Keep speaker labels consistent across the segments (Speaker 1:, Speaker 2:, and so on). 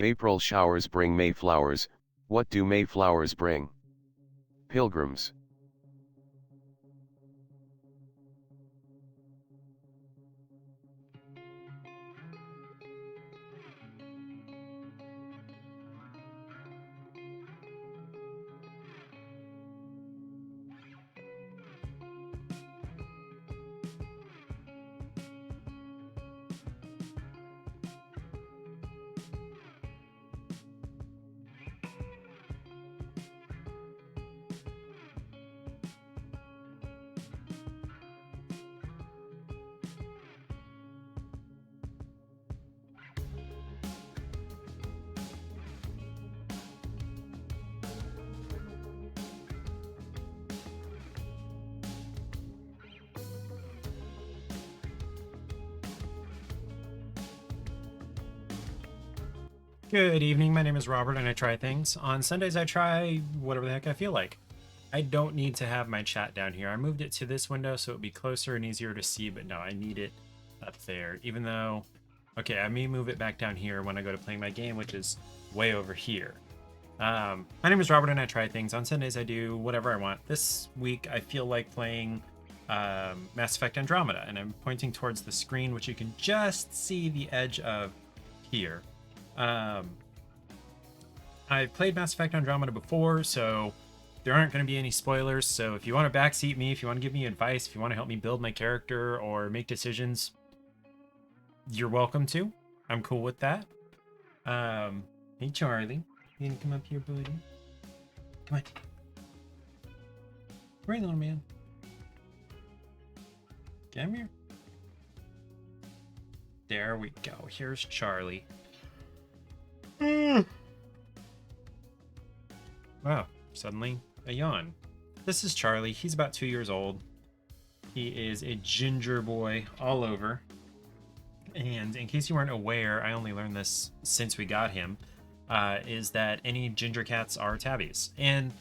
Speaker 1: April showers bring Mayflowers. What do Mayflowers bring? Pilgrims.
Speaker 2: Good evening, my name is Robert and I try things. On Sundays I try whatever the heck I feel like. I don't need to have my chat down here. I moved it to this window so it would be closer and easier to see, but no, I need it up there. Even though, okay, I may move it back down here when I go to playing my game, which is way over here. My name is Robert and I try things. On Sundays I do whatever I want. This week I feel like playing Mass Effect Andromeda, and I'm pointing towards the screen, which you can just see the edge of here. I've played Mass Effect Andromeda before, so there aren't going to be any spoilers. So if you want to backseat me, if you want to give me advice, if you want to help me build my character or make decisions, you're welcome to. I'm cool with that. Hey Charlie, you gonna come up here, buddy? Come on. Right, little man. Come here. There we go. Here's Charlie. Wow, suddenly a yawn. This is Charlie. He's about 2 years old. He is a ginger boy all over. And in case you weren't aware, I only learned this since we got him, is that any ginger cats are tabbies. And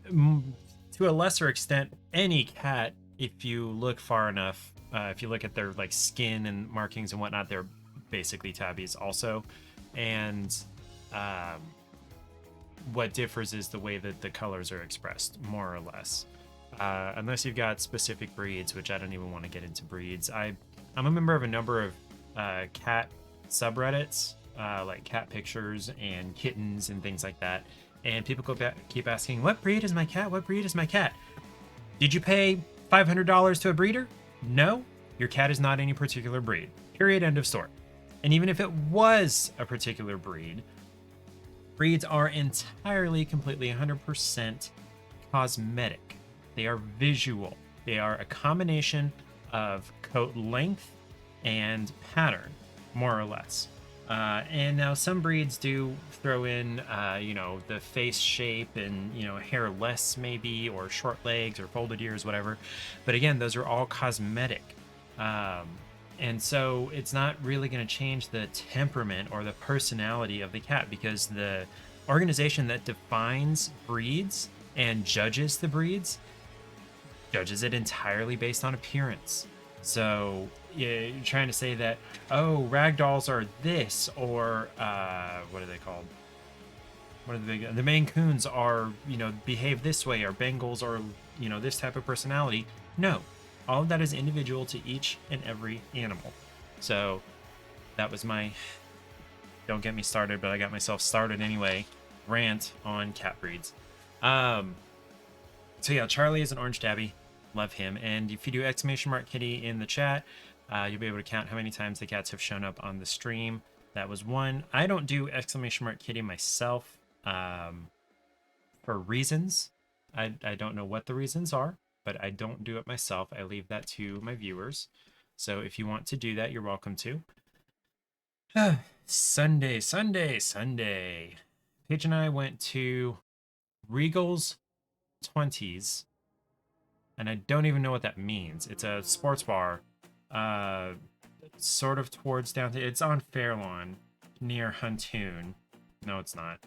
Speaker 2: to a lesser extent, any cat, if you look far enough, if you look at their like skin and markings and whatnot, they're basically tabbies also. And what differs is the way that the colors are expressed, more or less. Unless you've got specific breeds, which I don't even want to get into breeds. I'm a member of a number of cat subreddits, like cat pictures and kittens and things like that. And people keep asking, what breed is my cat? What breed is my cat? Did you pay $500 to a breeder? No, your cat is not any particular breed. Period, end of story. And even if it was a particular breed, breeds are entirely, completely, 100% cosmetic. They are visual. They are a combination of coat length and pattern, more or less. And now some breeds do throw in, the face shape and, hair less maybe, or short legs or folded ears, whatever. But again, those are all cosmetic. And so it's not really going to change the temperament or the personality of the cat, because the organization that defines breeds and judges the breeds judges it entirely based on appearance. So you're trying to say that, oh, ragdolls are this, or what are they called? What are the Maine Coons are, behave this way, or Bengals are, this type of personality. No, all of that is individual to each and every animal. So that was my, don't get me started, but I got myself started anyway, rant on cat breeds. So yeah, Charlie is an orange tabby. Love him. And if you do !kitty in the chat, you'll be able to count how many times the cats have shown up on the stream. That was one. I don't do !kitty myself for reasons. I don't know what the reasons are, but I don't do it myself. I leave that to my viewers. So if you want to do that, you're welcome to. Sunday. Paige and I went to Regal's 20s, and I don't even know what that means. It's a sports bar, sort of towards downtown. It's on Fairlawn, near Huntoon. No, it's not.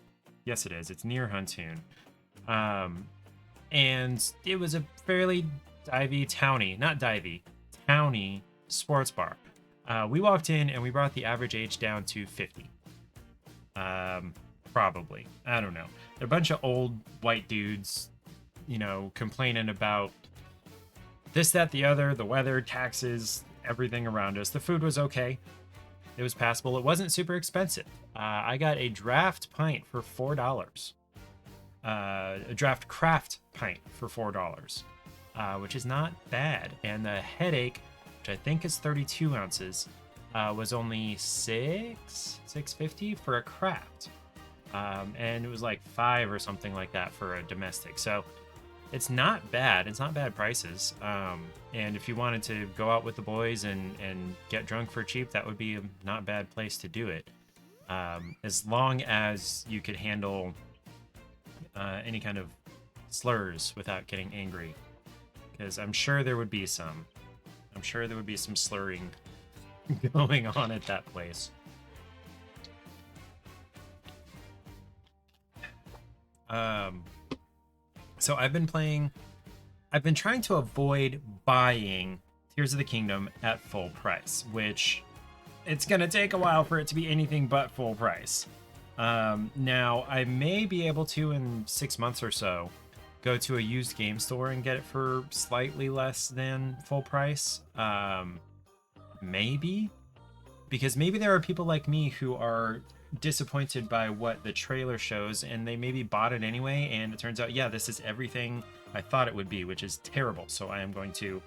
Speaker 2: Yes, it is. It's near Huntoon. And it was a fairly towny sports bar. We walked in and we brought the average age down to 50. Probably. I don't know. They're a bunch of old white dudes, complaining about this, that, the other, the weather, taxes, everything around us. The food was okay. It was passable. It wasn't super expensive. I got a draft pint for $4. A draft craft pint for $4, which is not bad. And the headache, which I think is 32 ounces, was only $6.50 for a craft. And it was like $5 or something like that for a domestic. So it's not bad. It's not bad prices. And if you wanted to go out with the boys and get drunk for cheap, that would be a not bad place to do it. As long as you could handle any kind of slurs without getting angry. Because I'm sure there would be some. I'm sure there would be some slurring going on at that place. So I've been trying to avoid buying Tears of the Kingdom at full price, which it's going to take a while for it to be anything but full price. Now, I may be able to, in 6 months or so, go to a used game store and get it for slightly less than full price. Maybe. Because maybe there are people like me who are disappointed by what the trailer shows, and they maybe bought it anyway, and it turns out, yeah, this is everything I thought it would be, which is terrible. So I am going to,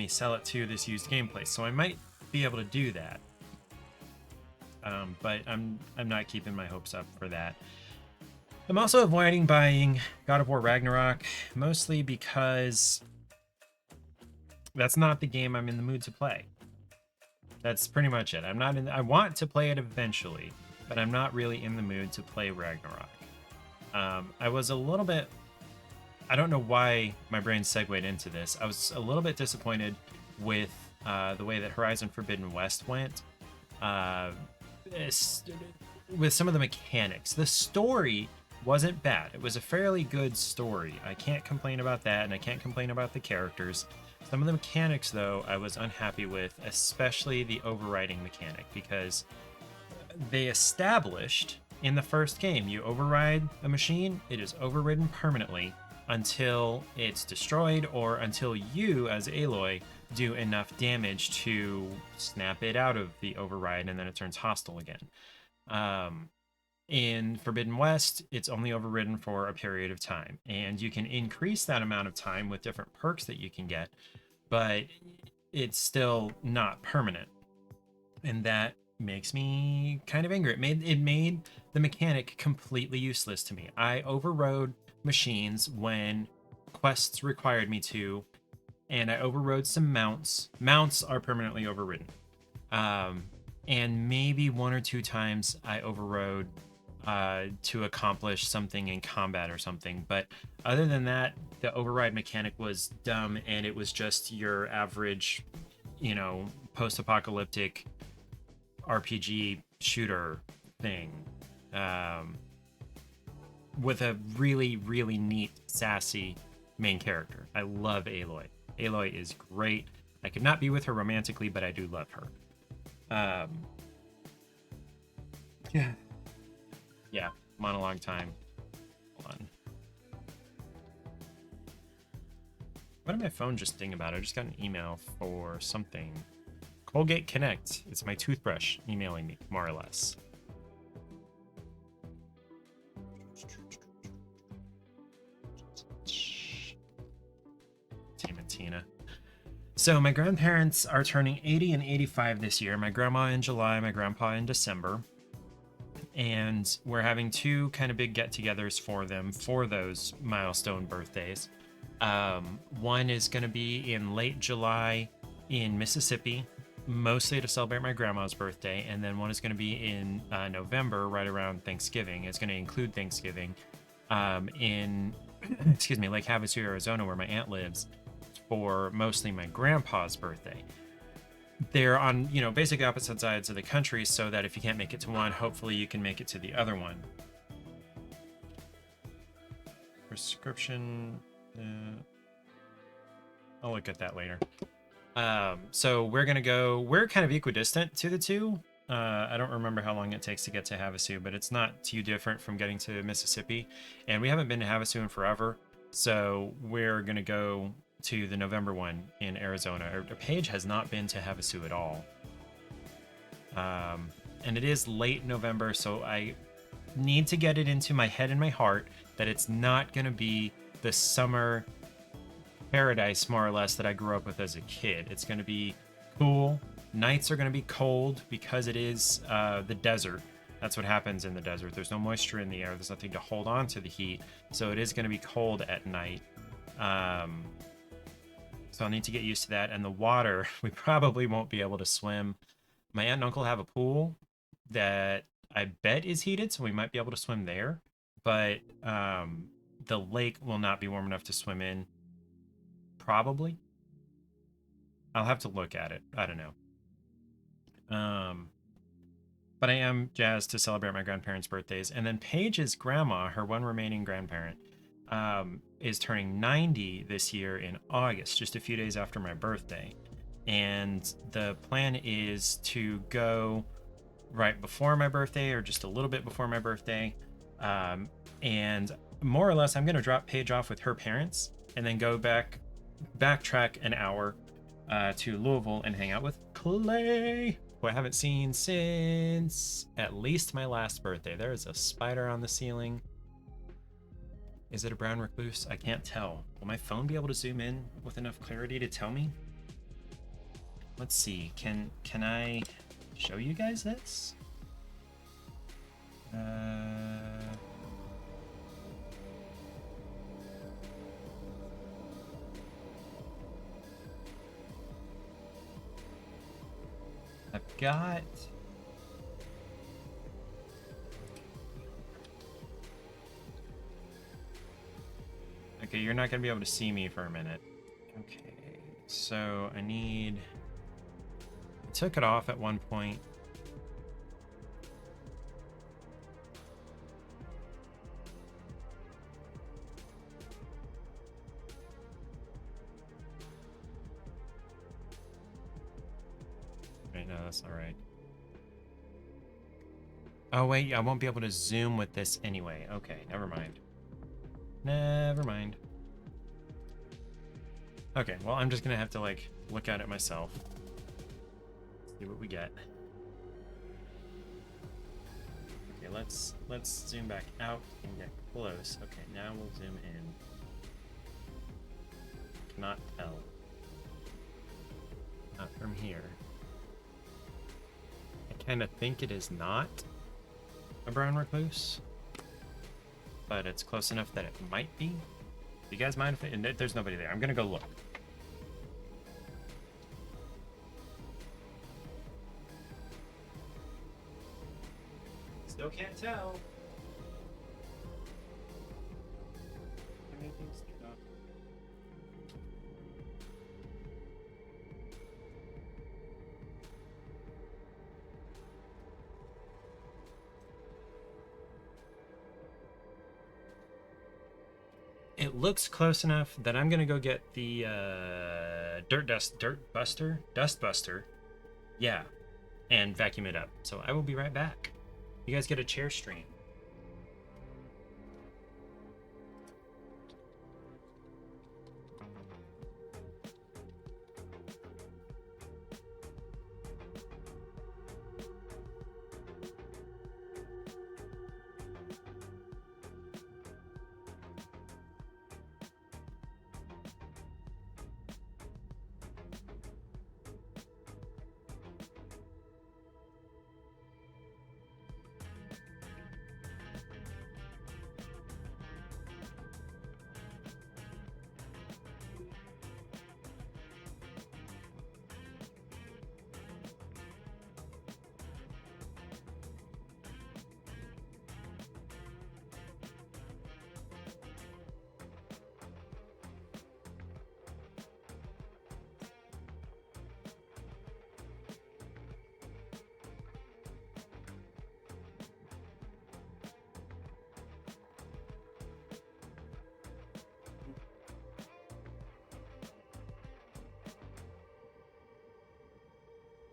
Speaker 2: sell it to this used game place. So I might be able to do that. But I'm not keeping my hopes up for that. I'm also avoiding buying God of War Ragnarok, mostly because that's not the game I'm in the mood to play. That's pretty much it. I want to play it eventually, but I'm not really in the mood to play Ragnarok. I was a little bit, I don't know why my brain segued into this. I was a little bit disappointed with the way that Horizon Forbidden West went. With some of the mechanics. The story wasn't bad. It was a fairly good story. I can't complain about that, and I can't complain about the characters. Some of the mechanics, though, I was unhappy with, especially the overriding mechanic, because they established in the first game, you override a machine, it is overridden permanently until it's destroyed or until you, as Aloy, do enough damage to snap it out of the override, and then it turns hostile again. In Forbidden West, it's only overridden for a period of time, and you can increase that amount of time with different perks that you can get, but it's still not permanent, and that makes me kind of angry. It made the mechanic completely useless to me. I overrode machines when quests required me to, and I overrode some mounts. Mounts are permanently overridden. And maybe 1 or 2 times I overrode to accomplish something in combat or something. But other than that, the override mechanic was dumb, and it was just your average, post-apocalyptic RPG shooter thing. With a really, really neat, sassy main character. I love Aloy. Aloy is great. I could not be with her romantically, but I do love her. Yeah, monologue time. Hold on. What did my phone just ding about? I just got an email for something. Colgate Connect. It's my toothbrush emailing me, more or less. Team and Tina. So my grandparents are turning 80 and 85 this year. My grandma in July, my grandpa in December. And we're having 2 kind of big get-togethers for them for those milestone birthdays. One is going to be in late July in Mississippi, mostly to celebrate my grandma's birthday, and then one is going to be in November, right around Thanksgiving. It's going to include Thanksgiving in Lake Havasu, Arizona, where my aunt lives, for mostly my grandpa's birthday. They're on, basically opposite sides of the country, so that if you can't make it to one, hopefully you can make it to the other one. Prescription. I'll look at that later. So we're gonna go. We're kind of equidistant to the 2. I don't remember how long it takes to get to Havasu, but it's not too different from getting to Mississippi. And we haven't been to Havasu in forever, so we're gonna go to the November one in Arizona. Paige has not been to Havasu at all. And it is late November, so I need to get it into my head and my heart that it's not going to be the summer paradise, more or less, that I grew up with as a kid. It's going to be cool. Nights are going to be cold because it is the desert. That's what happens in the desert. There's no moisture in the air. There's nothing to hold on to the heat. So it is going to be cold at night. So I'll need to get used to that. And the water, we probably won't be able to swim. My aunt and uncle have a pool that I bet is heated, so we might be able to swim there. But the lake will not be warm enough to swim in. Probably. I'll have to look at it. I don't know. But I am jazzed to celebrate my grandparents' birthdays. And then Paige's grandma, her one remaining grandparent, is turning 90 this year in August, just a few days after my birthday. And the plan is to go right before my birthday or just a little bit before my birthday. And more or less, I'm going to drop Paige off with her parents and then go backtrack an hour to Louisville and hang out with Clay, who I haven't seen since at least my last birthday. There is a spider on the ceiling. Is it a brown recluse? I can't tell. Will my phone be able to zoom in with enough clarity to tell me? Let's see. Can I show you guys this? I've got... Okay, you're not going to be able to see me for a minute. Okay, so I need... I took it off at one point. Wait, no, that's not right. Oh, wait, I won't be able to zoom with this anyway. Okay, never mind. Never mind. Okay, well, I'm just gonna have to, like, look at it myself. See what we get. Okay, let's zoom back out and get close. Okay, now we'll zoom in. Cannot tell. Not from here. I kind of think it is not a brown recluse, but it's close enough that it might be. Do you guys mind if and there's nobody there? I'm gonna go look. Still can't tell. It looks close enough that I'm gonna go get the dust buster, yeah, and vacuum it up. So I will be right back. You guys get a chair stream.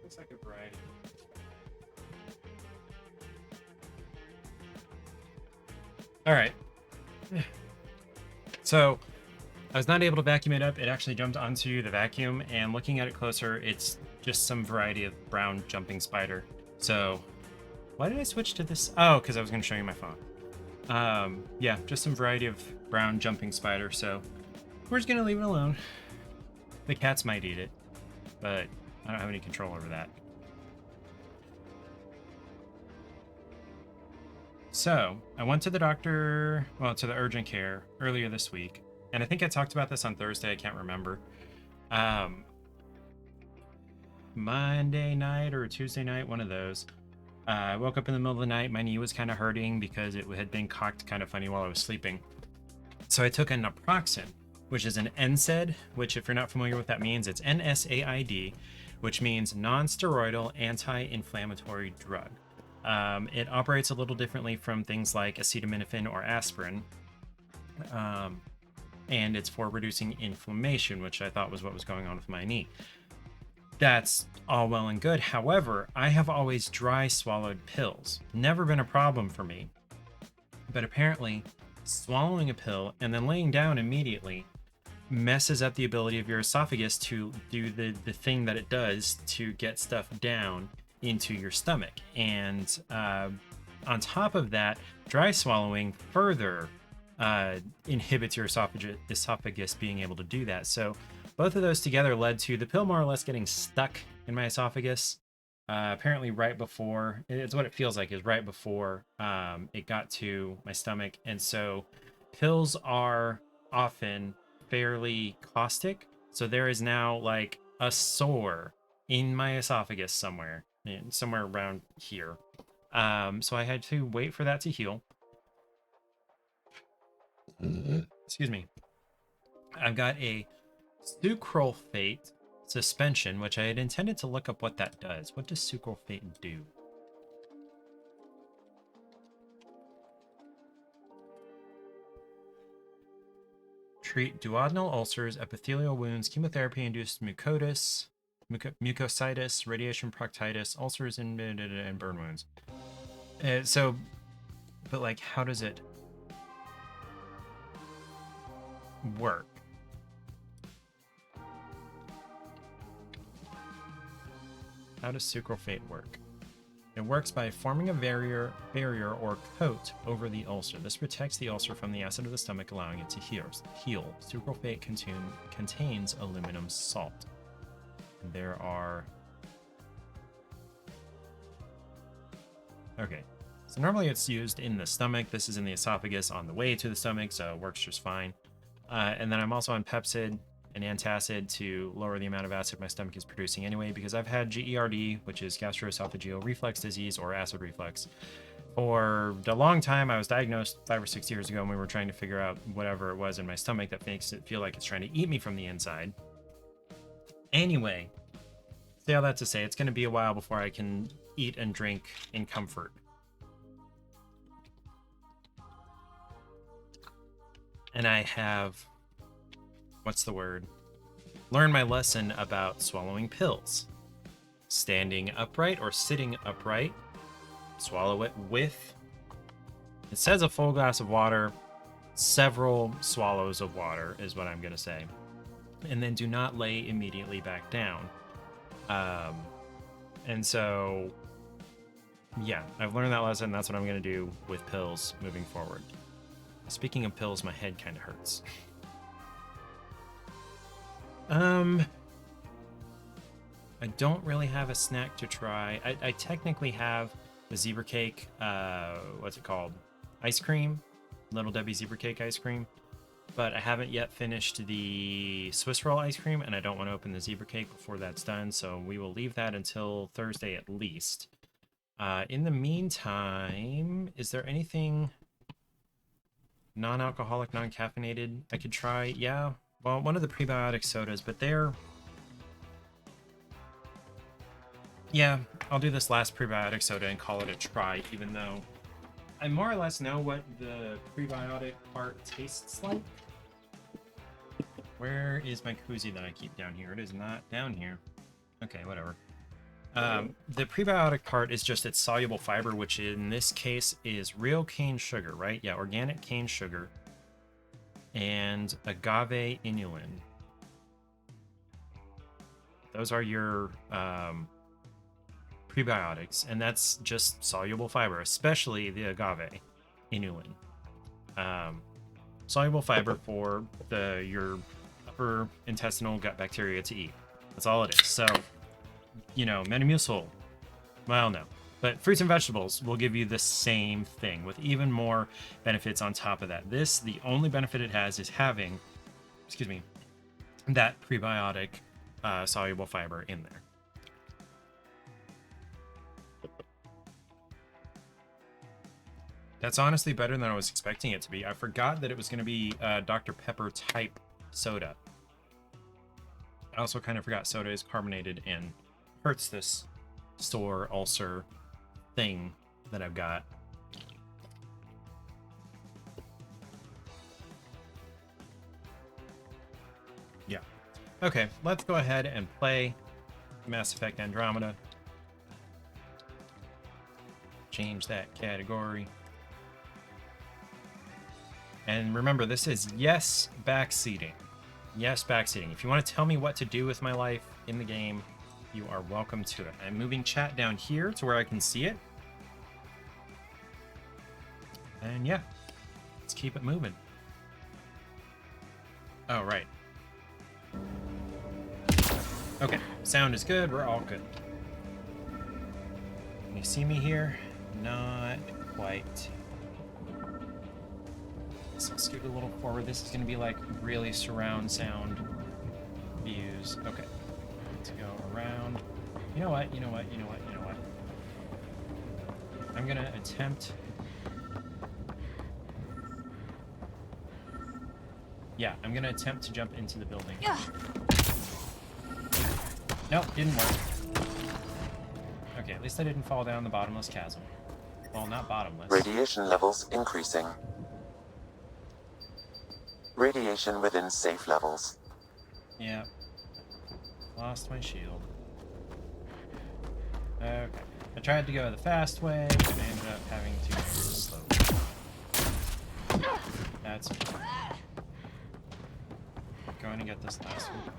Speaker 2: Looks like a variety. All right. So I was not able to vacuum it up. It actually jumped onto the vacuum, and looking at it closer, it's just some variety of brown jumping spider. So why did I switch to this? Oh, because I was going to show you my phone. Yeah, just some variety of brown jumping spider. So we're just going to leave it alone. The cats might eat it, but I don't have any control over that. So I went to the doctor, well, to the urgent care earlier this week. And I think I talked about this on Thursday. I can't remember. Monday night or Tuesday night, one of those. I woke up in the middle of the night. My knee was kind of hurting because it had been cocked kind of funny while I was sleeping. So I took a naproxen, which is an NSAID, which if you're not familiar with what that means, it's NSAID, which means non-steroidal anti-inflammatory drug. It operates a little differently from things like acetaminophen or aspirin. And it's for reducing inflammation, which I thought was what was going on with my knee. That's all well and good. However, I have always dry swallowed pills. Never been a problem for me. But apparently, swallowing a pill and then laying down immediately messes up the ability of your esophagus to do the thing that it does to get stuff down into your stomach. And on top of that, dry swallowing further inhibits your esophagus being able to do that. So both of those together led to the pill more or less getting stuck in my esophagus. Apparently right before, it's what it feels like, is right before it got to my stomach. And so pills are often fairly caustic. So there is now like a sore in my esophagus somewhere around here. So I had to wait for that to heal. Excuse me. I've got a sucralfate suspension, which I had intended to look up what that does. What does sucralfate do? Treat duodenal ulcers, epithelial wounds, chemotherapy-induced mucositis, radiation proctitis, ulcers, and burn wounds. But like, how does it work? How does sucralfate work? It works by forming a barrier or coat over the ulcer. This protects the ulcer from the acid of the stomach, allowing it to heal. Sucralfate contains aluminum salt. There are... Okay, so normally it's used in the stomach. This is in the esophagus on the way to the stomach, so it works just fine. And then I'm also on Pepcid and antacid to lower the amount of acid my stomach is producing anyway, because I've had GERD, which is gastroesophageal reflux disease or acid reflux. For a long time, I was diagnosed 5 or 6 years ago, and we were trying to figure out whatever it was in my stomach that makes it feel like it's trying to eat me from the inside. Anyway, say all that to say, it's going to be a while before I can eat and drink in comfort. And I have... what's the word? Learn my lesson about swallowing pills. Standing upright or sitting upright. Swallow it with... it says a full glass of water. Several swallows of water is what I'm going to say. And then do not lay immediately back down. And so... yeah, I've learned that lesson. That's what I'm going to do with pills moving forward. Speaking of pills, my head kind of hurts. I don't really have a snack to try. I technically have the zebra cake, what's it called? Ice cream, Little Debbie zebra cake ice cream. But I haven't yet finished the Swiss roll ice cream, and I don't want to open the zebra cake before that's done, so we will leave that until Thursday at least. In the meantime, is there anything non-alcoholic, non-caffeinated I could try? Yeah, well, one of the prebiotic sodas, but they're... yeah, I'll do this last prebiotic soda and call it a try, even though I more or less know what the prebiotic part tastes like. Where is my koozie that I keep down here? It is not down here. Okay, whatever. The prebiotic part is just its soluble fiber, which in this case is real cane sugar, right? Yeah, organic cane sugar and agave inulin. Those are your prebiotics, and that's just soluble fiber, especially the agave inulin. Soluble fiber for your upper intestinal gut bacteria to eat. That's all it is. So, you know, Metamucil, well, no. But fruits and vegetables will give you the same thing with even more benefits on top of that. This, the only benefit it has is having, excuse me, that prebiotic soluble fiber in there. That's honestly better than I was expecting it to be. I forgot that it was going to be Dr. Pepper type soda. I also kind of forgot soda is carbonated and hurts this sore ulcer thing that I've got. Yeah. Okay, let's go ahead and play Mass Effect Andromeda. Change that category. And remember, this is yes backseating. Yes backseating. If you want to tell me what to do with my life in the game, you are welcome to it. I'm moving chat down here to where I can see it. And yeah, let's keep it moving. Oh, right. Okay, sound is good. We're all good. Can you see me here? Not quite. So let's scoot a little forward. This is going to be like really surround sound views. Okay. Let's go around. You know what? I'm going to attempt... Yeah, I'm going to attempt to jump into the building. Nope, didn't work. Okay, at least I didn't fall down the bottomless chasm. Well, not bottomless.
Speaker 3: Radiation levels increasing. Radiation within safe levels.
Speaker 2: Yeah. Lost my shield. Okay. I tried to go the fast way, but I ended up having to go the slow way. That's okay. Going to get this last component.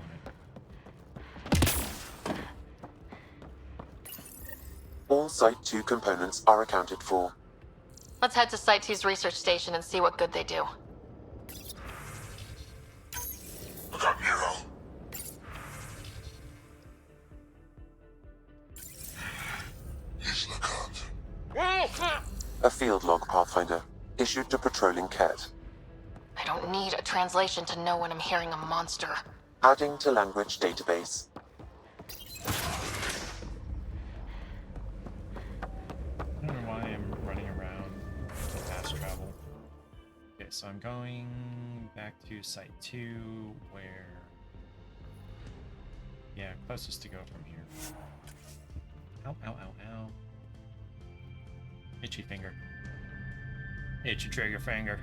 Speaker 3: All Site 2 components are accounted for.
Speaker 4: Let's head to Site 2's research station and see what good they do.
Speaker 5: Look up, Nero. Yes, look up.
Speaker 3: A field log, Pathfinder, issued to patrolling Ket.
Speaker 4: I don't need a translation to know when I'm hearing a monster.
Speaker 3: Adding to language database.
Speaker 2: I don't know why I'm running around to fast travel. Okay, so I'm going back to Site 2, where... Yeah, closest to go from here. Ow, ow, ow, ow. Itchy finger. Itchy trigger finger.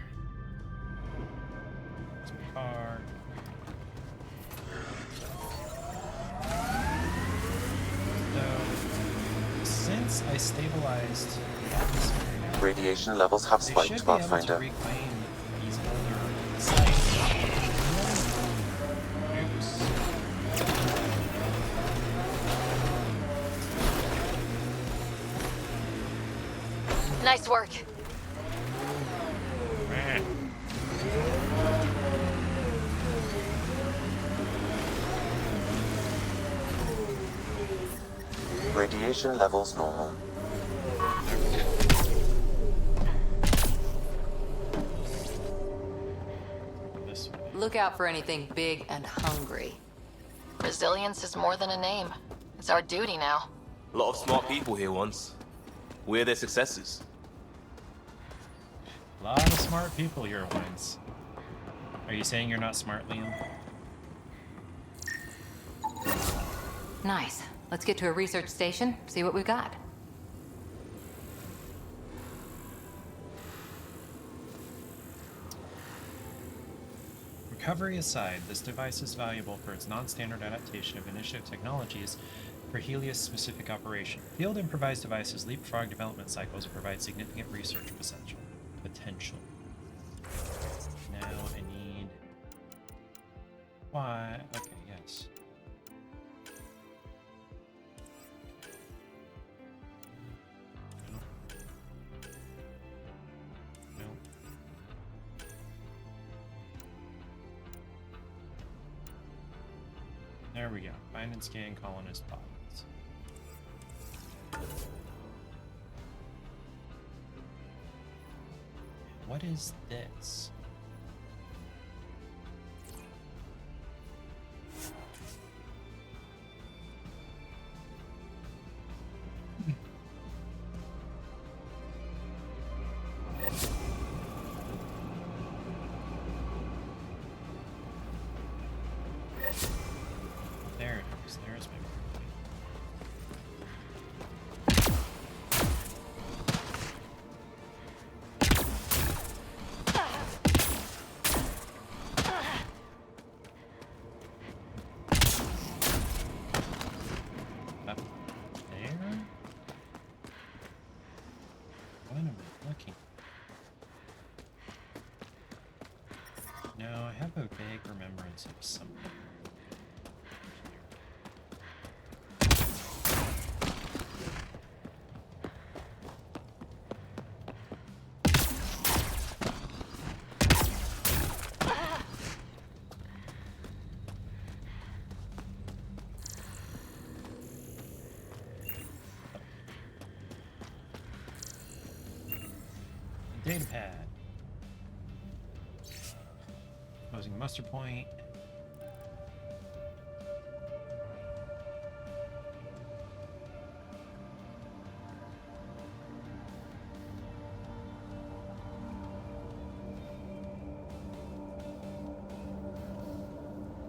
Speaker 2: There's my car. So, since I stabilized the atmosphere,
Speaker 3: Radiation levels have
Speaker 2: they
Speaker 3: spiked,
Speaker 2: should be able to
Speaker 3: Pathfinder.
Speaker 2: reclaim these older sites. Oops.
Speaker 4: Nice work.
Speaker 2: Man.
Speaker 3: Radiation levels normal.
Speaker 2: This way.
Speaker 6: Look out for anything big and hungry.
Speaker 4: Resilience is more than a name. It's our duty now.
Speaker 7: A lot of smart people here once. We're their successors.
Speaker 2: A lot of smart people here once. Are you saying you're not smart, Liam?
Speaker 6: Nice. Let's get to a research station, see what we got.
Speaker 2: Recovery aside, this device is valuable for its non-standard adaptation of initiative technologies For Helios-specific operation. Field improvised devices leapfrog development cycles and provide significant research potential. Now I need... Why? Okay, yes. No. There we go. Find and scan colonist bodies. What is this? There it is. There's my point. Up there? What am I looking at? No, I have a vague remembrance of something. Data pad. Closing muster point.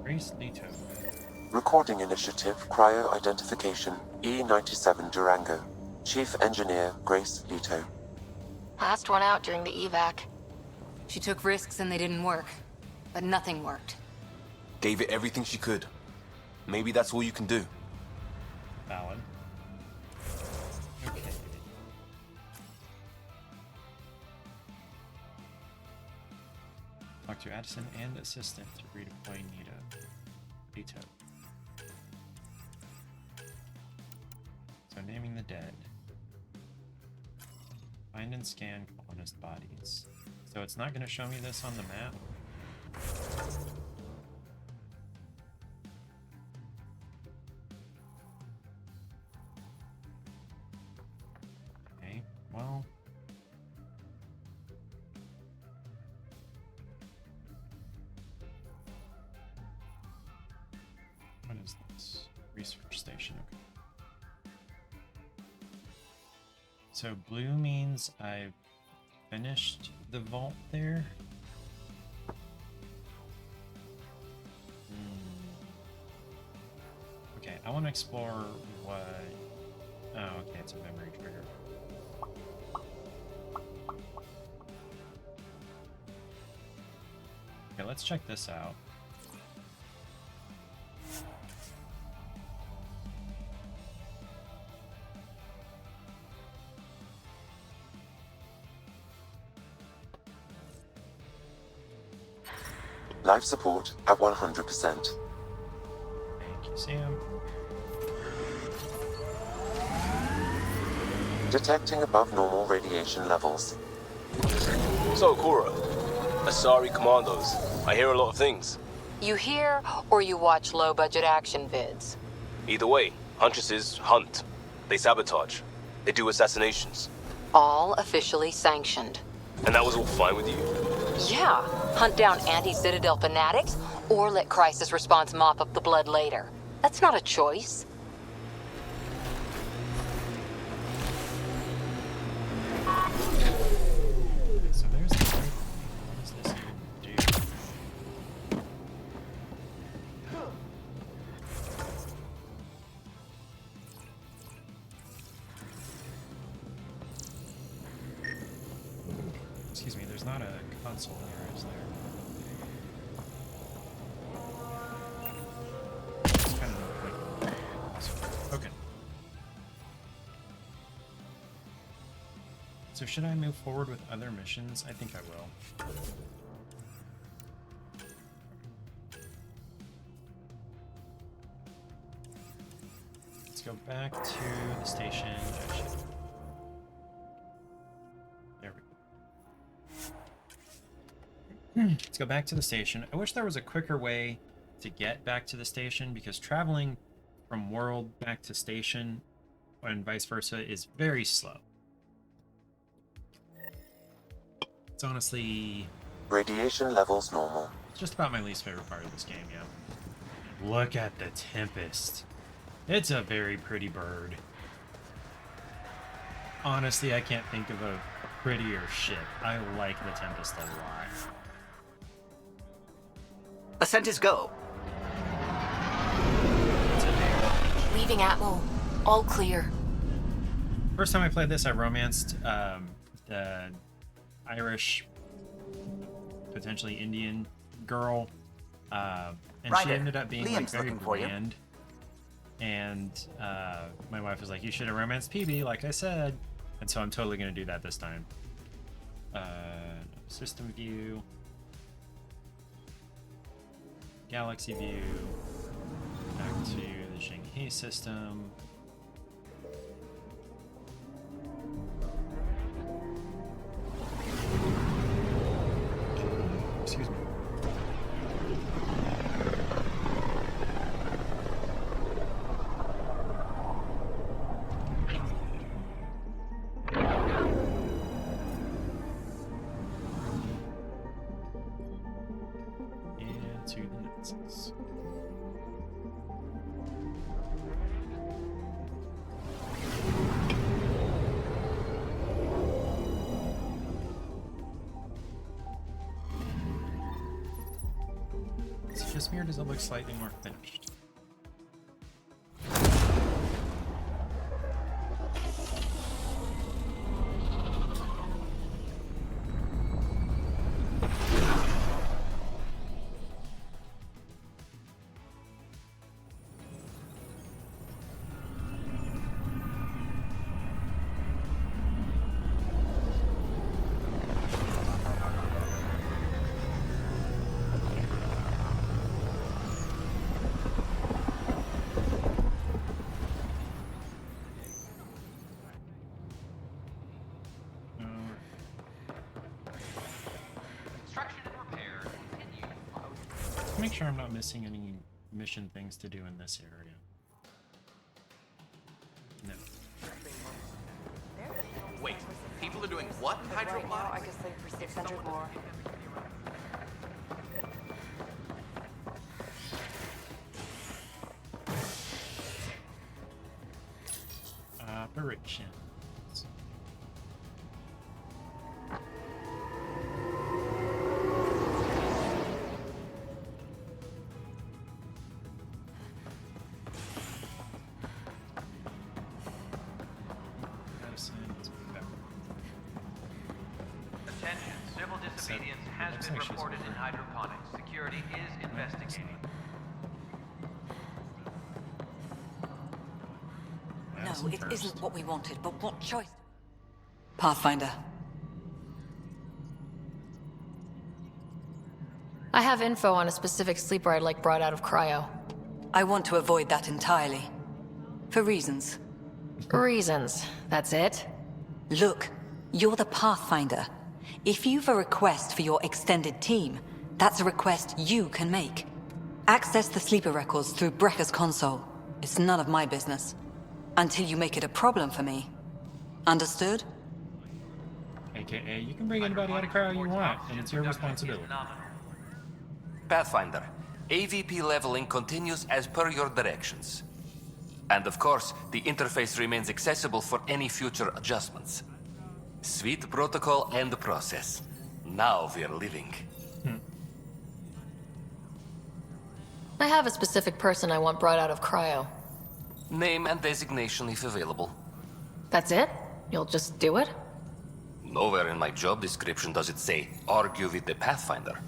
Speaker 2: Grace Leto.
Speaker 3: Recording Initiative Cryo Identification E97 Durango. Chief Engineer Grace Leto.
Speaker 4: Last one out during the evac.
Speaker 6: She took risks and they didn't work. But nothing worked.
Speaker 7: Gave it everything she could. Maybe that's all you can do.
Speaker 2: Valid. Okay. Talk to Addison and assistant to redeploy Leto. So naming the dead. Find and scan colonist bodies. So it's not going to show me this on the map? Okay, well... What is this? Research station, okay. So blue means I've finished the vault there. Okay, I want to explore what... Oh, okay, it's a memory trigger. Okay, let's check this out.
Speaker 3: Life support at 100%.
Speaker 2: Thank you, Sam.
Speaker 3: Detecting above normal radiation levels.
Speaker 7: So, Cora, Asari Commandos. I hear a lot of things.
Speaker 6: You hear or you watch low-budget action vids?
Speaker 7: Either way, Huntresses hunt. They sabotage. They do assassinations.
Speaker 6: All officially sanctioned.
Speaker 7: And that was all fine with you?
Speaker 6: Yeah, hunt down anti-Citadel fanatics, or let crisis response mop up the blood later. That's not a choice.
Speaker 2: So there's the break. What does this even do? Excuse me, there's not a console here, is there? It's kind of like... Okay. So should I move forward with other missions? I think I will. Let's go back to the station. There we go. Let's go back to the station. I wish there was a quicker way to get back to the station, because traveling from world back to station and vice versa is very slow. It's honestly
Speaker 3: Radiation levels normal.
Speaker 2: just about my least favorite part of this game, yeah. Look at the Tempest. It's a very pretty bird. Honestly, I can't think of a prettier ship. I like the Tempest a lot.
Speaker 8: Ascent is go.
Speaker 4: Leaving Atmo. All clear.
Speaker 2: First time I played this, I romanced the Irish, potentially Indian girl, and she
Speaker 8: Ryder,
Speaker 2: ended up being like
Speaker 8: Liam's
Speaker 2: very
Speaker 8: looking for you.
Speaker 2: bland. And my wife was like, "You should have romanced PB, like I said." And so I'm totally gonna do that this time. System view, galaxy view, back to the Shanghai system. Excuse me. And to the Nexus. It's just weird, does it look slightly more finished? Make sure I'm not missing any mission things to do in this area. No.
Speaker 9: Wait, people are doing what in
Speaker 10: Right now, I
Speaker 9: hydroponics?
Speaker 10: guess like for 600 more.
Speaker 2: Operations.
Speaker 9: Attention, civil disobedience has been reported in hydroponics. Security is investigating.
Speaker 6: No, it isn't what we wanted, but what choice? Pathfinder.
Speaker 4: I have info on a specific sleeper I'd like brought out of cryo.
Speaker 6: I want to avoid that entirely. For reasons.
Speaker 4: Reasons. That's it?
Speaker 6: Look, you're the Pathfinder. If you've a request for your extended team, that's a request you can make. Access the sleeper records through Brekker's console. It's none of my business. Until you make it a problem for me. Understood?
Speaker 2: AKA, you can bring anybody out of cryo you want, and it's your responsibility.
Speaker 9: Pathfinder, AVP leveling continues as per your directions. And of course, the interface remains accessible for any future adjustments. Sweet protocol and process. Now we're living.
Speaker 4: I have a specific person I want brought out of cryo.
Speaker 9: Name and designation if available.
Speaker 4: That's it? You'll just do it?
Speaker 9: Nowhere in my job description does it say, argue with the Pathfinder.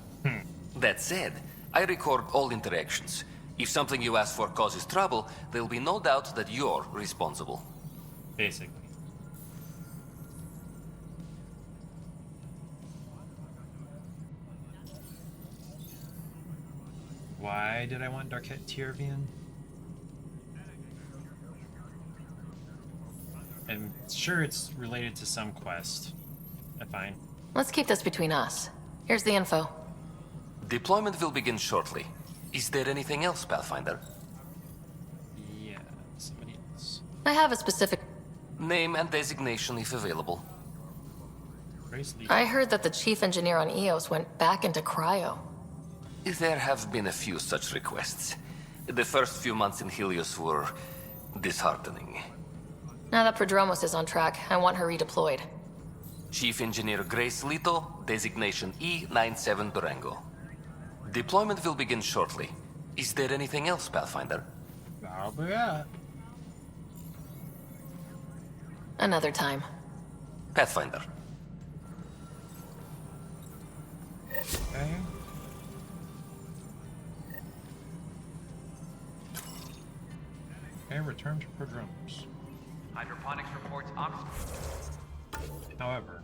Speaker 9: That said, I record all interactions. If something you ask for causes trouble, there'll be no doubt that you're responsible.
Speaker 2: Basically. why did I want Darket Tiervian? I'm sure it's related to some quest. Fine.
Speaker 4: Let's keep this between us. Here's the info.
Speaker 9: Deployment will begin shortly. Is there anything else, Pathfinder?
Speaker 2: Yeah, somebody else.
Speaker 4: I have a specific...
Speaker 9: Name and designation if available.
Speaker 2: Grace Lee.
Speaker 4: I heard that the chief engineer on Eos went back into cryo.
Speaker 9: There have been a few such requests. The first few months in Helios were disheartening.
Speaker 4: Now that Prodromos is on track, I want her redeployed.
Speaker 9: Chief Engineer Grace Lito, designation E97 Durango. Deployment will begin shortly. Is there anything else, Pathfinder?
Speaker 2: That'll be it.
Speaker 4: Another time.
Speaker 9: Pathfinder.
Speaker 2: Okay. Okay, return to Prodromos.
Speaker 8: Hydroponics reports
Speaker 2: However,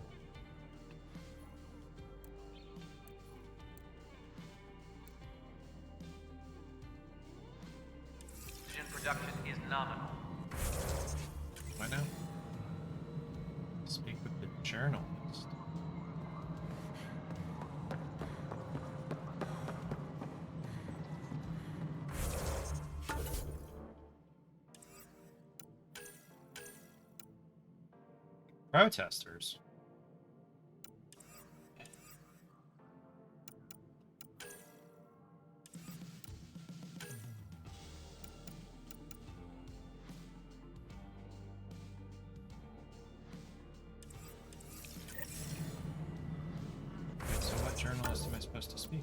Speaker 8: oxygen production is nominal.
Speaker 2: why not? Speak with the journalist. Protesters. Wait, so what journalist am I supposed to speak?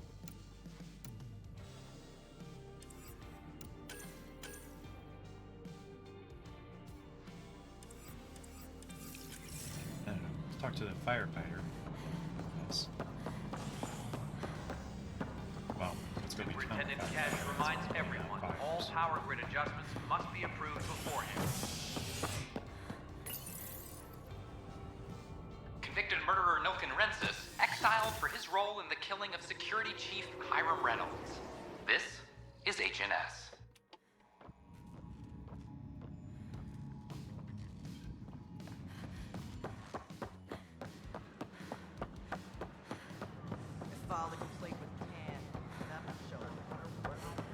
Speaker 2: I don't know. Let's talk to the firefighter. Yes. Well, it's going to be
Speaker 8: Superintendent
Speaker 2: tunnel
Speaker 8: Cash
Speaker 2: fire.
Speaker 8: reminds everyone
Speaker 2: Fires.
Speaker 8: all power grid adjustments must be approved beforehand. Convicted murderer Nilkin Rensis exiled for his role in the killing of Security Chief Hiram Reynolds. This is HNS.
Speaker 10: Filed a complaint with CAN. That will show.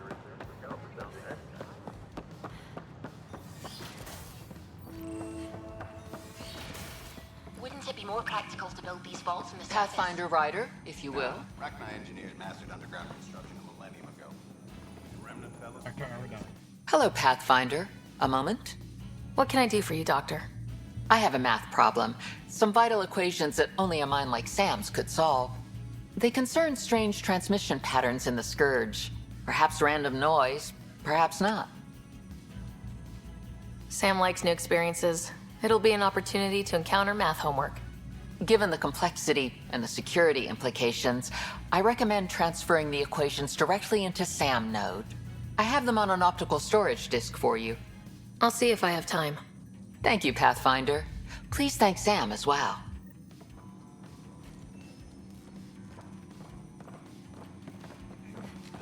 Speaker 11: Wouldn't it be more practical to build these vaults in the surface?
Speaker 6: Pathfinder Rider, if you will.
Speaker 5: Rachni engineers mastered underground construction a millennium ago. Remnant fellows.
Speaker 2: Dr. Aradon.
Speaker 6: Hello, Pathfinder. A moment?
Speaker 4: What can I do for you, Doctor?
Speaker 6: I have a math problem. Some vital equations that only a mind like Sam's could solve. They concern strange transmission patterns in the Scourge. Perhaps random noise, perhaps not.
Speaker 4: Sam likes new experiences. It'll be an opportunity to encounter math homework.
Speaker 6: Given the complexity and the security implications, I recommend transferring the equations directly into SAM node. I have them on an optical storage disk for you.
Speaker 4: I'll see if I have time.
Speaker 6: Thank you, Pathfinder. Please thank Sam as well.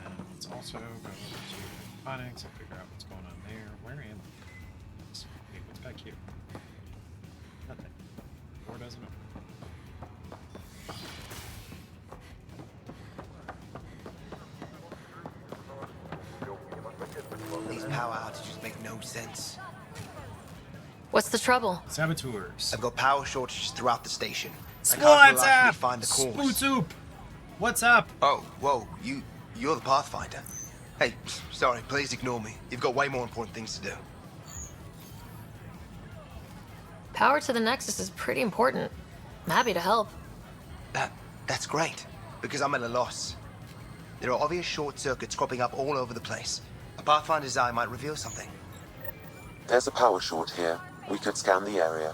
Speaker 2: And let's also go to phonics and figure out what's going on there. Where am I? Wait, what's back here? Nothing. Door doesn't open.
Speaker 10: These power outages make no sense.
Speaker 4: What's the trouble?
Speaker 2: Saboteurs.
Speaker 10: I've got power shortages throughout the station. I can't
Speaker 2: What's
Speaker 10: reliably
Speaker 2: up?
Speaker 10: find the cause.
Speaker 2: Spootoop! What's up?
Speaker 10: Oh, whoa, you're the Pathfinder. Hey, sorry, please ignore me. You've got way more important things to do.
Speaker 4: Power to the Nexus is pretty important. I'm happy to help.
Speaker 10: That's great, because I'm at a loss. There are obvious short circuits cropping up all over the place. A Pathfinder's eye might reveal something.
Speaker 3: There's a power short here. We could scan the area.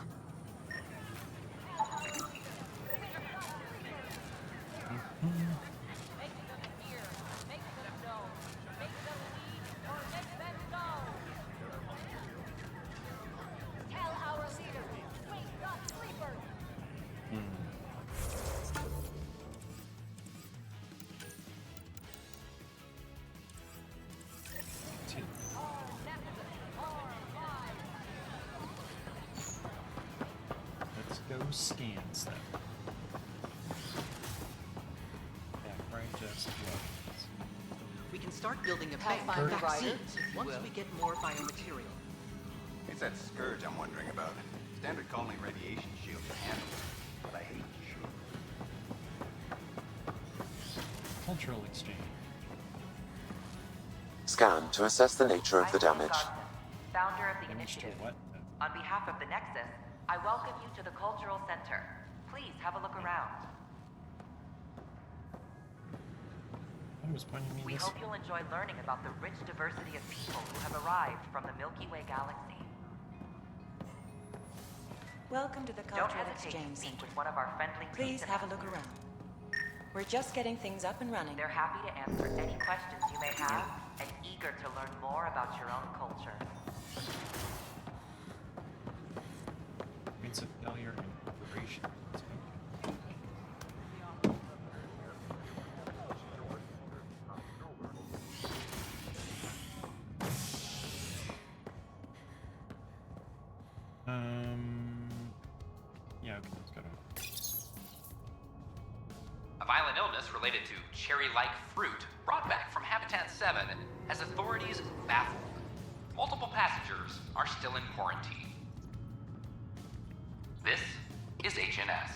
Speaker 2: Who scans them? Background just weapons.
Speaker 12: We can start building a
Speaker 4: Pathfinder
Speaker 12: bank of
Speaker 4: rider,
Speaker 12: vaccines once we get more biomaterial.
Speaker 5: It's that scourge I'm wondering about. Standard colony radiation shield can handle it, but I hate shield.
Speaker 2: Cultural exchange.
Speaker 3: Scan to assess the nature of the damage.
Speaker 13: Founder of the
Speaker 2: Cultural
Speaker 13: initiative.
Speaker 2: what?
Speaker 13: On behalf of the Nexus, I welcome you to the Cultural Center. Please have a look around.
Speaker 2: I was pointing me
Speaker 13: We
Speaker 2: this.
Speaker 13: hope you'll enjoy learning about the rich diversity of people who have arrived from the Milky Way galaxy.
Speaker 14: Welcome to the
Speaker 13: Don't
Speaker 14: Cultural
Speaker 13: hesitate
Speaker 14: Exchange
Speaker 13: to speak
Speaker 14: Center.
Speaker 13: with one of our friendly
Speaker 14: Please
Speaker 13: team
Speaker 14: have a look around. We're just getting things up and running.
Speaker 13: They're happy to answer any questions you may have and eager to learn more about your own culture.
Speaker 2: Points of failure in operation. Yeah, okay, let's go to.
Speaker 8: A violent illness related to cherry-like fruit brought back from Habitat 7 has authorities baffled. Multiple passengers are still in quarantine. This is HNS.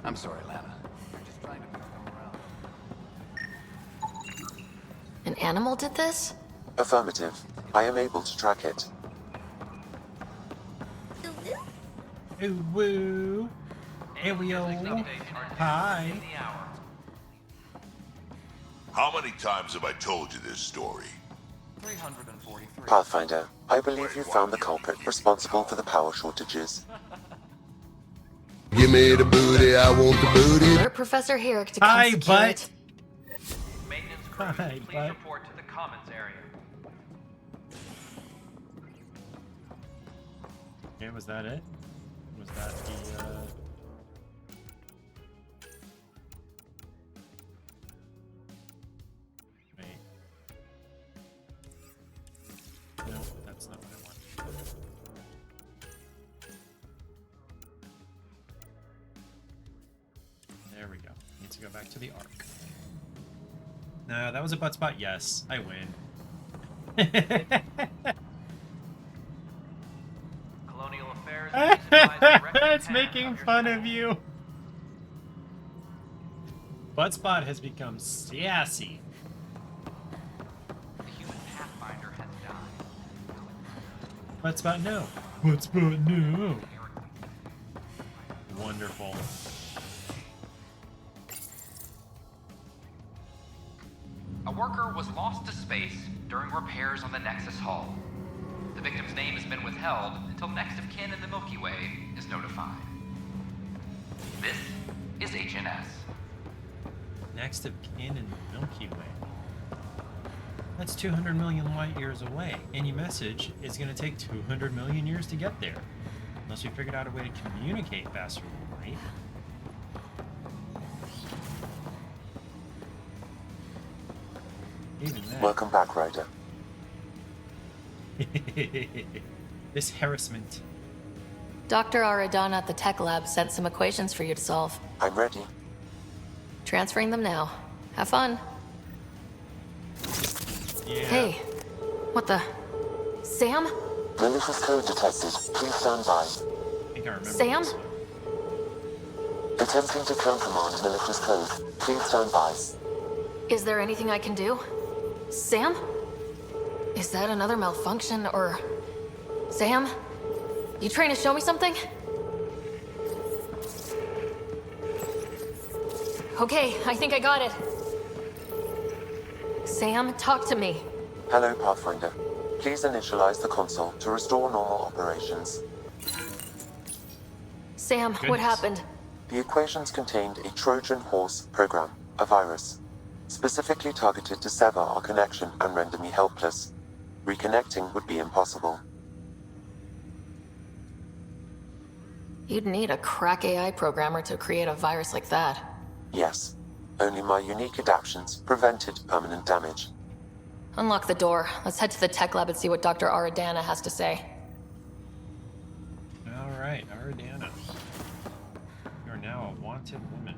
Speaker 5: I'm sorry, Lana. You're just trying to move them around.
Speaker 4: An animal did this?
Speaker 3: Affirmative. I am able to track it.
Speaker 2: Ooh, woo. Aerial. Hi.
Speaker 15: How many times have I told you this story?
Speaker 8: 343.
Speaker 3: Pathfinder, I believe you found the culprit responsible for the power shortages.
Speaker 15: Give me the booty, I want the booty.
Speaker 4: Alert Professor Herrick to come
Speaker 2: Hi,
Speaker 4: secure
Speaker 2: butt.
Speaker 4: it.
Speaker 8: Maintenance crew,
Speaker 2: Hi,
Speaker 8: please
Speaker 2: bud.
Speaker 8: report to the commons area.
Speaker 2: Okay, was that it? Was that the, Wait. No, that's not what I want. There we go. Need to go back to the arc. No, that was a butt spot. Yes, I win.
Speaker 8: Colonial Affairs. please advise direct
Speaker 2: It's
Speaker 8: command
Speaker 2: making
Speaker 8: of your
Speaker 2: fun
Speaker 8: staff.
Speaker 2: of you. Buttspot has become sassy.
Speaker 8: The human Pathfinder has died.
Speaker 2: Buttspot, no. Buttspot, no. Wonderful.
Speaker 8: A worker was lost to space during repairs on the Nexus hull. The victim's name has been withheld until next of kin in the Milky Way is notified. This is HNS.
Speaker 2: Next of kin in the Milky Way. That's 200 million light years away. Any message is going to take 200 million years to get there. Unless we figured out a way to communicate faster than light. Even that.
Speaker 3: Welcome back, Ryder.
Speaker 2: This harassment.
Speaker 4: Dr. Aradana at the tech lab sent some equations for you to solve.
Speaker 3: I'm ready.
Speaker 4: Transferring them now. Have fun.
Speaker 2: Yeah.
Speaker 4: Hey, what the? Sam?
Speaker 3: Malicious code detected. Please stand by.
Speaker 2: I think I remember
Speaker 4: Sam?
Speaker 2: this one.
Speaker 3: Attempting to countermand malicious code. Please stand by.
Speaker 4: Is there anything I can do? Sam? Is that another malfunction or... Sam? You trying to show me something? Okay, I think I got it. Sam, talk to me.
Speaker 3: Hello, Pathfinder. Please initialize the console to restore normal operations.
Speaker 4: Sam, what happened?
Speaker 3: The equations contained a Trojan horse program, a virus, specifically targeted to sever our connection and render me helpless. Reconnecting would be impossible.
Speaker 4: You'd need a crack AI programmer to create a virus like that.
Speaker 3: Yes. Only my unique adaptions prevented permanent damage.
Speaker 4: Unlock the door. Let's head to the tech lab and see what Dr. Aradana has to say.
Speaker 2: Alright, Aradana. You're now a wanted woman.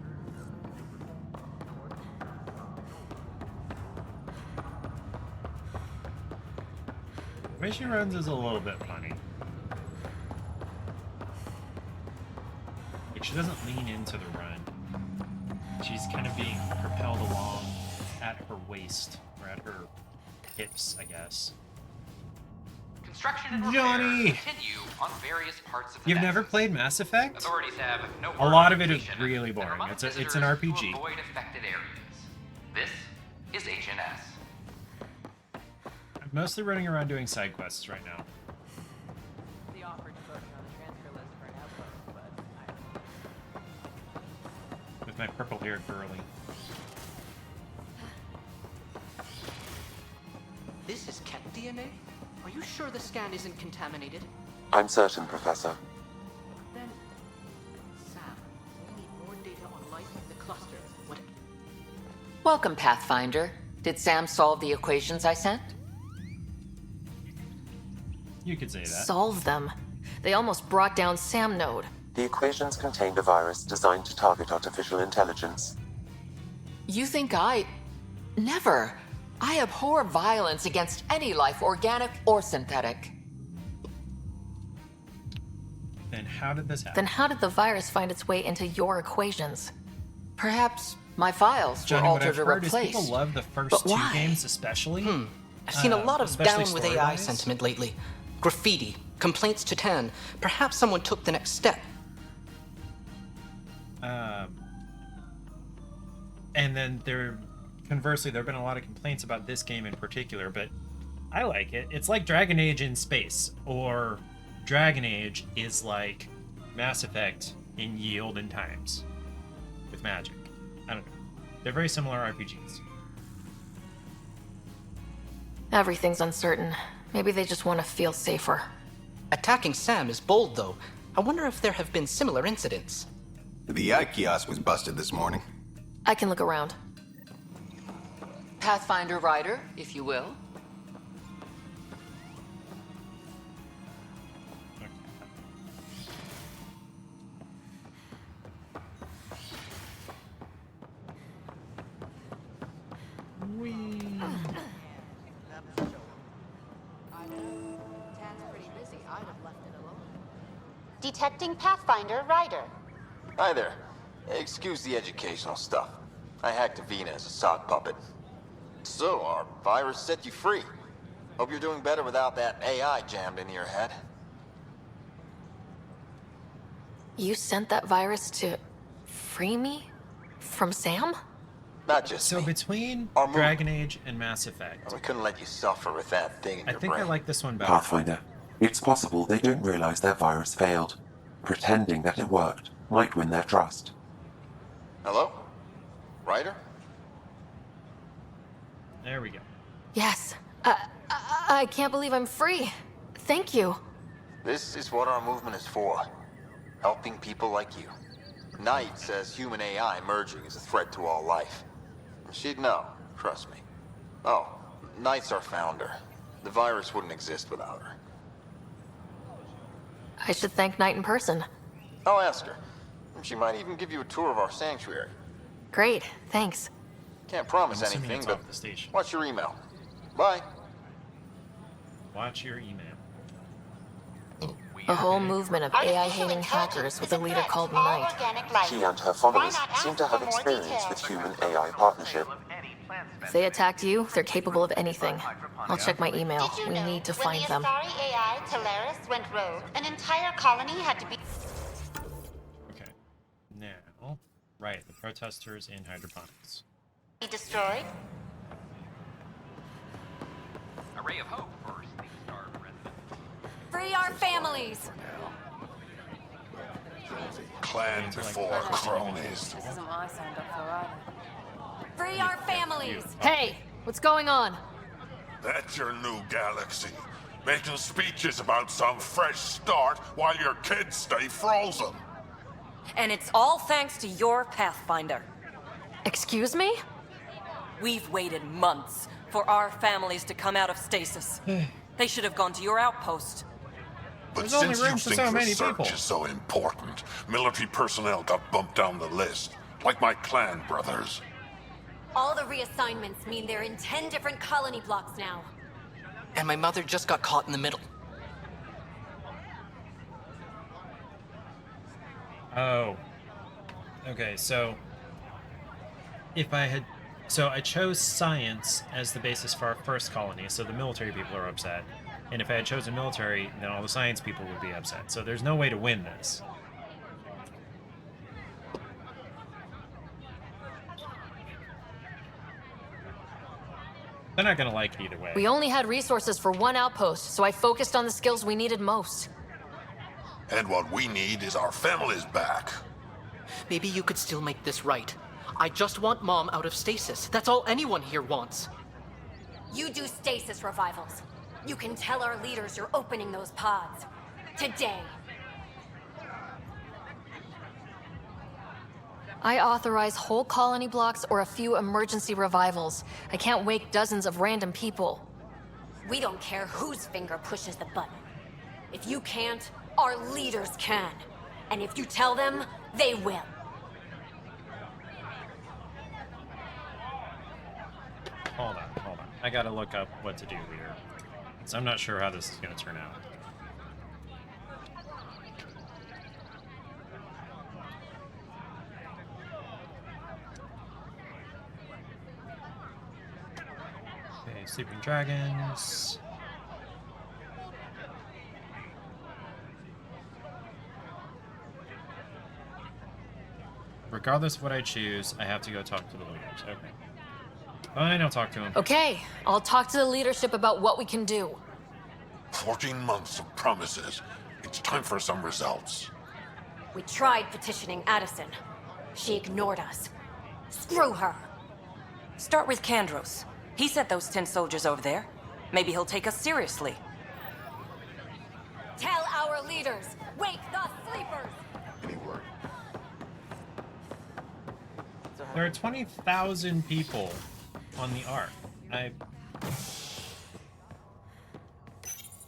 Speaker 2: The way she runs is a little bit funny. Like, she doesn't lean into the run. She's kind of being propelled along at her waist, or at her hips, I guess.
Speaker 8: Construction and
Speaker 2: Johnny!
Speaker 8: repairs continue on various parts of the
Speaker 2: You've never
Speaker 8: Nexus.
Speaker 2: played Mass Effect?
Speaker 8: Authorities have no
Speaker 2: A lot of it is
Speaker 8: location
Speaker 2: really
Speaker 8: that
Speaker 2: boring.
Speaker 8: allow
Speaker 2: It's an
Speaker 8: visitors
Speaker 2: RPG.
Speaker 8: to avoid affected areas. This is HNS.
Speaker 2: I'm mostly running around doing side quests right now.
Speaker 12: The offer to vote me on the transfer list for an outpost, but
Speaker 2: With my purple-haired girly.
Speaker 12: This is cat DNA? Are you sure the scan isn't contaminated?
Speaker 3: I'm certain, Professor.
Speaker 12: Then, Sam, we need more data on life in the cluster. What?
Speaker 16: Welcome, Pathfinder. Did Sam solve the equations I sent?
Speaker 2: You could say that.
Speaker 4: Solve them. They almost brought down Sam Node.
Speaker 3: The equations contained a virus designed to target artificial intelligence.
Speaker 16: You think I... Never. I abhor violence against any life, organic or synthetic.
Speaker 2: Then how did this happen?
Speaker 4: Then how did the virus find its way into your equations?
Speaker 16: Perhaps my files
Speaker 2: Johnny,
Speaker 16: were
Speaker 2: what I've
Speaker 16: altered or
Speaker 2: heard is
Speaker 16: replaced.
Speaker 2: people love the first
Speaker 16: But
Speaker 2: two
Speaker 16: why?
Speaker 2: games especially.
Speaker 12: I've seen a lot of
Speaker 2: especially
Speaker 12: down with AI
Speaker 2: story-wise.
Speaker 12: sentiment lately. Graffiti, complaints to 10. Perhaps someone took the next step.
Speaker 2: And then conversely, there have been a lot of complaints about this game in particular, but I like it. It's like Dragon Age in space, or Dragon Age is like Mass Effect in ye olden times with magic. I don't know. They're very similar RPGs.
Speaker 4: Everything's uncertain. Maybe they just want to feel safer.
Speaker 12: Attacking Sam is bold, though. I wonder if there have been similar incidents.
Speaker 5: The eye kiosk was busted this morning.
Speaker 4: I can look around.
Speaker 16: Pathfinder Rider, if you will.
Speaker 11: Detecting Pathfinder Rider.
Speaker 17: Hi there. Excuse the educational stuff. I hacked Avina as a sock puppet. So, our virus set you free. Hope you're doing better without that AI jammed into your head.
Speaker 4: You sent that virus to free me? From Sam?
Speaker 17: Not just
Speaker 2: So
Speaker 17: me.
Speaker 2: between
Speaker 17: Our movie.
Speaker 2: Dragon Age and Mass Effect,
Speaker 17: We couldn't let you suffer with that thing in
Speaker 2: I
Speaker 17: your
Speaker 2: think I
Speaker 17: brain.
Speaker 2: like this one better.
Speaker 3: Pathfinder, it's possible they don't realize their virus failed. Pretending that it worked might win their trust.
Speaker 17: Hello? Ryder?
Speaker 2: There we go.
Speaker 4: Yes. I can't believe I'm free. Thank you.
Speaker 17: This is what our movement is for. Helping people like you. Knight says human AI merging is a threat to all life. She'd know, trust me. Oh, Knight's our founder. The virus wouldn't exist without her.
Speaker 4: I should thank Knight in person.
Speaker 17: I'll ask her. She might even give you a tour of our sanctuary.
Speaker 4: Great, thanks.
Speaker 17: Can't promise
Speaker 2: I'm assuming
Speaker 17: anything,
Speaker 2: it's
Speaker 17: but
Speaker 2: off the station.
Speaker 17: watch your email. Bye.
Speaker 2: Watch your email.
Speaker 4: A whole movement of AI-hating hackers with a leader called Knight.
Speaker 3: She and her followers seem to have experience with human-AI partnership.
Speaker 4: If they attacked you, they're capable of anything. I'll check my email.
Speaker 11: Did you
Speaker 4: We
Speaker 11: know
Speaker 4: need to
Speaker 11: when
Speaker 4: find
Speaker 11: the
Speaker 4: them.
Speaker 11: Asari AI Talaris went rogue, an entire colony had to be...
Speaker 2: Okay. Now, right, the protesters in hydroponics.
Speaker 11: destroyed?
Speaker 8: A ray of hope for Sleep-starved residents.
Speaker 18: Free our families!
Speaker 15: Clan before cronies.
Speaker 18: This isn't what I signed up for either. Free our families!
Speaker 4: Hey, what's going on?
Speaker 15: That's your new galaxy. Making speeches about some fresh start while your kids stay frozen.
Speaker 18: And it's all thanks to your Pathfinder.
Speaker 4: Excuse me?
Speaker 18: We've waited months
Speaker 14: for our families to come out of stasis. They should have gone to your outpost.
Speaker 15: But
Speaker 2: There's only
Speaker 15: since you
Speaker 2: room for
Speaker 15: think
Speaker 2: so
Speaker 15: the
Speaker 2: many
Speaker 15: search
Speaker 2: people.
Speaker 15: is so important, military personnel got bumped down the list, like my clan brothers.
Speaker 18: All the reassignments mean they're in 10 different colony blocks now.
Speaker 16: And my mother just got caught in the middle.
Speaker 2: Oh. Okay, so I chose science as the basis for our first colony, so the military people are upset. And if I had chosen military, then all the science people would be upset. So there's no way to win this. They're not gonna like it either way.
Speaker 4: We only had resources for one outpost, so I focused on the skills we needed most.
Speaker 15: And what we need is our families back.
Speaker 19: Maybe you could still make this right. I just want Mom out of stasis. That's all anyone here wants.
Speaker 18: You do stasis revivals. You can tell our leaders you're opening those pods. Today.
Speaker 4: I authorize whole colony blocks or a few emergency revivals. I can't wake dozens of random people.
Speaker 18: We don't care whose finger pushes the button. If you can't, our leaders can. And if you tell them, they will.
Speaker 2: Hold on. I gotta look up what to do here. So I'm not sure how this is gonna turn out. Okay, sleeping dragons. Regardless of what I choose, I have to go talk to the leaders. Okay. Fine, I'll talk to him.
Speaker 4: Okay, I'll talk to the leadership about what we can do.
Speaker 15: 14 months of promises. It's time for some results.
Speaker 18: We tried petitioning Addison. She ignored us. Screw her.
Speaker 14: Start with Kandros. He sent those 10 soldiers over there. Maybe he'll take us seriously.
Speaker 18: Tell our leaders, wake the sleepers!
Speaker 15: Any word?
Speaker 2: There are 20,000 people on the Ark.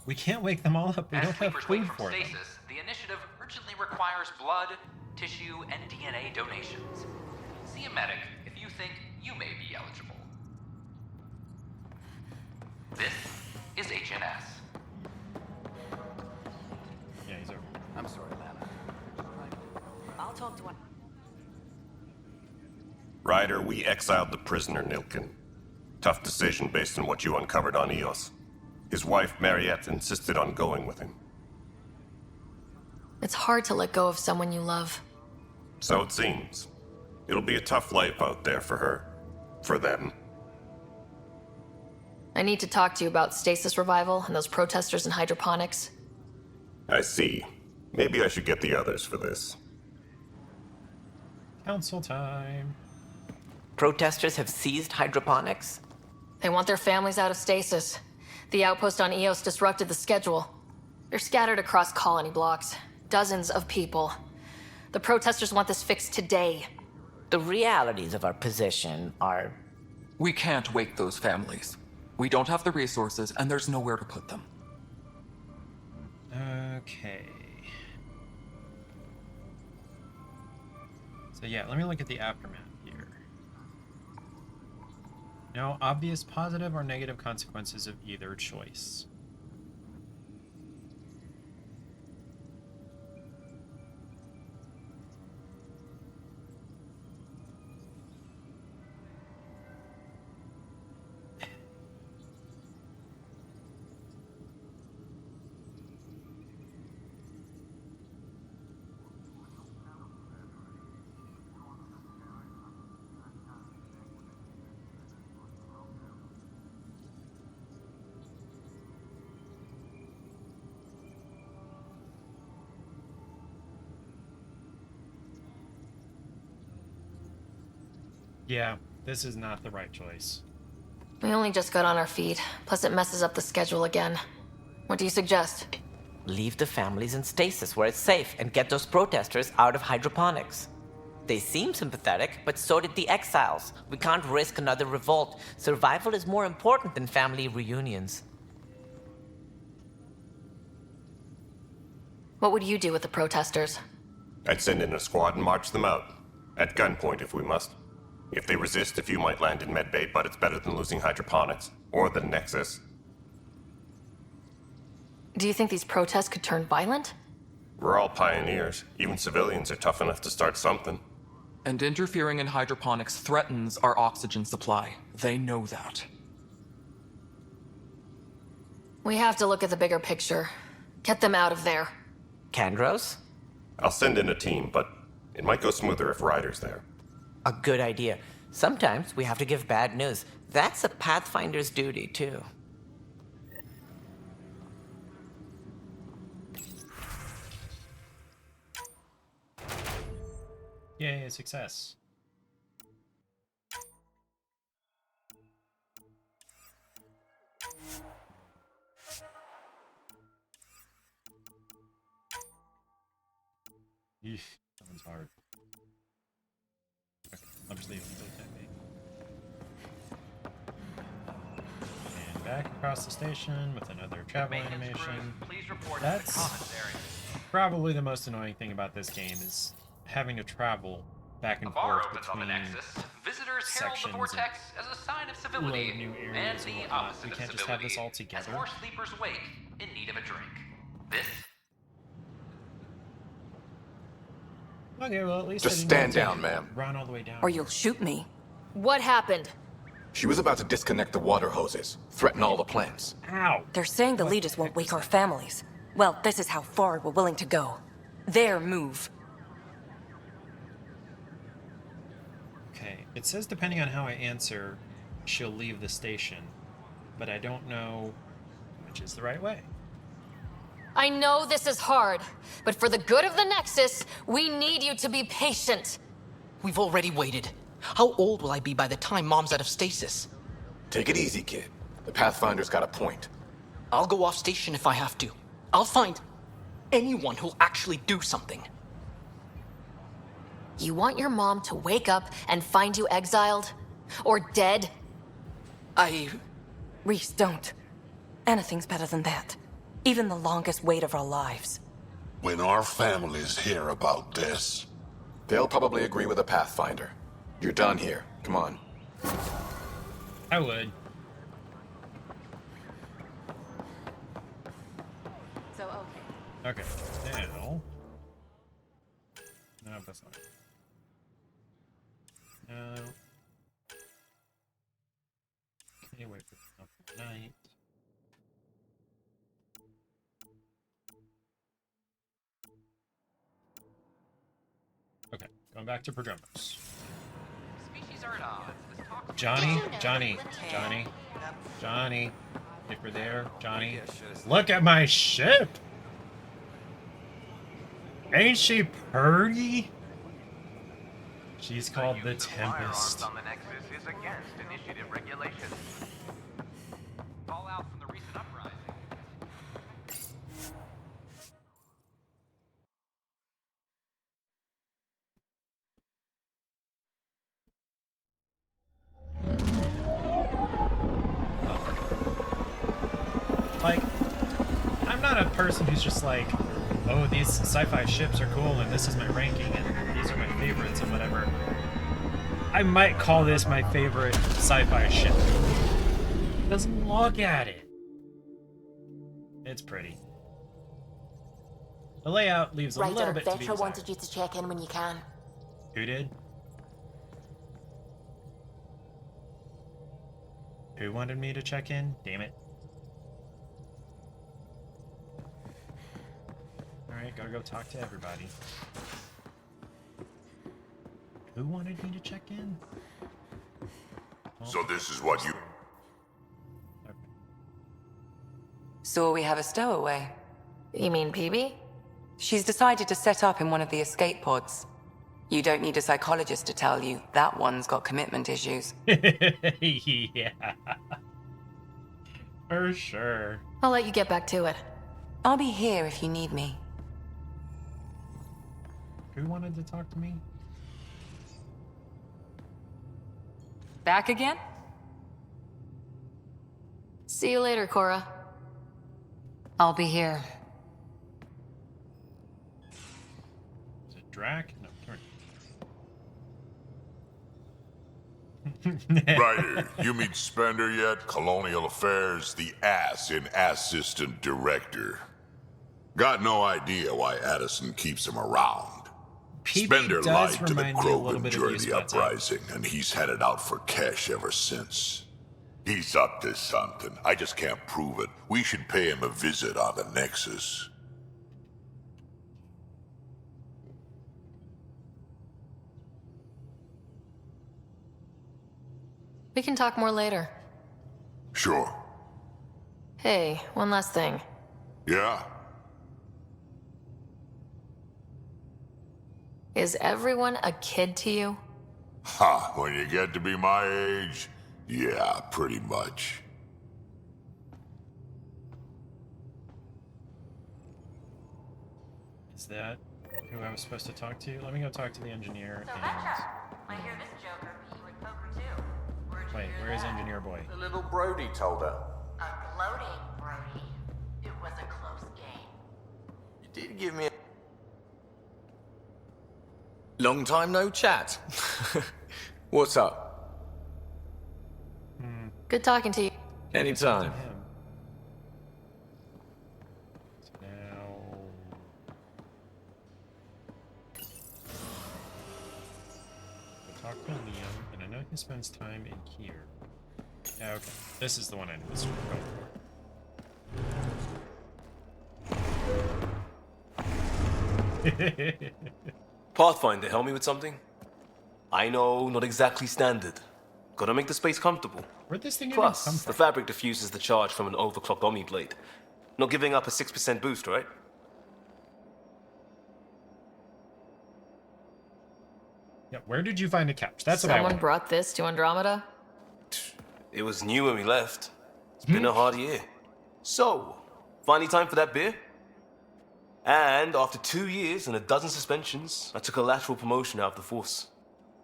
Speaker 2: We can't wake them all up. We don't have
Speaker 8: sleepers wake
Speaker 2: food
Speaker 8: from
Speaker 2: for them.
Speaker 8: stasis, the initiative urgently requires blood, tissue, and DNA donations. See a medic if you think you may be eligible. This is HNS.
Speaker 2: Yeah, he's over.
Speaker 5: I'm sorry, Lana.
Speaker 14: I'll talk to one.
Speaker 20: Ryder, we exiled the prisoner Nilkin. Tough decision based on what you uncovered on Eos. His wife, Mariette, insisted on going with him.
Speaker 4: It's hard to let go of someone you love.
Speaker 20: So it seems. It'll be a tough life out there for her. For them.
Speaker 4: I need to talk to you about stasis revival and those protesters in hydroponics.
Speaker 20: I see. Maybe I should get the others for this.
Speaker 2: Council time.
Speaker 16: Protesters have seized hydroponics?
Speaker 4: They want their families out of stasis. The outpost on Eos disrupted the schedule. They're scattered across colony blocks. Dozens of people. The protesters want this fixed today.
Speaker 16: The realities of our position are...
Speaker 21: We can't wake those families. We don't have the resources, and there's nowhere to put them.
Speaker 2: Okay. So yeah, let me look at the aftermath here. No obvious positive or negative consequences of either choice. Yeah, this is not the right choice.
Speaker 4: We only just got on our feet, plus it messes up the schedule again. What do you suggest?
Speaker 16: Leave the families in stasis where it's safe and get those protesters out of hydroponics.
Speaker 1: They seem sympathetic, but so did the exiles. We can't risk another revolt. Survival is more important than family reunions.
Speaker 4: What would you do with the protesters?
Speaker 20: I'd send in a squad and march them out. At gunpoint if we must. If they resist, a few might land in medbay, but it's better than losing hydroponics. Or the Nexus.
Speaker 4: Do you think these protests could turn violent?
Speaker 20: We're all pioneers. Even civilians are tough enough to start something.
Speaker 21: And interfering in hydroponics threatens our oxygen supply. They know that.
Speaker 4: We have to look at the bigger picture. Get them out of there.
Speaker 1: Kandros?
Speaker 20: I'll send in a team, but it might go smoother if Ryder's there.
Speaker 1: A good idea. Sometimes we have to give bad news. That's a Pathfinder's duty, too.
Speaker 2: Yay, success. Eesh, that one's hard. Okay, I'll just leave it for the time being. And back across the station with another travel animation. That's probably the most annoying thing about this game is having to travel back and forth between
Speaker 8: Visitors herald the vortex as a sign of civility,
Speaker 2: new areas
Speaker 8: and
Speaker 2: and
Speaker 8: the
Speaker 2: whatnot.
Speaker 8: opposite
Speaker 2: We
Speaker 8: of
Speaker 2: can't just have
Speaker 8: civility,
Speaker 2: this all
Speaker 8: as
Speaker 2: together.
Speaker 8: more sleepers wake in need of a drink. This.
Speaker 2: Okay, well at least
Speaker 22: Just
Speaker 2: I didn't
Speaker 22: stand
Speaker 2: have to
Speaker 22: down, ma'am.
Speaker 2: Run all the way down.
Speaker 14: Or you'll shoot me.
Speaker 4: What happened?
Speaker 22: She was about to disconnect the water hoses, threaten all the plants.
Speaker 2: Ow!
Speaker 14: They're saying the leaders won't wake our families. Well, this is how far we're willing to go. Their move.
Speaker 2: Okay, it says depending on how I answer, she'll leave the station, but I don't know which is the right way.
Speaker 4: I know this is hard, but for the good of the Nexus, we need you to be patient.
Speaker 19: We've already waited. How old will I be by the time Mom's out of stasis?
Speaker 22: Take it easy, kid. The Pathfinder's got a point.
Speaker 19: I'll go off station if I have to. I'll find anyone who'll actually do something.
Speaker 4: You want your mom to wake up and find you exiled? Or dead?
Speaker 14: Reese, don't. Anything's better than that. Even the longest wait of our lives.
Speaker 15: When our families hear about this...
Speaker 22: They'll probably agree with the Pathfinder. You're done here. Come on.
Speaker 2: I would.
Speaker 13: So, okay.
Speaker 2: Okay, now... No, that's not it. No. Okay, wait for night. Okay, going back to Perdomus.
Speaker 8: Species are at odds. This talk
Speaker 2: Johnny, if you're there, Johnny, look at my ship! Ain't she purty? She's called the Tempest.
Speaker 8: On the Nexus is against initiative regulations. Fallout from the recent uprising.
Speaker 2: Like, I'm not a person who's just like, oh, these sci-fi ships are cool and this is my ranking and these are my favorites and whatever. I might call this my favorite sci-fi ship. Just look at it. It's pretty. The layout leaves a little bit to be desired.
Speaker 18: wanted you to check in when you can.
Speaker 2: Who did? Who wanted me to check in? Damn it. Alright, gotta go talk to everybody. Who wanted me to check in?
Speaker 15: So this is what you...
Speaker 6: So we have a stowaway.
Speaker 4: You mean PB?
Speaker 6: She's decided to set up in one of the escape pods. You don't need a psychologist to tell you that one's got commitment issues.
Speaker 2: Yeah. For sure.
Speaker 4: I'll let you get back to it.
Speaker 6: I'll be here if you need me.
Speaker 2: Who wanted to talk to me?
Speaker 6: Back again?
Speaker 4: See you later, Cora.
Speaker 6: I'll be here.
Speaker 2: Is it Drac? No,
Speaker 15: Ryder, you meet Spender yet? Colonial Affairs, the ass in Assistant Director. Got no idea why Addison keeps him around. Spender lied to the Krogan during the uprising, and he's headed out for cash ever since. He's up to something. I just can't prove it. We should pay him a visit on the Nexus.
Speaker 4: We can talk more later.
Speaker 15: Sure.
Speaker 4: Hey, one last thing.
Speaker 15: Yeah?
Speaker 4: Is everyone a kid to you?
Speaker 15: Ha, when you get to be my age, yeah, pretty much.
Speaker 2: Is that who I was supposed to talk to? Let me go talk to the engineer and...
Speaker 13: I hear this joker beat you at poker too.
Speaker 2: Wait, where is Engineer Boy?
Speaker 22: The little Brody told her.
Speaker 13: A gloating, Brody. It was a close game.
Speaker 22: You did give me a... Long time no chat. What's up?
Speaker 4: Good talking to you.
Speaker 22: Anytime.
Speaker 2: Talk to Liam, and I know he spends time in here. Yeah, okay. This is the one I was going for.
Speaker 7: Pathfinder, help me with something? I know, not exactly standard. Gotta make the space comfortable.
Speaker 2: Where'd this thing even
Speaker 7: Plus,
Speaker 2: come from?
Speaker 7: the fabric diffuses the charge from an overclocked Omni blade. Not giving up a 6% boost, right?
Speaker 2: Yeah, where did you find a couch? That's what I
Speaker 4: Someone
Speaker 2: want.
Speaker 4: brought this to Andromeda?
Speaker 7: It was new when we left. It's been a hard year. So, finally time for that beer? And after 2 years and a dozen suspensions, I took a lateral promotion out of the force.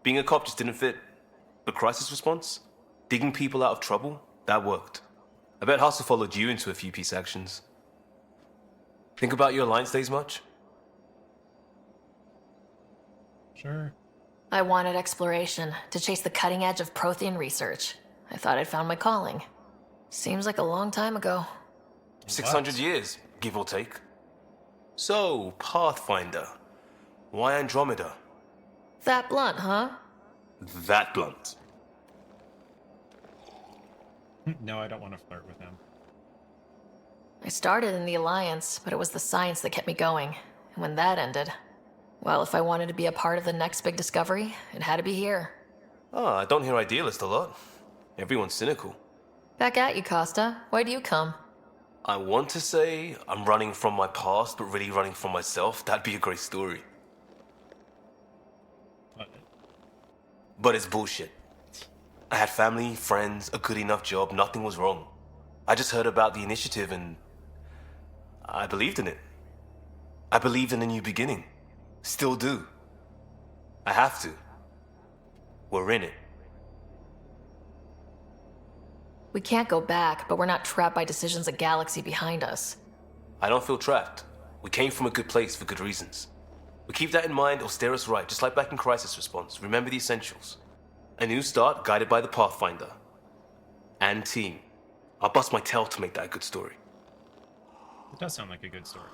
Speaker 7: Being a cop just didn't fit. But crisis response? Digging people out of trouble? That worked. I bet Hustle followed you into a few peace actions. Think about your Alliance days much?
Speaker 2: Sure.
Speaker 4: I wanted exploration, to chase the cutting edge of Prothean research. I thought I'd found my calling. Seems like a long time ago.
Speaker 7: 600 years, give or take. So, Pathfinder. Why Andromeda?
Speaker 4: That blunt, huh?
Speaker 7: That blunt.
Speaker 2: No, I don't want to flirt with him.
Speaker 4: I started in the Alliance, but it was the science that kept me going. And when that ended, well, if I wanted to be a part of the next big discovery, it had to be here.
Speaker 7: Oh, I don't hear idealist a lot. Everyone's cynical.
Speaker 4: Back at you, Costa. Why do you come?
Speaker 7: I want to say I'm running from my past, but really running from myself. That'd be a great story. But it's bullshit. I had family, friends, a good enough job, nothing was wrong. I just heard about the initiative and I believed in it. I believed in a new beginning. Still do. I have to. We're in it.
Speaker 4: We can't go back, but we're not trapped by decisions a galaxy behind us.
Speaker 7: I don't feel trapped. We came from a good place for good reasons. We keep that in mind, it'll steer us right, just like back in Crisis Response. Remember the essentials. A new start guided by the Pathfinder. And team. I'll bust my tail to make that a good story.
Speaker 2: It does sound like a good story.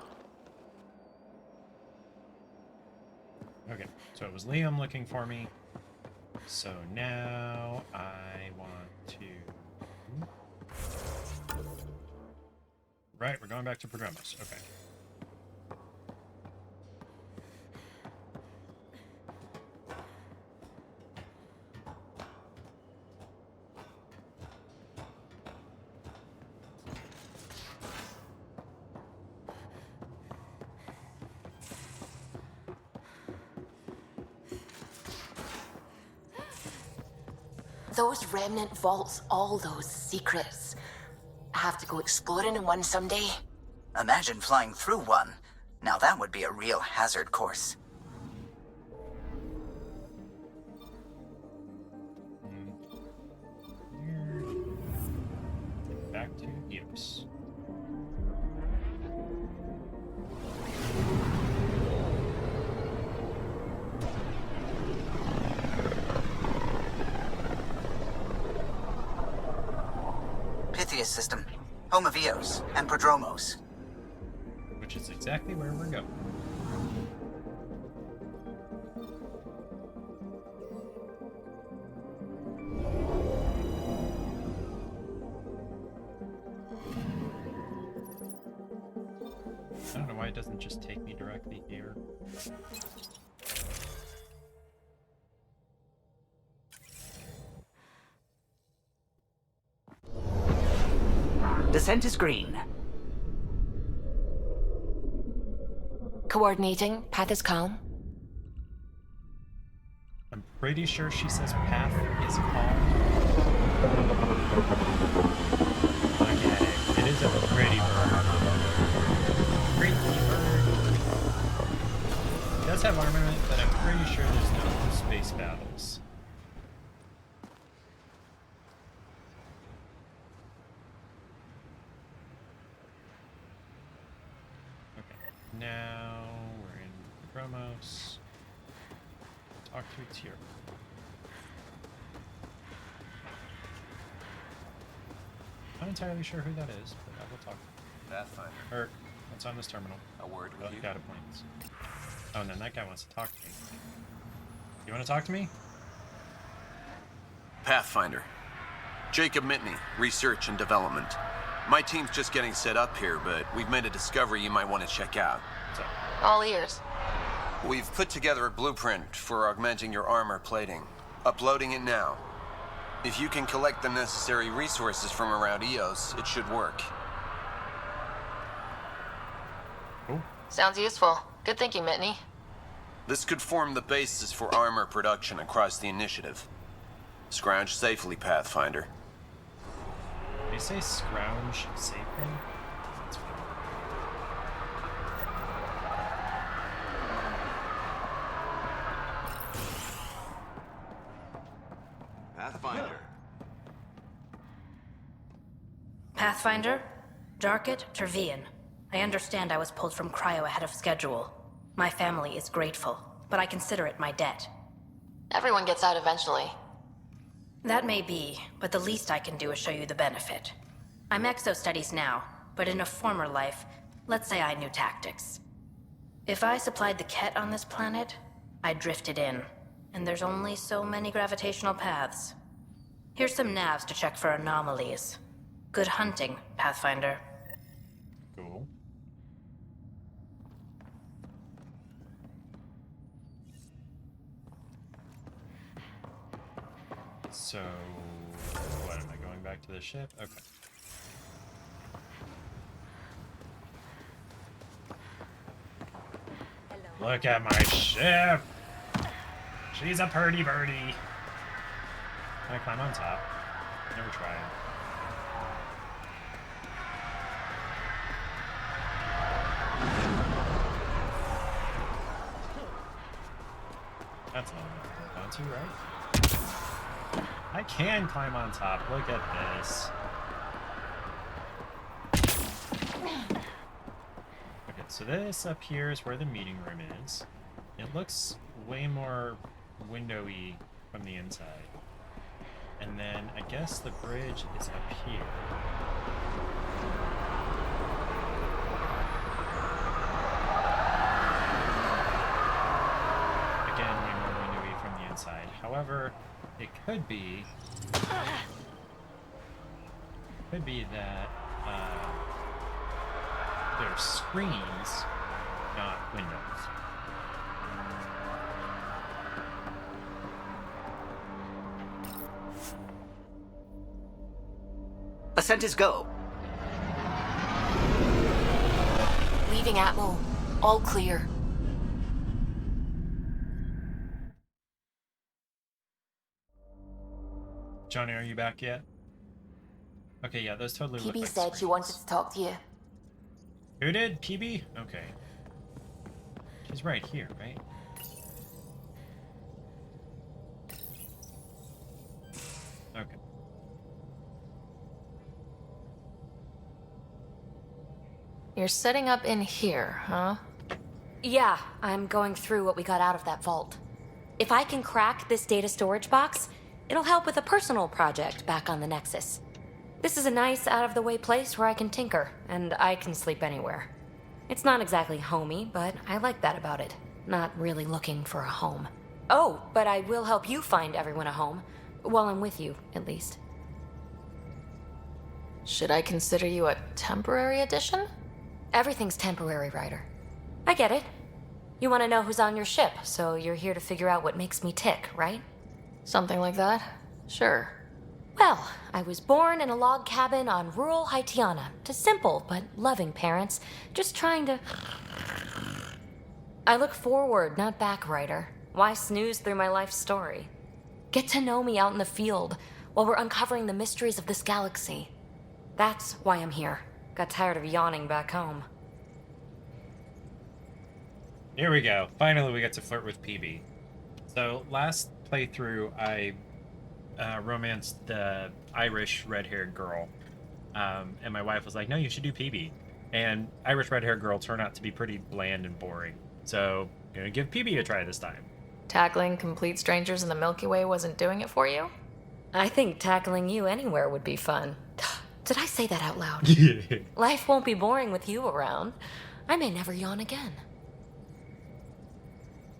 Speaker 2: Okay, so it was Liam looking for me. So now I want to... Right, we're going back to Prodromos. Okay.
Speaker 18: Those remnant vaults, all those secrets. I have to go exploring in one someday.
Speaker 9: Imagine flying through one. Now that would be a real hazard course.
Speaker 2: to Eos.
Speaker 9: Pythia system, home of Eos and Prodromos.
Speaker 2: Which is exactly where we're going. I don't know why it doesn't just take me directly here.
Speaker 10: Descent is green.
Speaker 4: Coordinating. Path is calm.
Speaker 2: I'm pretty sure she says path is calm. Okay, it is a pretty bird. Pretty bird. It does have armament, but I'm pretty sure there's no space battles. Now we're in Promos. Talk to Tyr. Not entirely sure who that is, but I will talk.
Speaker 5: Pathfinder.
Speaker 2: Or what's on this terminal?
Speaker 5: A word with you.
Speaker 2: Data points. Oh, and then that guy wants to talk to me. You want to talk to me?
Speaker 17: Pathfinder. Jacob Mitney, Research and Development. My team's just getting set up here, but we've made a discovery you might want to check out.
Speaker 4: All ears.
Speaker 17: We've put together a blueprint for augmenting your armor plating. Uploading it now. If you can collect the necessary resources from around Eos, it should work.
Speaker 2: Cool.
Speaker 4: Sounds useful. Good thinking, Mitney.
Speaker 17: This could form the basis for armor production across the initiative. Scrounge safely, Pathfinder.
Speaker 2: They say scrounge safely? That's fine.
Speaker 5: Pathfinder.
Speaker 12: Pathfinder? Jarkett Tervian. I understand I was pulled from cryo ahead of schedule. My family is grateful, but I consider it my debt.
Speaker 4: Everyone gets out eventually.
Speaker 12: That may be, but the least I can do is show you the benefit. I'm exo-studies now, but in a former life, let's say I knew tactics. If I supplied the Ket on this planet, I drifted in, and there's only so many gravitational paths. Here's some navs to check for anomalies. Good hunting, Pathfinder.
Speaker 2: Cool. So, what, am I going back to the ship? Okay. Look at my ship! She's a purdy birdie! Can I climb on top? Never tried. That's not enough. Down to, right? I can climb on top. Look at this. Okay, so this up here is where the meeting room is. It looks way more windowy from the inside. And then I guess the bridge is up here. Again, way more windowy from the inside. However, it could be that they're screens, not windows.
Speaker 10: Ascent is go.
Speaker 4: Leaving Atmo. All clear.
Speaker 2: Johnny, are you back yet? Okay, yeah, those totally look
Speaker 4: PB
Speaker 2: like
Speaker 4: said
Speaker 2: screens.
Speaker 4: she wanted to talk to you.
Speaker 2: Who did? PB? Okay. She's right here, right? Okay.
Speaker 4: you're setting up in here, huh?
Speaker 18: Yeah, I'm going through what we got out of that vault. If I can crack this data storage box, it'll help with a personal project back on the Nexus. This is a nice, out-of-the-way place where I can tinker, and I can sleep anywhere. It's not exactly homey, but I like that about it. Not really looking for a home. Oh, but I will help you find everyone a home. While I'm with you, at least.
Speaker 4: Should I consider you a temporary addition?
Speaker 18: Everything's temporary, Ryder. I get it. You want to know who's on your ship, so you're here to figure out what makes me tick, right?
Speaker 4: Something like that? Sure.
Speaker 18: Well, I was born in a log cabin on rural Haitiana to simple but loving parents, just trying to... I look forward, not back, Ryder. Why snooze through my life story? Get to know me out in the field while we're uncovering the mysteries of this galaxy. That's why I'm here. Got tired of yawning back home.
Speaker 2: Here we go. Finally, we get to flirt with PB. So, last playthrough, I romanced the Irish red-haired girl. And my wife was like, no, you should do PB. And Irish red-haired girl turned out to be pretty bland and boring. So, I'm going to give PB a try this time.
Speaker 4: Tackling complete strangers in the Milky Way wasn't doing it for you?
Speaker 18: I think tackling you anywhere would be fun. Did I say that out loud? Life won't be boring with you around. I may never yawn again.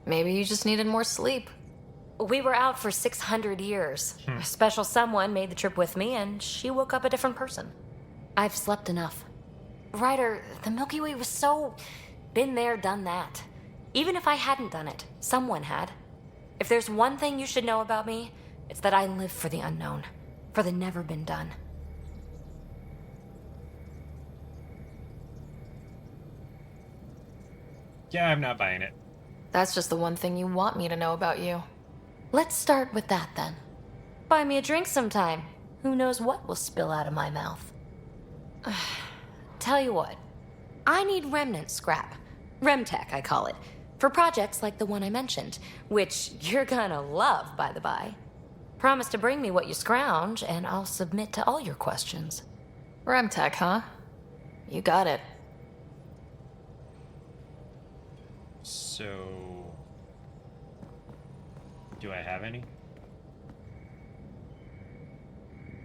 Speaker 4: Maybe you just needed more sleep.
Speaker 18: We were out for 600 years. A special someone made the trip with me, and she woke up a different person. I've slept enough. Ryder, the Milky Way was so... been there, done that. Even if I hadn't done it, someone had. If there's one thing you should know about me, it's that I live for the unknown. For the never been done.
Speaker 2: Yeah, I'm not buying it.
Speaker 4: That's just the one thing you want me to know about you.
Speaker 18: Let's start with that, then. Buy me a drink sometime. Who knows what will spill out of my mouth. Tell you what. I need remnant scrap. Remtech, I call it. For projects like the one I mentioned. Which you're gonna love, by the by. Promise to bring me what you scrounge, and I'll submit to all your questions.
Speaker 4: Remtech, huh? You got it.
Speaker 2: So... do I have any?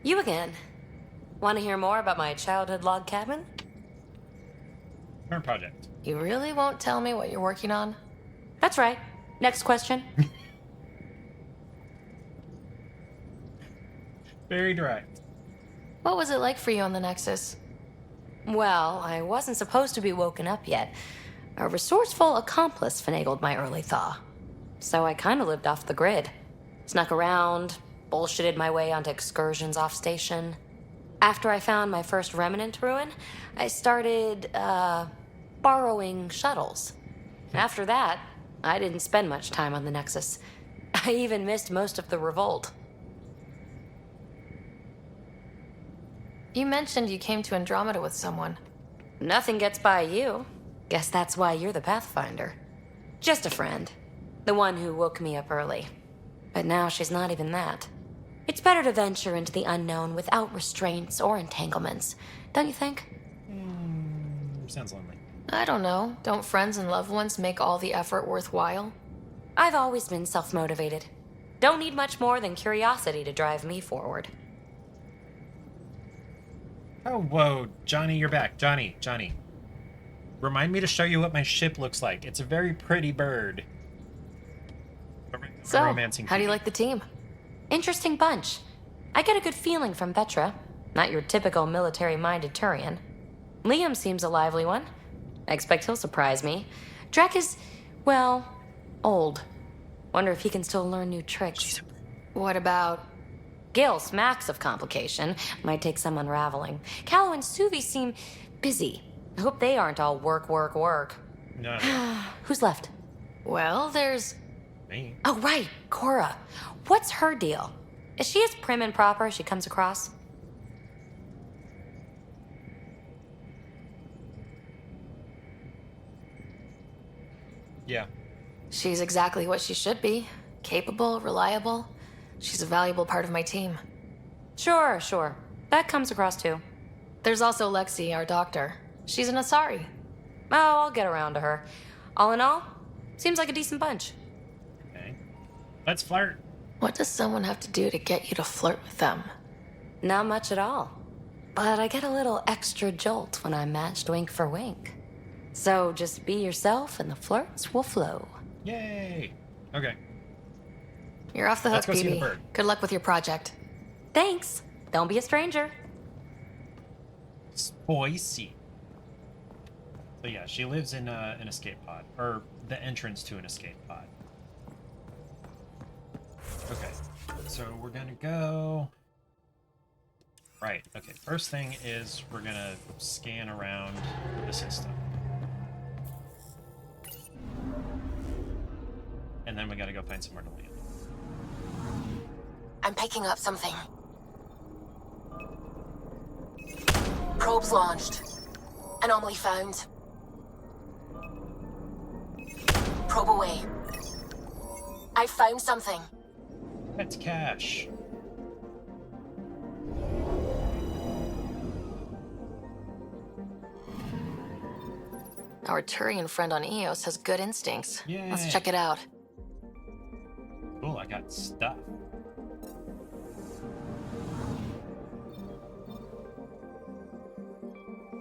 Speaker 18: You again. Want to hear more about my childhood log cabin?
Speaker 2: Current project.
Speaker 4: You really won't tell me what you're working on?
Speaker 18: That's right. Next question.
Speaker 2: Very direct.
Speaker 4: What was it like for you on the Nexus?
Speaker 18: Well, I wasn't supposed to be woken up yet. A resourceful accomplice finagled my early thaw. So I kind of lived off the grid. Snuck around, bullshitted my way onto excursions off station. After I found my first remnant ruin, I started, borrowing shuttles. After that, I didn't spend much time on the Nexus. I even missed most of the revolt.
Speaker 4: You mentioned you came to Andromeda with someone.
Speaker 18: Nothing gets by you. Guess that's why you're the Pathfinder. Just a friend. The one who woke me up early. But now she's not even that. It's better to venture into the unknown without restraints or entanglements, don't you think?
Speaker 2: Sounds lonely.
Speaker 4: I don't know. Don't friends and loved ones make all the effort worthwhile?
Speaker 18: I've always been self-motivated. Don't need much more than curiosity to drive me forward.
Speaker 2: Oh, whoa. Johnny, you're back. Johnny. Remind me to show you what my ship looks like. It's a very pretty bird.
Speaker 4: So,
Speaker 2: romancing
Speaker 4: how do you like the team?
Speaker 18: Interesting bunch. I get a good feeling from Vetra. Not your typical military-minded Turian. Liam seems a lively one. I expect he'll surprise me. Drek is, well, old. Wonder if he can still learn new tricks.
Speaker 4: What about...
Speaker 18: Gil smacks of complication. Might take some unraveling. Callow and Suvi seem busy. I hope they aren't all work.
Speaker 2: No.
Speaker 18: Who's left?
Speaker 4: Well, there's...
Speaker 2: Me.
Speaker 18: Oh, right. Cora. What's her deal? Is she as prim and proper as she comes across?
Speaker 2: Yeah.
Speaker 4: She's exactly what she should be. Capable, reliable. She's a valuable part of my team.
Speaker 18: Sure. That comes across too.
Speaker 4: There's also Lexi, our doctor.
Speaker 18: She's an Asari. Oh, I'll get around to her. All in all, seems like a decent bunch.
Speaker 2: Okay. Let's flirt.
Speaker 4: What does someone have to do to get you to flirt with them?
Speaker 18: Not much at all. But I get a little extra jolt when I'm matched wink for wink. So just be yourself and the flirts will flow.
Speaker 2: Yay! Okay.
Speaker 4: You're off the hook,
Speaker 2: Let's go see the
Speaker 4: BB.
Speaker 2: bird.
Speaker 4: Good luck with your project.
Speaker 18: Thanks. Don't be a stranger.
Speaker 2: Spicy. So yeah, she lives in an escape pod, or the entrance to an escape pod. Okay, so we're gonna go. Right. Okay. First thing is we're gonna scan around the system, and then we gotta go find somewhere to land.
Speaker 14: I'm picking up something. Probes launched. Anomaly found. Probe away. I found something.
Speaker 2: That's cash.
Speaker 4: Our Turian friend on Eos has good instincts.
Speaker 2: Yay.
Speaker 4: Let's check it out.
Speaker 2: Cool, I got stuff.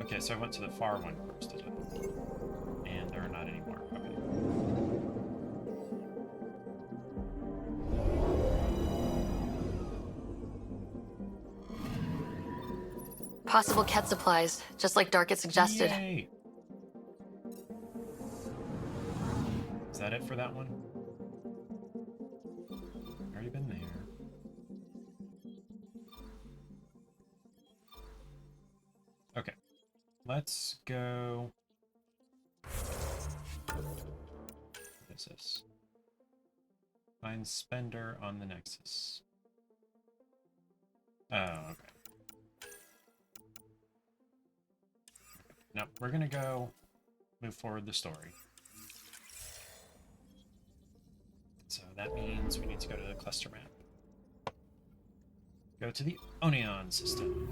Speaker 2: Okay, so I went to the far one first, did I? And there are not anymore. Okay.
Speaker 4: Possible Ket supplies, just like Dark had suggested.
Speaker 2: Yay. Is that it for that one? Already been there. Okay. Let's go. What is this? Find spender on the Nexus. Oh, okay. No, we're gonna go move forward the story. So that means we need to go to the cluster map. Go to the Onion system.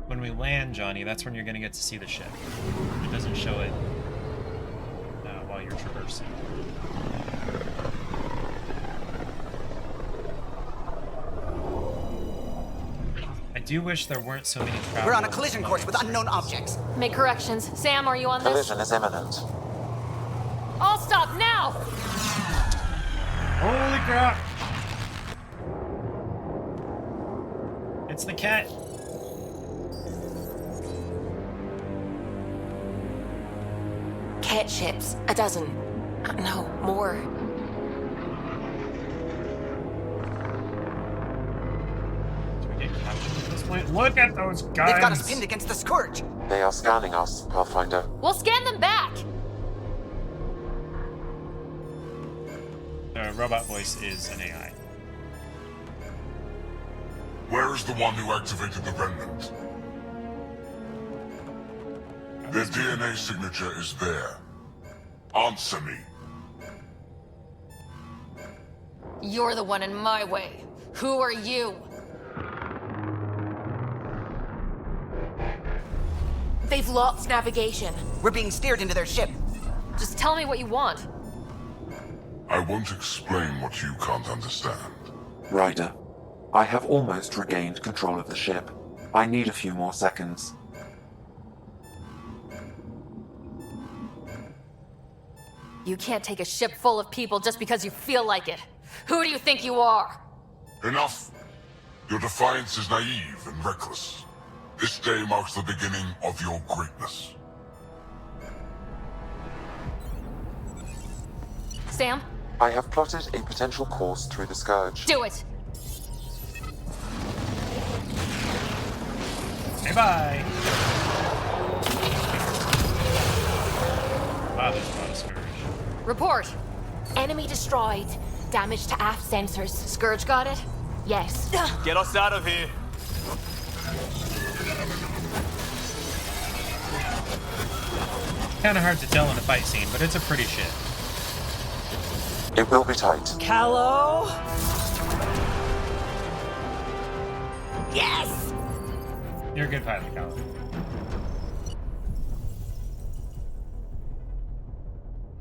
Speaker 2: When we land, Johnny, that's when you're gonna get to see the ship. It doesn't show it while you're traversing. I do wish there weren't so many travelers.
Speaker 10: We're on a collision course with unknown objects.
Speaker 4: Make corrections. Sam, are you on this?
Speaker 3: Collision is imminent.
Speaker 4: All stop now!
Speaker 2: Holy crap! It's the cat.
Speaker 14: Ket ships. A dozen. No, more.
Speaker 2: At this point, look at those guns!
Speaker 10: They've got us pinned against the Scourge.
Speaker 3: They are scanning us, Pathfinder.
Speaker 4: We'll scan them back!
Speaker 2: The robot voice is an AI.
Speaker 15: Where is the one who activated the remnant? Their DNA signature is there. Answer me.
Speaker 4: You're the one in my way. Who are you?
Speaker 14: They've lost navigation.
Speaker 10: We're being steered into their ship.
Speaker 4: Just tell me what you want.
Speaker 15: I won't explain what you can't understand.
Speaker 3: Ryder, I have almost regained control of the ship. I need a few more seconds.
Speaker 4: You can't take a ship full of people just because you feel like it. Who do you think you are?
Speaker 15: Enough! Your defiance is naive and reckless. This day marks the beginning of your greatness.
Speaker 4: Sam?
Speaker 3: I have plotted a potential course through the Scourge.
Speaker 4: Do it!
Speaker 2: Hey, bye! Wow, there's a lot of Scourge.
Speaker 4: Report!
Speaker 14: Enemy destroyed. Damage to aft sensors.
Speaker 4: Scourge got it?
Speaker 14: Yes.
Speaker 7: Get us out of here!
Speaker 2: Kinda hard to tell in a fight scene, but it's a pretty ship.
Speaker 3: It will be tight.
Speaker 10: Callow? Yes!
Speaker 2: You're a good pilot, Colin.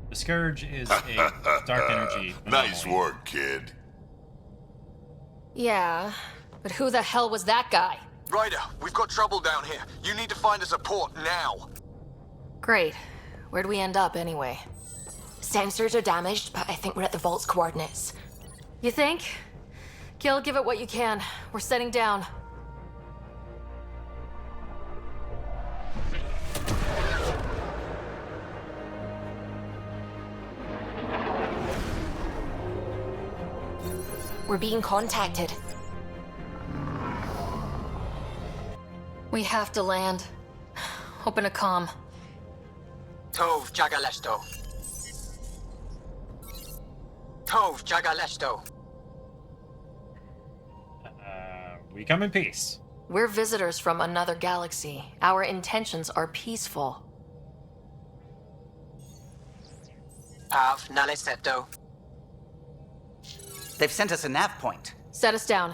Speaker 2: The Scourge is a dark energy.
Speaker 15: Nice work, kid.
Speaker 4: Yeah, but who the hell was that guy?
Speaker 17: Ryder, we've got trouble down here. You need to find us a port now.
Speaker 4: Great. Where'd we end up anyway?
Speaker 18: Sensors are damaged, but I think we're at the vault's coordinates.
Speaker 4: You think? Gil, give it what you can. We're setting down.
Speaker 18: We're being contacted.
Speaker 4: We have to land. Open a comm.
Speaker 10: Tov Jagalesto. Tov Jagalesto.
Speaker 2: We come in peace.
Speaker 4: We're visitors from another galaxy. Our intentions are peaceful.
Speaker 10: Pav Naleseto. They've sent us a nav point.
Speaker 4: Set us down.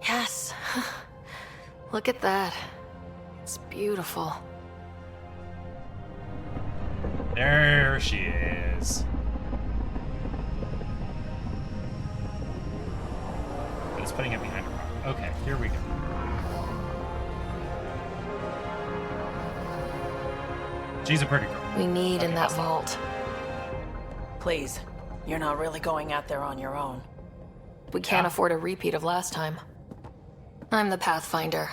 Speaker 4: Yes. Look at that. It's beautiful.
Speaker 2: There she is. It's putting it behind a rock. Okay, here we go. She's a pretty girl.
Speaker 4: We need in that vault.
Speaker 11: Please, you're not really going out there on your own.
Speaker 4: We can't afford a repeat of last time. I'm the Pathfinder.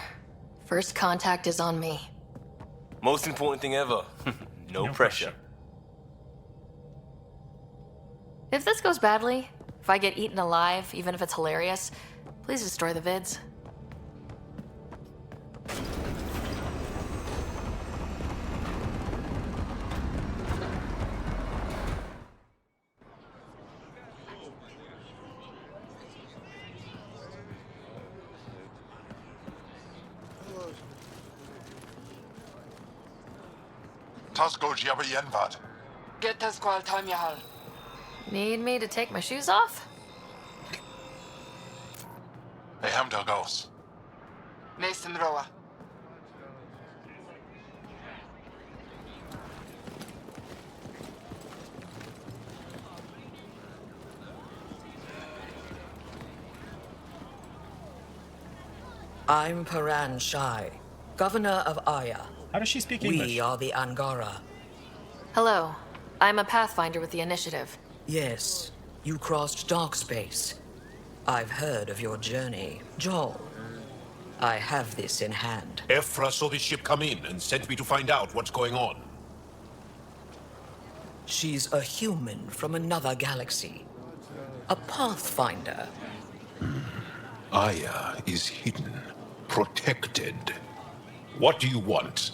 Speaker 4: First contact is on me.
Speaker 7: Most important thing ever. No pressure.
Speaker 4: If this goes badly, if I get eaten alive, even if it's hilarious, please destroy the vids.
Speaker 16: Tasko Jiabayenvad.
Speaker 11: Get us qual time yahal.
Speaker 4: Need me to take my shoes off?
Speaker 16: Hey, Hamdal goes.
Speaker 11: Mason Roa.
Speaker 23: I'm Paran Shai, Governor of Aya.
Speaker 2: How does she speak English?
Speaker 23: We are the Angara.
Speaker 4: Hello. I'm a Pathfinder with the Initiative.
Speaker 23: Yes, you crossed dark space. I've heard of your journey, Joel. I have this in hand.
Speaker 24: Ephra saw the ship come in and sent me to find out what's going on.
Speaker 23: She's a human from another galaxy. A Pathfinder.
Speaker 24: Aya is hidden, protected. What do you want?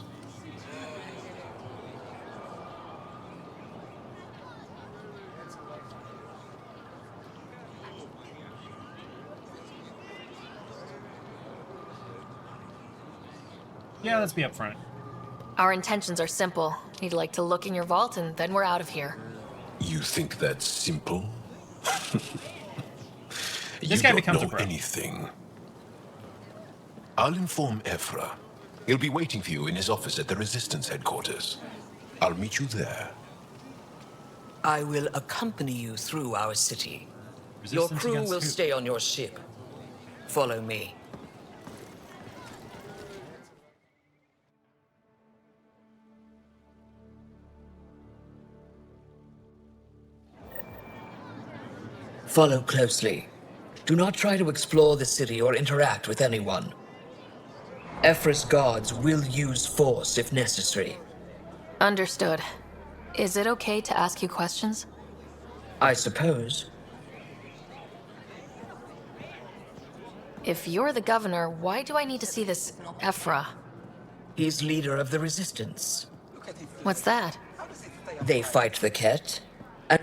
Speaker 2: Yeah, let's be upfront.
Speaker 4: Our intentions are simple. You'd like to look in your vault, and then we're out of here.
Speaker 24: You think that's simple?
Speaker 2: This guy
Speaker 24: don't
Speaker 2: becomes a
Speaker 24: know
Speaker 2: pro.
Speaker 24: anything. I'll inform Ephra. He'll be waiting for you in his office at the Resistance headquarters. I'll meet you there.
Speaker 23: I will accompany you through our city. Your
Speaker 2: Resistance
Speaker 23: crew
Speaker 2: against
Speaker 23: will
Speaker 2: who?
Speaker 23: stay on your ship. Follow me. Follow closely. Do not try to explore the city or interact with anyone. Ephra's guards will use force if necessary.
Speaker 4: Understood. Is it okay to ask you questions?
Speaker 23: I suppose.
Speaker 4: If you're the governor, why do I need to see this Ephra?
Speaker 23: He's leader of the Resistance.
Speaker 4: What's that?
Speaker 23: They fight the Ket and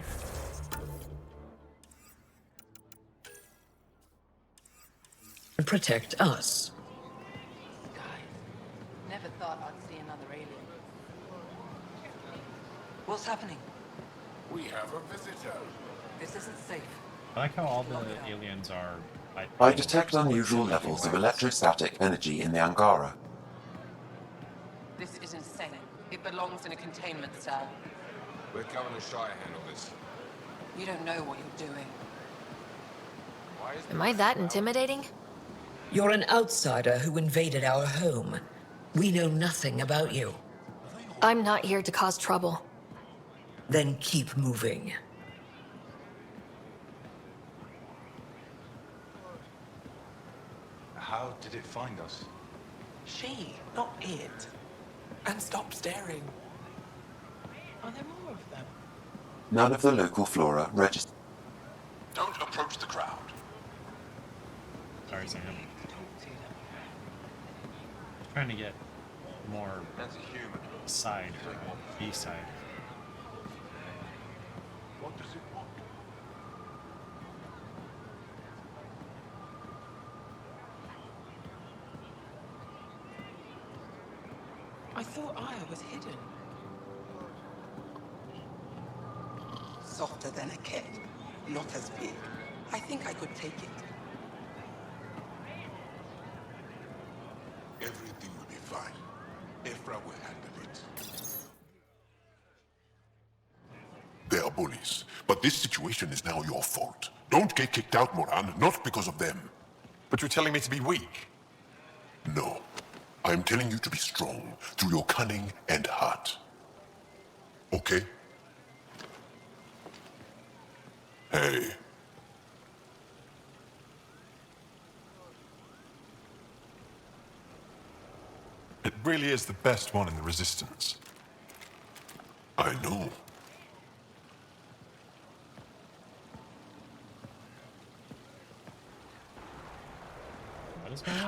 Speaker 23: protect us.
Speaker 11: Never thought I'd see another alien.
Speaker 6: What's happening?
Speaker 24: We have a visitor.
Speaker 6: This isn't safe.
Speaker 2: I like how all the aliens are.
Speaker 3: I detect unusual levels of electrostatic energy in the Angara.
Speaker 1: This is insane. It belongs in a containment cell.
Speaker 24: Let Governor Shire handle this.
Speaker 1: You don't know what you're doing.
Speaker 4: Am I that intimidating?
Speaker 23: You're an outsider who invaded our home. We know nothing about you.
Speaker 4: I'm not here to cause trouble.
Speaker 23: Then keep moving.
Speaker 5: How did it find us?
Speaker 1: She, not it. And stop staring. Are there more of them?
Speaker 3: None of the local flora register.
Speaker 24: Don't approach the crowd.
Speaker 2: Sorry, Sam. Trying to get more
Speaker 5: That's a human.
Speaker 2: side, B side.
Speaker 24: What does it want?
Speaker 1: I thought Aya was hidden. Softer than a cat, not as big. I think I could take it.
Speaker 24: Everything will be fine. Ephra will handle it. They are bullies, but this situation is now your fault. Don't get kicked out, Moran, not because of them.
Speaker 16: But you're telling me to be weak?
Speaker 24: No. I am telling you to be strong through your cunning and heart. Okay? Hey.
Speaker 16: It really is the best one in the Resistance.
Speaker 24: I know.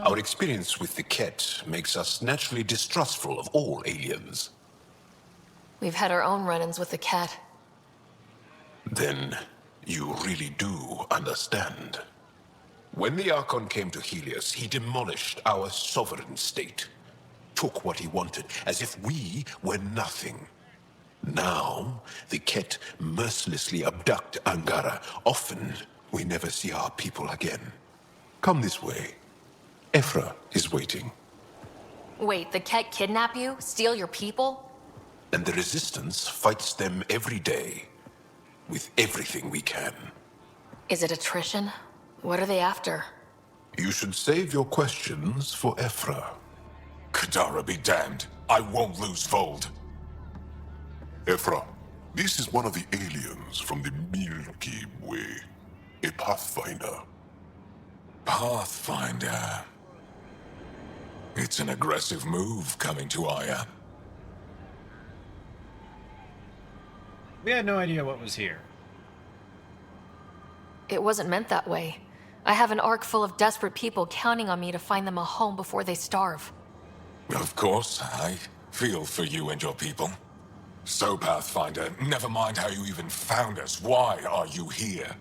Speaker 2: Our
Speaker 24: experience with the Ket makes us naturally distrustful of all aliens.
Speaker 4: We've had our own run-ins with the cat.
Speaker 24: Then you really do understand. When the Archon came to Helios, he demolished our sovereign state. Took what he wanted, as if we were nothing. Now, the Ket mercilessly abduct Angara. Often, we never see our people again. Come this way. Ephra is waiting.
Speaker 4: Wait, the cat kidnap you? Steal your people?
Speaker 24: And the Resistance fights them every day. With everything we can.
Speaker 4: Is it attrition? What are they after?
Speaker 24: You should save your questions for Ephra. Kadara be damned. I won't lose Fold. Ephra, this is one of the aliens from the Milky Way. A Pathfinder. Pathfinder. It's an aggressive move coming to Aya.
Speaker 2: We had no idea what was here.
Speaker 4: It wasn't meant that way. I have an ark full of desperate people counting on me to find them a home before they starve.
Speaker 24: Of course, I feel for you and your people. So, Pathfinder, never mind how you even found us. Why are you here?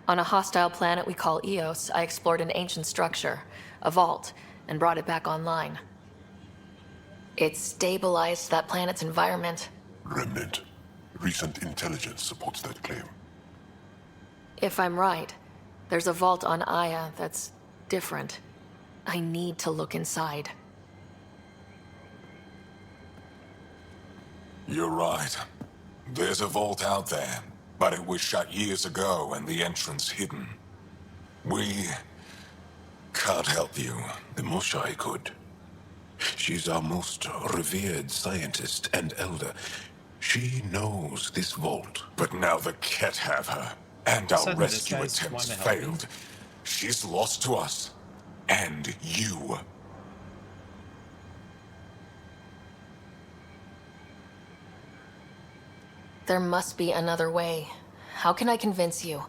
Speaker 4: On a hostile planet we call Eos, I explored an ancient structure, a vault, and brought it back online. It stabilized that planet's environment.
Speaker 24: Remnant. Recent intelligence supports that claim.
Speaker 4: If I'm right, there's a vault on Aya that's different. I need to look inside.
Speaker 24: You're right. There's a vault out there, but it was shut years ago and the entrance hidden. We can't help you. The Moshai could. She's our most revered scientist and elder. She knows this vault. But now the Ket have her, and our rescue attempts failed. She's lost to us, and you.
Speaker 4: There must be another way. How can I convince you?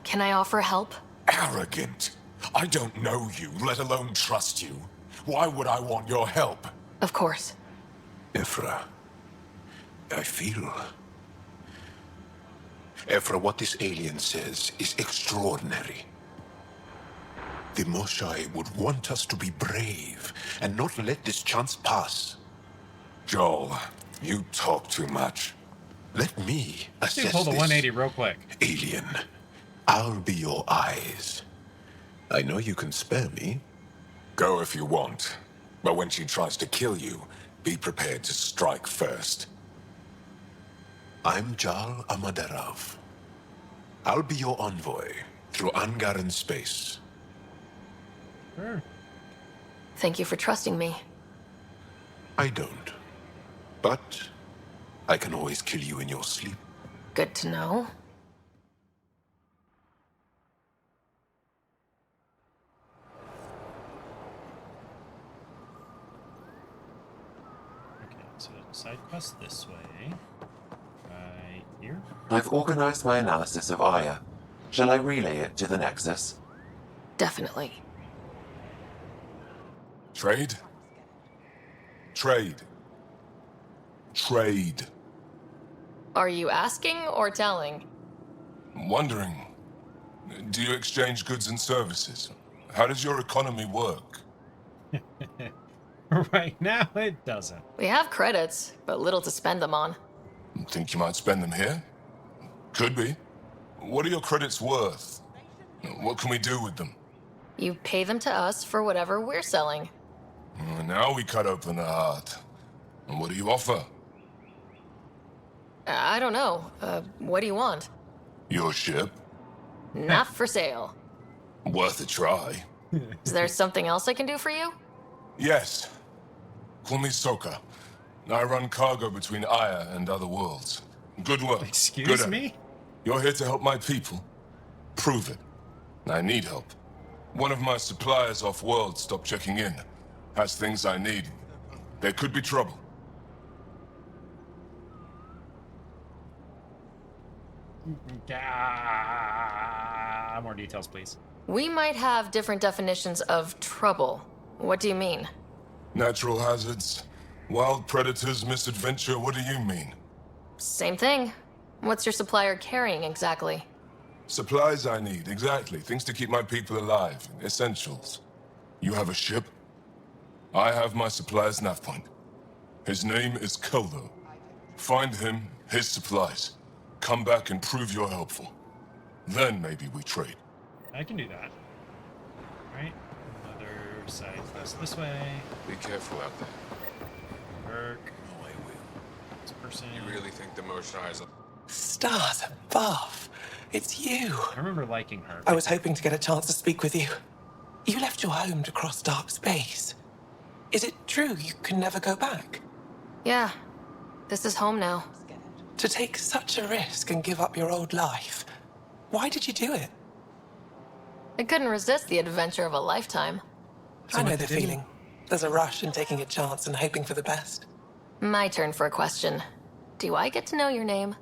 Speaker 4: Can I offer help?
Speaker 24: Arrogant. I don't know you, let alone trust you. Why would I want your help?
Speaker 4: Of course.
Speaker 24: Ephra, I feel... Ephra, what this alien says is extraordinary. The Moshai would want us to be brave and not let this chance pass. Joel, you talk too much.
Speaker 16: Let me
Speaker 2: Let's
Speaker 16: assess
Speaker 2: pull the
Speaker 16: this.
Speaker 2: 180 real quick.
Speaker 16: Alien, I'll be your eyes. I know you can spare me. Go if you want. But when she tries to kill you, be prepared to strike first. I'm Jal Amaderov. I'll be your envoy through Angaran space.
Speaker 2: Sure.
Speaker 4: Thank you for trusting me.
Speaker 16: I don't. But I can always kill you in your sleep.
Speaker 4: Good to know.
Speaker 2: Okay, so side quest this way. Right here.
Speaker 3: I've organized my analysis of Aya. Shall I relay it to the Nexus?
Speaker 4: Definitely.
Speaker 16: Trade? Trade. Trade.
Speaker 4: Are you asking or telling?
Speaker 16: Wondering, do you exchange goods and services? How does your economy work?
Speaker 2: Right now, it doesn't.
Speaker 4: We have credits, but little to spend them on.
Speaker 16: Think you might spend them here? Could be. What are your credits worth? What can we do with them?
Speaker 4: You pay them to us for whatever we're selling.
Speaker 16: Now we cut open the heart. And what do you offer?
Speaker 4: I don't know. What do you want?
Speaker 16: Your ship?
Speaker 4: Not for sale.
Speaker 16: Worth a try.
Speaker 4: Is there something else I can do for you?
Speaker 16: Yes. Call me Soka. I run cargo between Aya and other worlds. Good work.
Speaker 2: Excuse me?
Speaker 16: You're here to help my people. Prove it. I need help. One of my suppliers off-world stopped checking in. Has things I need. There could be trouble.
Speaker 2: More details, please.
Speaker 4: We might have different definitions of trouble. What do you mean?
Speaker 16: Natural hazards, wild predators, misadventure, what do you mean?
Speaker 4: Same thing. What's your supplier carrying exactly?
Speaker 16: Supplies I need, exactly. Things to keep my people alive. Essentials. You have a ship? I have my supplier's nav point. His name is Koldo. Find him, his supplies. Come back and prove you're helpful. Then maybe we trade.
Speaker 2: I can do that. Right? Another side quest this way.
Speaker 8: Be careful out there.
Speaker 2: Work. No, I will. This person.
Speaker 8: You really think the motion eyes...
Speaker 1: Stars above. It's you.
Speaker 2: I remember liking her.
Speaker 1: I was hoping to get a chance to speak with you. You left your home to cross dark space. Is it true you can never go back?
Speaker 4: Yeah. This is home now.
Speaker 1: To take such a risk and give up your old life, why did you do it?
Speaker 4: I couldn't resist the adventure of a lifetime.
Speaker 1: I know the feeling. There's a rush in taking a chance and hoping for the best.
Speaker 4: My turn for a question. Do I get to know your name?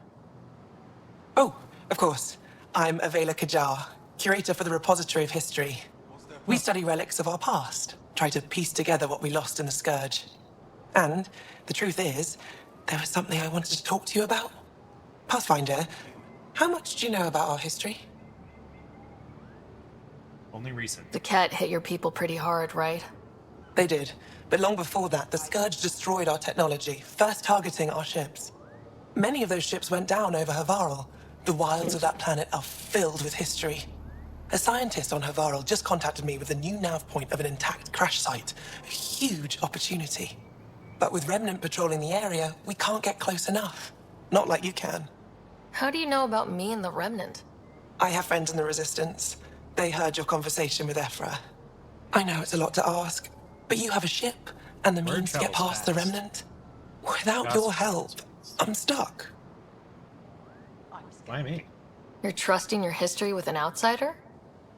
Speaker 1: Oh, of course. I'm Avela Kajar, curator for the Repository of History. We study relics of our past, try to piece together what we lost in the Scourge. And the truth is, there was something I wanted to talk to you about. Pathfinder, how much do you know about our history?
Speaker 2: Only recent.
Speaker 4: The cat hit your people pretty hard, right?
Speaker 1: They did. But long before that, the Scourge destroyed our technology, first targeting our ships. Many of those ships went down over Havarl. The wilds of that planet are filled with history. A scientist on Havarl just contacted me with a new nav point of an intact crash site. A huge opportunity. But with Remnant patrolling the area, we can't get close enough. Not like you can.
Speaker 4: How do you know about me and the Remnant?
Speaker 1: I have friends in the Resistance. They heard your conversation with Ephra. I know it's a lot to ask, but you have a ship and the means to get past the Remnant. Without your help, I'm stuck.
Speaker 2: Why me?
Speaker 4: You're trusting your history with an outsider?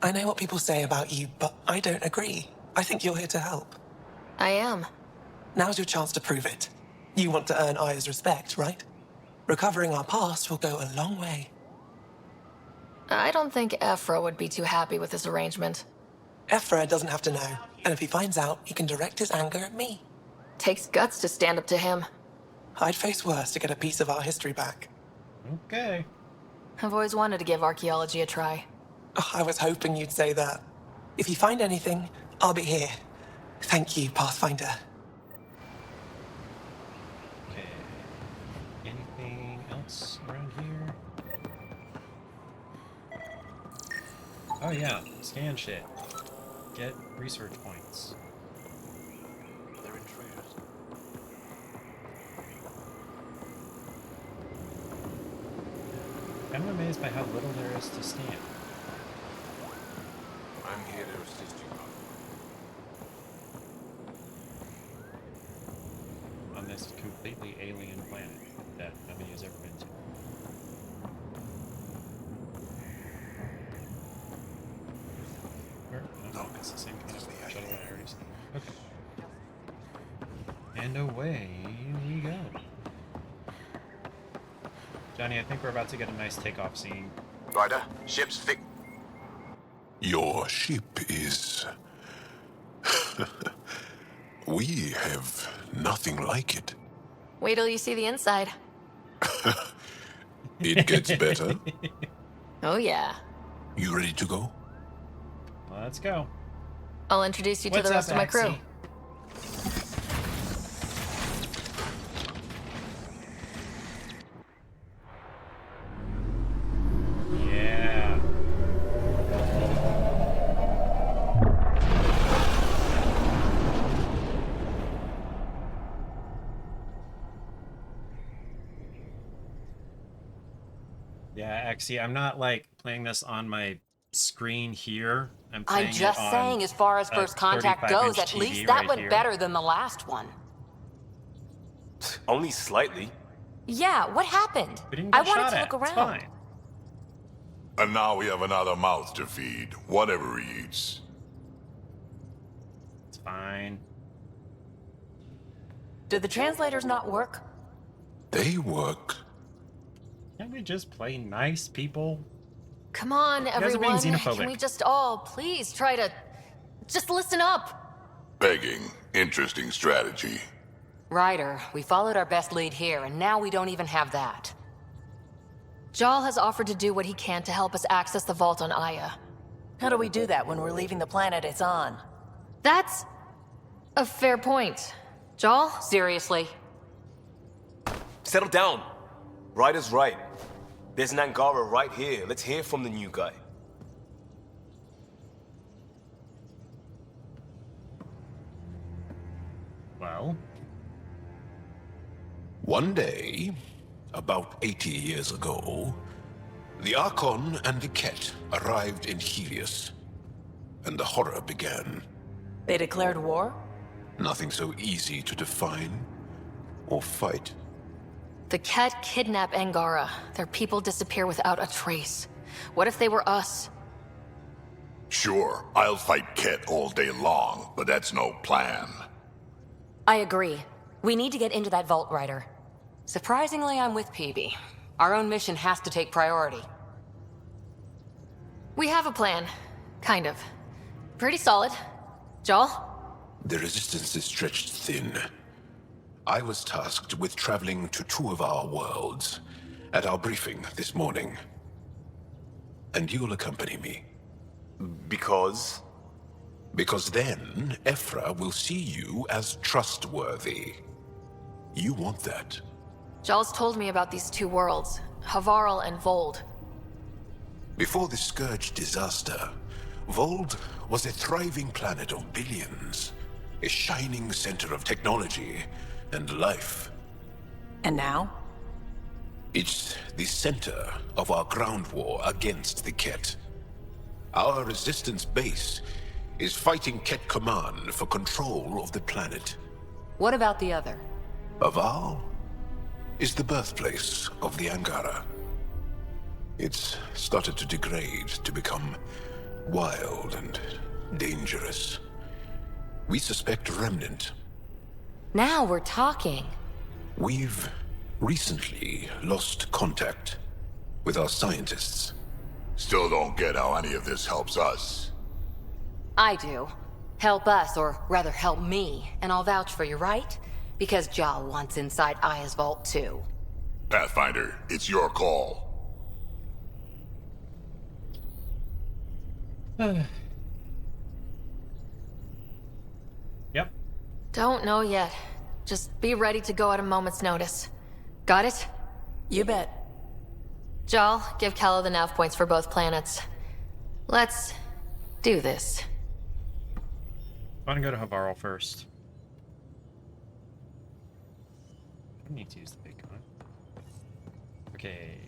Speaker 1: I know what people say about you, but I don't agree. I think you're here to help.
Speaker 4: I am.
Speaker 1: Now's your chance to prove it. You want to earn Aya's respect, right? Recovering our past will go a long way.
Speaker 4: I don't think Ephra would be too happy with this arrangement.
Speaker 1: Ephra doesn't have to know, and if he finds out, he can direct his anger at me.
Speaker 4: Takes guts to stand up to him.
Speaker 1: I'd face worse to get a piece of our history back.
Speaker 2: Okay.
Speaker 4: I've always wanted to give archaeology a try.
Speaker 1: Oh, I was hoping you'd say that. If you find anything, I'll be here. Thank you, Pathfinder.
Speaker 2: Okay. Anything else? else around here? Oh yeah, scan shit. Get research points.
Speaker 7: They're intruders.
Speaker 2: Kind of amazed by how little there is to scan.
Speaker 8: I'm here to assist you.
Speaker 2: On this completely alien planet that nobody has ever been to. No, it's the same kind of shuttle I already seen. Okay. And away we go. Johnny, I think we're about to get a nice takeoff scene.
Speaker 17: Ryder, ship's fixed.
Speaker 24: Your ship is... We have nothing like it.
Speaker 4: Wait till you see the inside.
Speaker 24: It gets better.
Speaker 4: Oh, yeah.
Speaker 24: You ready to go?
Speaker 2: Let's go.
Speaker 4: I'll introduce you to the rest of my crew.
Speaker 2: Yeah. Yeah, Exy, I'm not like playing this on my screen here.
Speaker 14: I'm just saying, as far as first contact goes, at least that went better than the last one.
Speaker 7: Only slightly.
Speaker 14: Yeah, what happened? I wanted to look around.
Speaker 15: And now we have another mouth to feed, whatever he eats.
Speaker 2: It's fine.
Speaker 11: Did the translators not work?
Speaker 24: They work.
Speaker 2: Can't we just play nice people?
Speaker 4: Come on,
Speaker 2: You guys are being
Speaker 4: everyone.
Speaker 2: xenophobic.
Speaker 4: Can we just all please try to just listen up?
Speaker 15: Begging, interesting strategy.
Speaker 14: Ryder, we followed our best lead here, and now we don't even have that.
Speaker 4: Jal has offered to do what he can to help us access the vault on Aya.
Speaker 11: How do we do that when we're leaving the planet it's on?
Speaker 4: That's a fair point. Jal?
Speaker 14: Seriously?
Speaker 7: Settle down. Ryder's right. There's an Angara right here. Let's hear from the new guy.
Speaker 2: Well?
Speaker 24: One day, about 80 years ago, the Archon and the Ket arrived in Helios, and the horror began.
Speaker 11: They declared war?
Speaker 24: Nothing so easy to define or fight.
Speaker 4: The Ket kidnap Angara. Their people disappear without a trace. What if they were us?
Speaker 15: Sure, I'll fight Ket all day long, but that's no plan.
Speaker 14: I agree. We need to get into that vault, Ryder. Surprisingly, I'm with PB. Our own mission has to take priority.
Speaker 4: We have a plan. Kind of. Pretty solid. Jal?
Speaker 24: The resistance is stretched thin. I was tasked with traveling to two of our worlds at our briefing this morning. And you'll accompany me.
Speaker 7: Because?
Speaker 24: Because then, Ephra will see you as trustworthy. You want that.
Speaker 4: Jal's told me about these two worlds, Havarl and Vold.
Speaker 24: Before the Scourge disaster, Vold was a thriving planet of billions. A shining center of technology and life.
Speaker 11: And now?
Speaker 24: It's the center of our ground war against the Ket. Our resistance base is fighting Ket Command for control of the planet.
Speaker 14: What about the other?
Speaker 24: Havarl is the birthplace of the Angara. It's started to degrade, to become wild and dangerous. We suspect Remnant.
Speaker 14: Now we're talking.
Speaker 24: We've recently lost contact with our scientists.
Speaker 15: Still don't get how any of this helps us.
Speaker 14: I do. Help us, or rather help me, and I'll vouch for you, right? Because Jal wants inside Aya's vault too.
Speaker 15: Pathfinder, it's your call.
Speaker 2: Yep.
Speaker 4: Don't know yet. Just be ready to go at a moment's notice. Got it?
Speaker 11: You bet.
Speaker 4: Jal, give Calla the nav points for both planets. Let's do this.
Speaker 2: I'm gonna go to Havarl first. I need to use the big gun. Okay.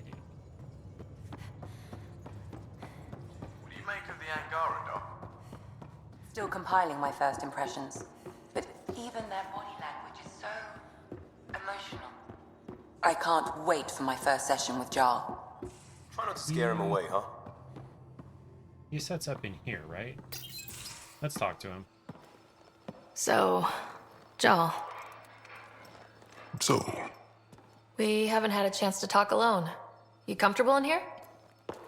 Speaker 5: What do you make of the Angara, Doc?
Speaker 6: Still compiling my first impressions. But even their body language is so emotional. I can't wait for my first session with Jarl.
Speaker 7: Try not to scare him away, huh?
Speaker 2: He sets up in here, right? Let's talk to him.
Speaker 4: So, Jal,
Speaker 16: So,
Speaker 4: we haven't had a chance to talk alone. You comfortable in here?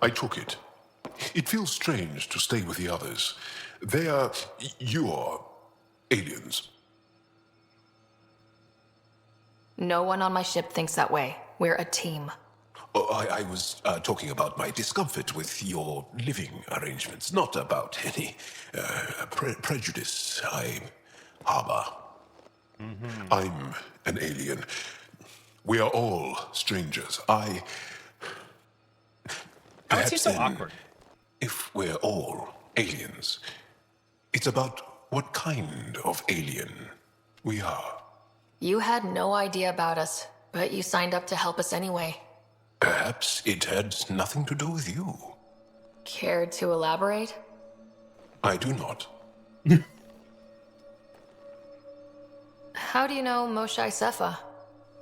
Speaker 16: I took it. It feels strange to stay with the others. They are... you are... aliens.
Speaker 4: No one on my ship thinks that way. We're a team.
Speaker 16: Oh, I was talking about my discomfort with your living arrangements, not about any prejudice I harbor. I'm an alien. We are all strangers.
Speaker 2: How is he so awkward?
Speaker 16: If we're all aliens, it's about what kind of alien we are.
Speaker 4: You had no idea about us, but you signed up to help us anyway.
Speaker 16: Perhaps it had nothing to do with you.
Speaker 4: Care to elaborate?
Speaker 16: I do not.
Speaker 4: How do you know Moshae Sefa?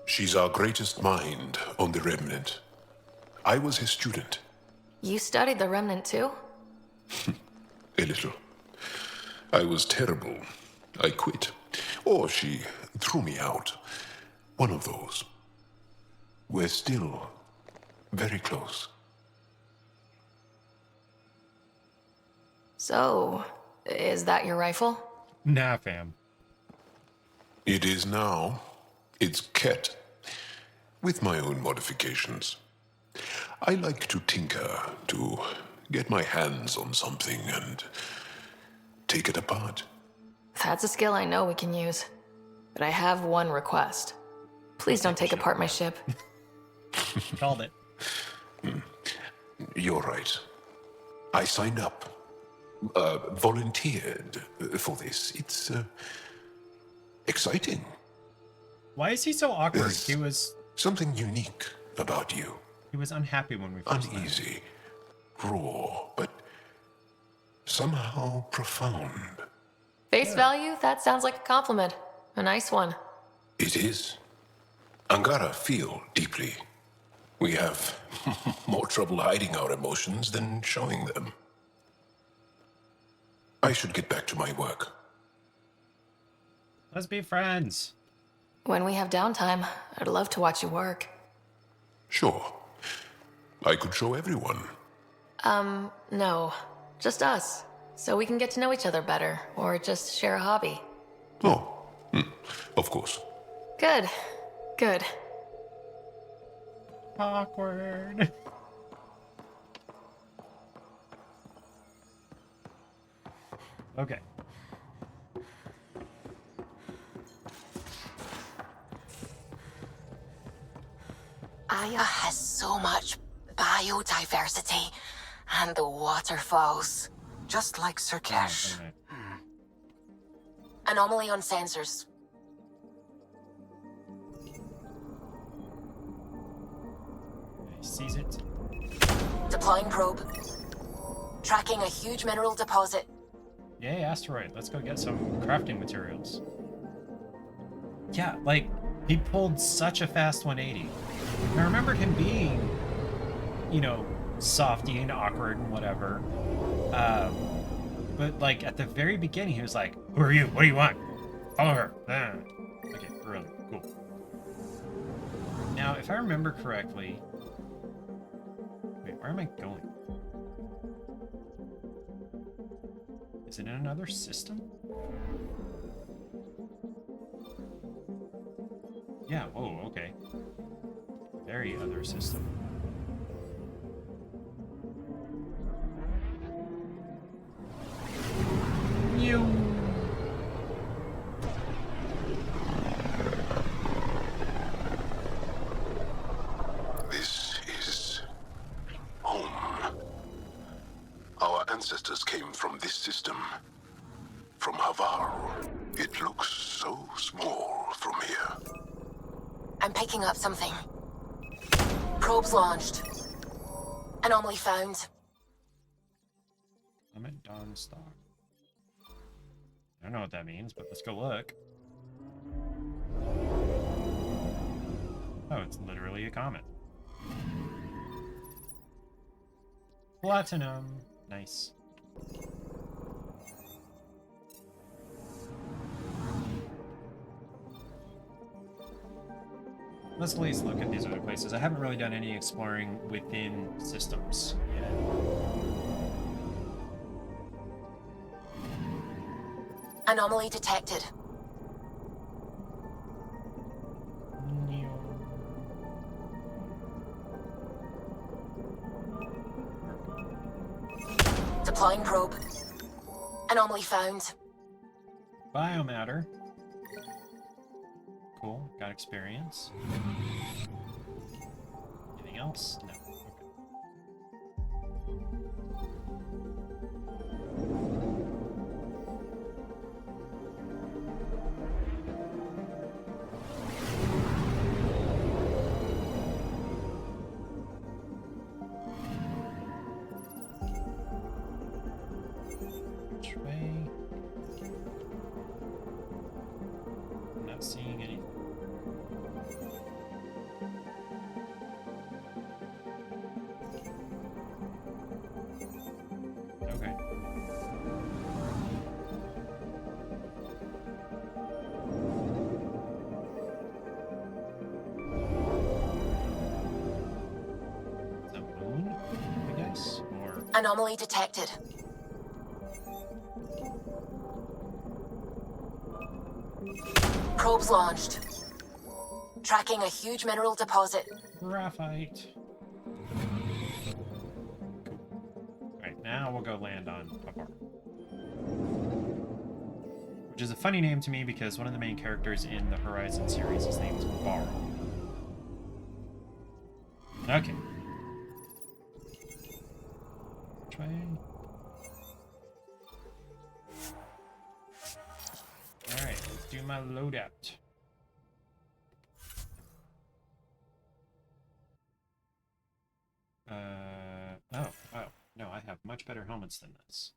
Speaker 16: She's our greatest mind on the Remnant. I was his student.
Speaker 4: You studied the Remnant too?
Speaker 16: A little. I was terrible. I quit. Or she threw me out. One of those. We're still very close.
Speaker 4: So, is that your rifle?
Speaker 2: Nah, fam.
Speaker 16: It is now. It's Ket. With my own modifications. I like to tinker, to get my hands on something and take it apart.
Speaker 4: That's a skill I know we can use. But I have one request. Please don't take apart my ship.
Speaker 2: Called it.
Speaker 16: You're right. I signed up. Volunteered for this. It's exciting.
Speaker 2: Why is he so awkward?
Speaker 16: There's
Speaker 2: He was
Speaker 16: something unique about you.
Speaker 2: He was unhappy when we first met.
Speaker 16: Uneasy, raw, but somehow profound.
Speaker 4: Face value? That sounds like a compliment. A nice one.
Speaker 16: It is. Angara feel deeply. We have more trouble hiding our emotions than showing them. I should get back to my work.
Speaker 2: Let's be friends.
Speaker 4: When we have downtime, I'd love to watch you work.
Speaker 16: Sure. I could show everyone.
Speaker 4: No. Just us. So we can get to know each other better, or just share a hobby.
Speaker 16: Oh, of course.
Speaker 4: Good. Good.
Speaker 2: Awkward. Okay.
Speaker 14: Aya has so much biodiversity and the waterfalls.
Speaker 9: Just like Sirkesh.
Speaker 14: Anomaly on sensors.
Speaker 2: He sees it.
Speaker 14: Deploying probe. Tracking a huge mineral deposit.
Speaker 2: Yay, asteroid. Let's go get some crafting materials. Yeah, like, he pulled such a fast 180. I remembered him being, you know, softy and awkward and whatever. But, like, at the very beginning, he was like, "Who are you? What do you want? Follow her." Okay, really cool. Now, if I remember correctly... Wait, where am I going? Is it in another system? Yeah, oh, okay. Very other system.
Speaker 16: This is
Speaker 24: ancestors came from this system. From Havarl. It looks so small from here.
Speaker 4: I'm picking up something. Probes launched. Anomaly found.
Speaker 2: I'm at Dawnstock. I don't know what that means, but let's go look. Oh, it's literally a comet. Platinum. Nice. Let's at least look at these other places. I haven't really done any exploring within systems yet.
Speaker 4: Anomaly detected. Deploying probe. Anomaly found.
Speaker 2: Biomatter. Cool. Got experience. Anything else? No. Which way? I'm not seeing anything. Okay. The moon, I guess? Or...
Speaker 4: Anomaly detected. Probes launched. Tracking a huge mineral deposit.
Speaker 2: Graphite. Cool. Alright, now we'll go land on Papar. Which is a funny name to me because one of the main characters in the Horizon series, his name is Barl. Okay. Which way? Alright, let's do my loadout. Oh, no, I have much better helmets than this.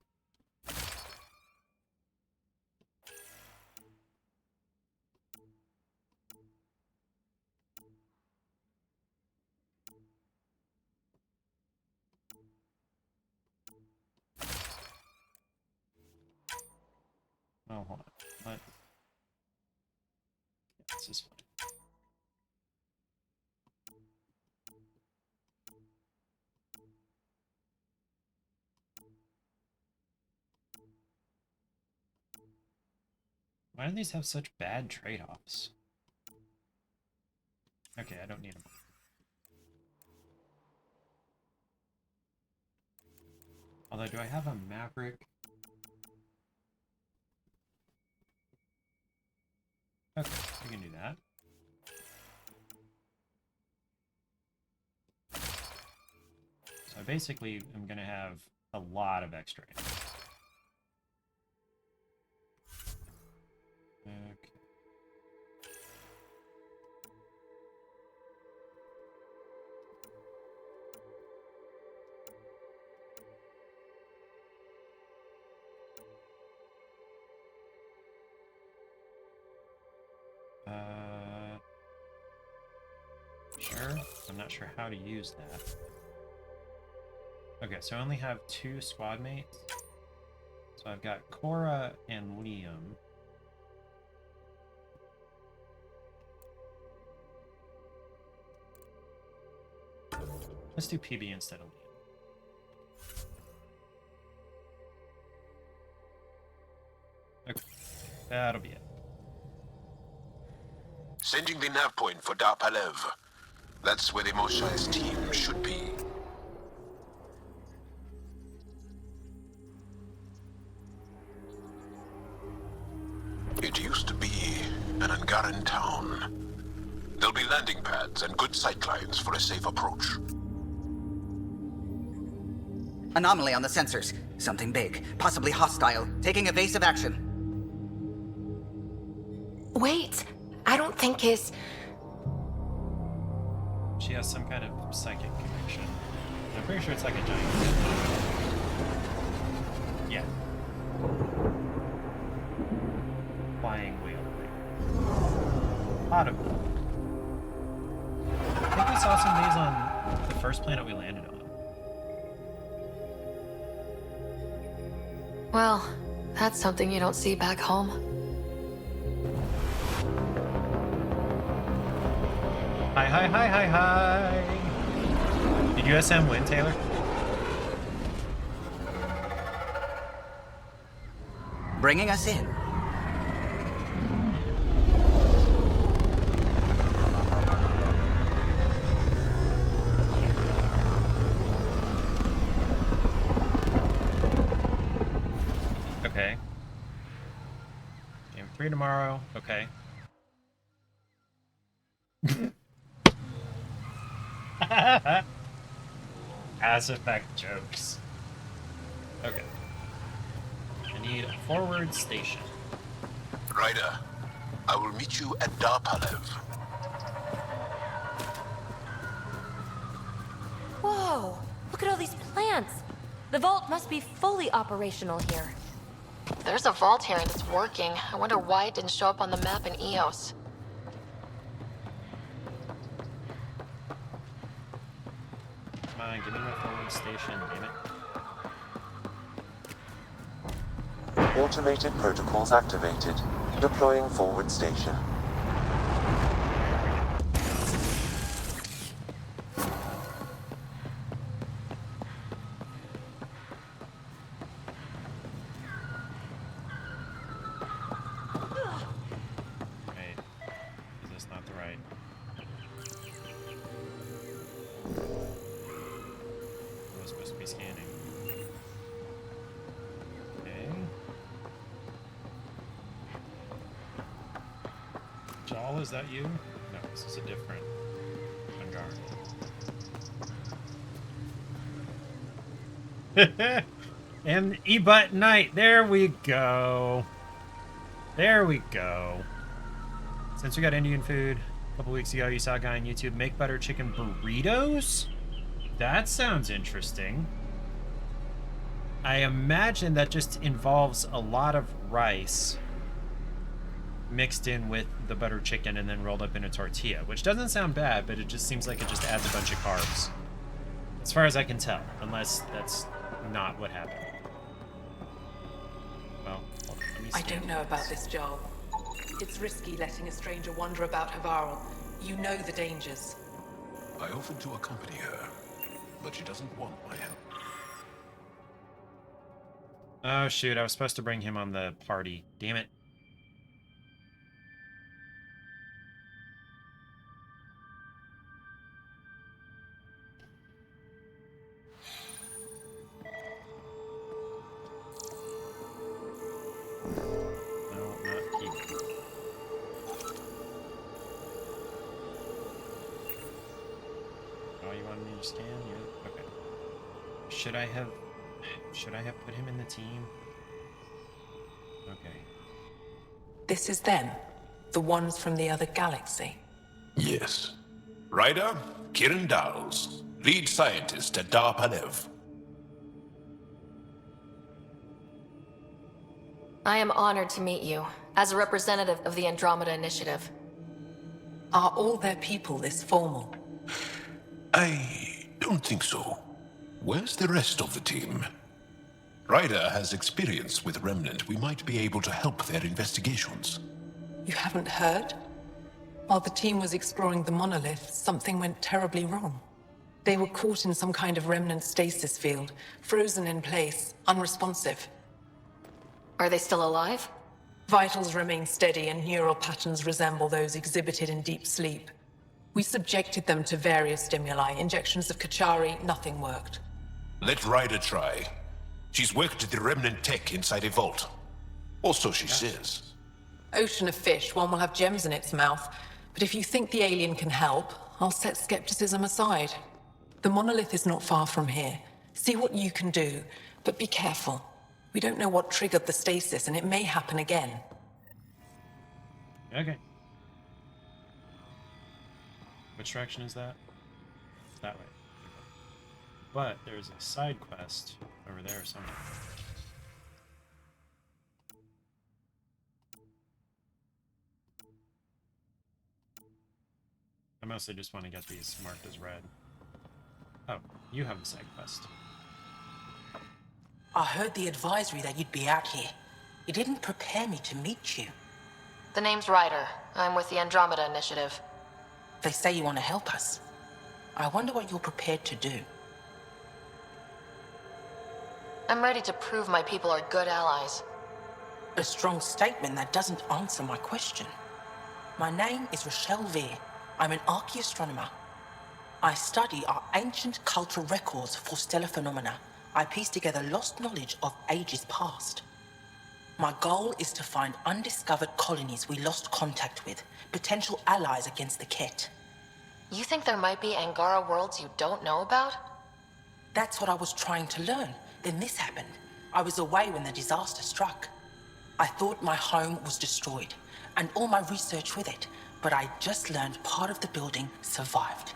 Speaker 2: Oh, hold on. What? Yeah, this is fine. Why do these have such bad trade-offs? Okay, I don't need them. Although, do I have a Maverick? Okay, we can do that. So I basically am going to have a lot of extra ammo. Okay. Sure. I'm not sure how to use that. Okay, so I only have 2 squad mates. So I've got Cora and Liam. Let's do PB instead of Liam. Okay, that'll be it.
Speaker 24: Sending the nav point for Dar Palev. That's where the Moshai's team should be. It used to be an Angaran town. There'll be landing pads and good sightlines for a safe approach.
Speaker 9: Anomaly on the sensors. Something big, possibly hostile, taking evasive action.
Speaker 18: Wait, I don't think his...
Speaker 2: She has some kind of psychic connection. I'm pretty sure it's like a giant. Yeah. Flying whale thing. Lot of them. I think we saw some of these on the first planet we landed on.
Speaker 4: Well, that's something you don't see back home.
Speaker 2: Hi, hi, hi, hi, hi! Did USM win, Taylor?
Speaker 9: Bringing us in.
Speaker 2: Okay. Game 3 tomorrow. Okay. Mass Effect jokes. Okay. I need a forward station.
Speaker 15: Ryder, I will meet you at Darpalev.
Speaker 18: Whoa! Look at all these plants! The vault must be fully operational here.
Speaker 4: There's a vault here and it's working. I wonder why it didn't show up on the map in EOS.
Speaker 2: Come on, give me my forward station, damn it.
Speaker 3: Automated protocols activated. Deploying forward station.
Speaker 2: Wait, is this not the right? I was supposed to be scanning. Okay. Jal, is that you? No, this is a different Angar. And E-Butt Night, there we go. There we go. Since we got Indian food a couple weeks ago, you saw a guy on YouTube make butter chicken burritos? That sounds interesting. I imagine that just involves a lot of rice mixed in with the butter chicken and then rolled up in a tortilla, which doesn't sound bad, but it just seems like it just adds a bunch of carbs. As far as I can tell, unless that's not what happened. Well, let me
Speaker 1: I don't know about this, Joel. It's risky letting a stranger wander about Havarl. You know the dangers.
Speaker 24: I offered to accompany her, but she doesn't want my help.
Speaker 2: Oh shoot, I was supposed to bring him on the party. Damn it. No, not he. Oh, you wanted me to scan? Yeah. Okay. Should I have put him in the team? Okay.
Speaker 1: This is them, the ones from the other galaxy.
Speaker 24: Yes. Ryder, Kiran Dowles, lead scientist at Darpalev.
Speaker 4: I am honored to meet you, as a representative of the Andromeda Initiative.
Speaker 1: Are all their people this formal?
Speaker 24: I don't think so. Where's the rest of the team? Ryder has experience with Remnant. We might be able to help their investigations.
Speaker 1: You haven't heard? While the team was exploring the monolith, something went terribly wrong. They were caught in some kind of remnant stasis field, frozen in place, unresponsive.
Speaker 4: Are they still alive?
Speaker 1: Vitals remain steady and neural patterns resemble those exhibited in deep sleep. We subjected them to various stimuli, injections of Kachari, nothing worked.
Speaker 24: Let Ryder try. She's worked at the Remnant tech inside a vault. Or so she says.
Speaker 1: Ocean of fish, one will have gems in its mouth. But if you think the alien can help, I'll set skepticism aside. The monolith is not far from here. See what you can do, but be careful. We don't know what triggered the stasis, and it may happen again.
Speaker 2: Okay. Which direction is that? That way. But there's a side quest over there somewhere. I mostly just want to get these marked as red. Oh, you have the side quest.
Speaker 1: I heard the advisory that you'd be out here. It didn't prepare me to meet you.
Speaker 4: The name's Ryder. I'm with the Andromeda Initiative.
Speaker 1: They say you want to help us. I wonder what you're prepared to do.
Speaker 4: I'm ready to prove my people are good allies.
Speaker 1: A strong statement that doesn't answer my question. My name is Rochelle Veer. I'm an archaeoastronomer. I study our ancient cultural records for stellar phenomena. I piece together lost knowledge of ages past. My goal is to find undiscovered colonies we lost contact with, potential allies against the Ket.
Speaker 4: You think there might be Angara worlds you don't know about?
Speaker 1: That's what I was trying to learn. Then this happened. I was away when the disaster struck. I thought my home was destroyed, and all my research with it, but I just learned part of the building survived.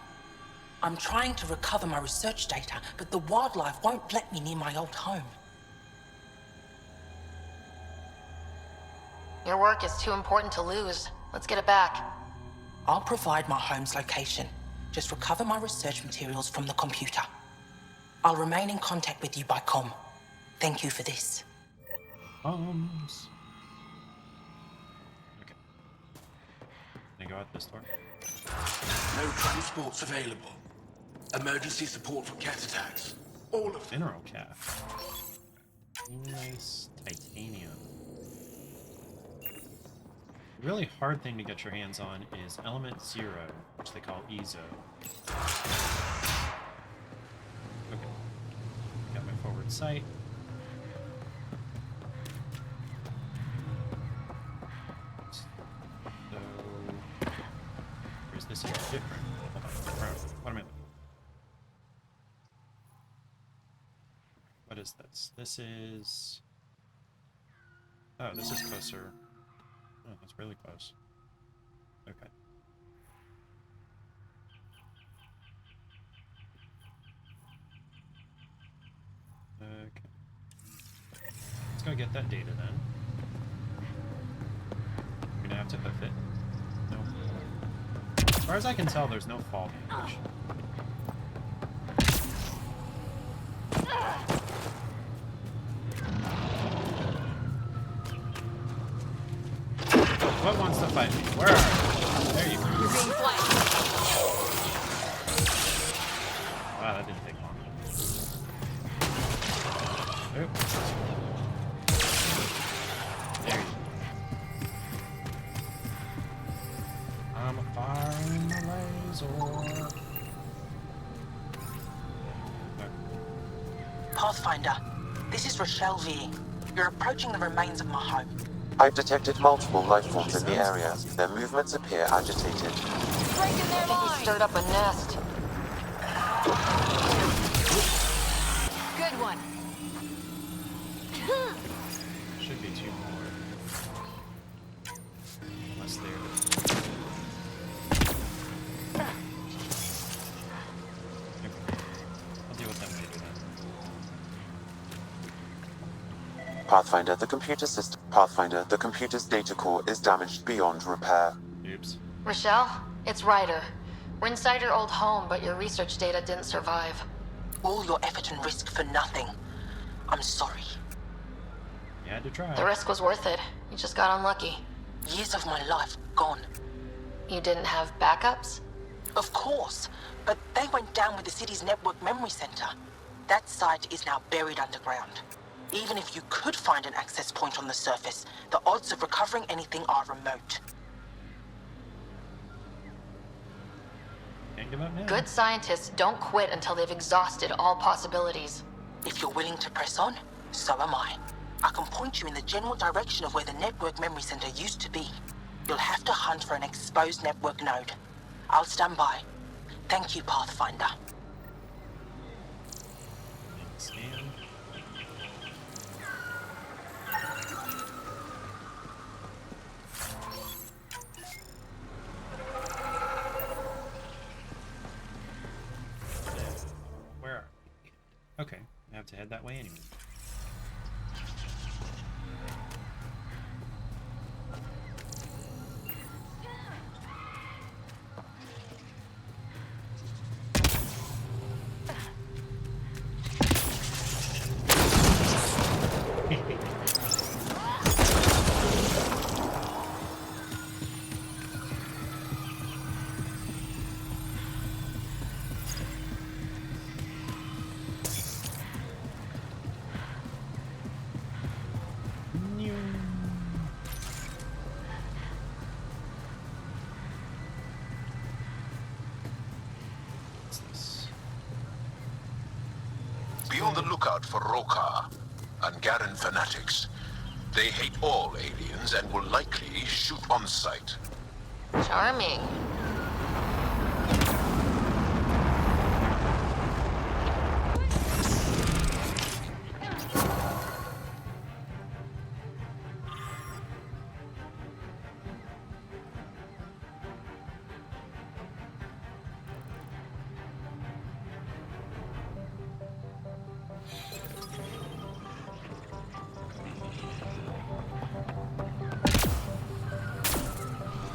Speaker 1: I'm trying to recover my research data, but the wildlife won't let me near my old home.
Speaker 4: Your work is too important to lose. Let's get it back.
Speaker 1: I'll provide my home's location. Just recover my research materials from the computer. I'll remain in contact with you by comm. Thank you for this.
Speaker 2: Comms. Okay. Can I go out this door?
Speaker 13: No transports available. Emergency support for cat attacks. All of them.
Speaker 2: Mineral calf. Nice titanium. The really hard thing to get your hands on is Element 0, which they call EZO. Okay. Got my forward sight. So, or is this even different? Hold on. What am I looking? What is this? This is... Oh, this is closer. Oh, that's really close. Okay. Okay. Let's go get that data then. We're gonna have to hoof it. No. As far as I can tell, there's no fall damage. What wants to fight me? Where are you? There you go.
Speaker 14: You're being flanked.
Speaker 2: Wow, that didn't take long. Oops. There you go. I'm firing the laser.
Speaker 1: Pathfinder, this is Rochelle V. You're approaching the remains of my home.
Speaker 3: I've detected multiple life forms in the area. Their movements appear agitated.
Speaker 4: Breaking their line. He stirred up a nest.
Speaker 14: Good one.
Speaker 2: Should be two more. Unless they're... I'll deal with them later then.
Speaker 3: Pathfinder, the computer's data core is damaged beyond repair.
Speaker 2: Oops.
Speaker 4: Rochelle, it's Ryder. We're inside your old home, but your research data didn't survive.
Speaker 1: All your effort and risk for nothing. I'm sorry.
Speaker 2: You had to try.
Speaker 4: The risk was worth it. You just got unlucky.
Speaker 1: Years of my life gone.
Speaker 4: You didn't have backups?
Speaker 1: Of course, but they went down with the city's network memory center. That site is now buried underground. Even if you could find an access point on the surface, the odds of recovering anything are remote.
Speaker 2: Can't give up now.
Speaker 4: Good scientists don't quit until they've exhausted all possibilities.
Speaker 1: If you're willing to press on, so am I. I can point you in the general direction of where the network memory center used to be. You'll have to hunt for an exposed network node. I'll stand by. Thank you, Pathfinder.
Speaker 2: Scan. Where are we? Okay, I have to head that way anyway.
Speaker 24: Be on the lookout for Roka and Garen fanatics. They hate all aliens and will likely shoot on sight.
Speaker 14: Charming.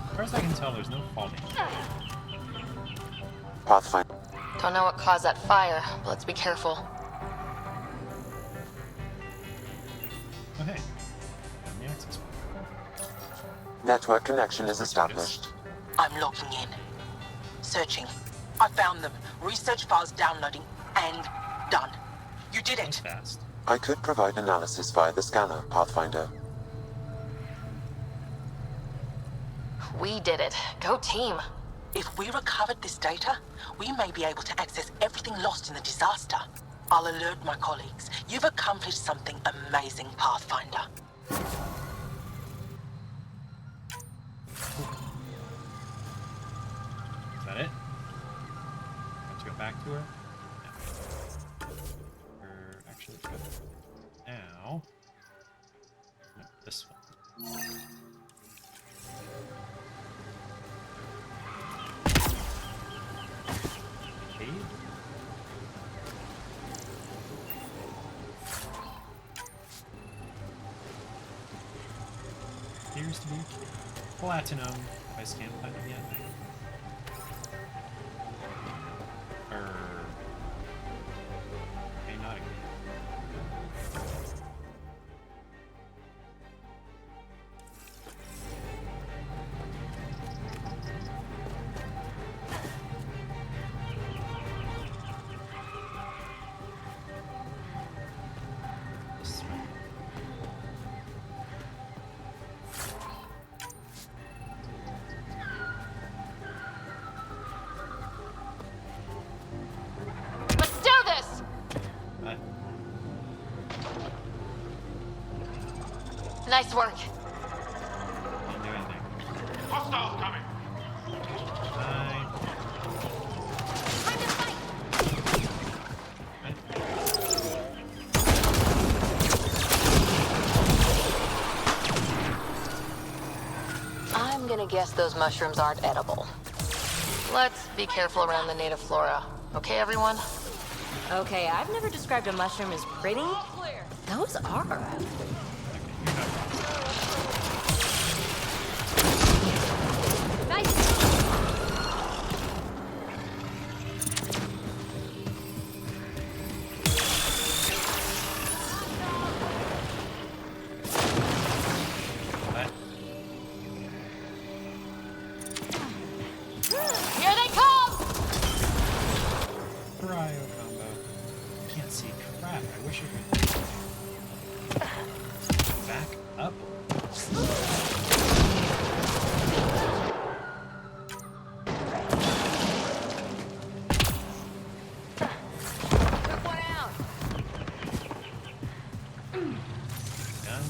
Speaker 2: As far as I can tell, there's no falling.
Speaker 3: Pathfinder.
Speaker 14: Don't know what caused that fire, but let's be careful.
Speaker 2: Oh, hey. Found the access point.
Speaker 3: Network connection is established.
Speaker 11: I'm logging in. Searching. I found them. Research files downloading and done. You did it.
Speaker 2: Fast.
Speaker 3: I could provide analysis via the scanner, Pathfinder.
Speaker 14: We did it. Go team.
Speaker 11: If we recovered this data, we may be able to access everything lost in the disaster. I'll alert my colleagues. You've accomplished something amazing, Pathfinder.
Speaker 2: Is that it? Have to go back to her? No. Or actually, let's go now. No, this one. Cave? Appears to be platinum. Have I scanned platinum yet? Okay, not again. This way.
Speaker 14: Let's do this!
Speaker 2: What?
Speaker 14: Nice work.
Speaker 2: Didn't do anything.
Speaker 13: Hostiles coming.
Speaker 2: Hi.
Speaker 14: I'm gonna guess those mushrooms aren't edible. Let's be careful around the native flora. Okay, everyone? Okay, I've never described a mushroom as pretty. Those are. Nice. Here they come!
Speaker 2: Cryo combo. Can't see crap. I wish I could back up.
Speaker 14: Took one out.
Speaker 2: Done.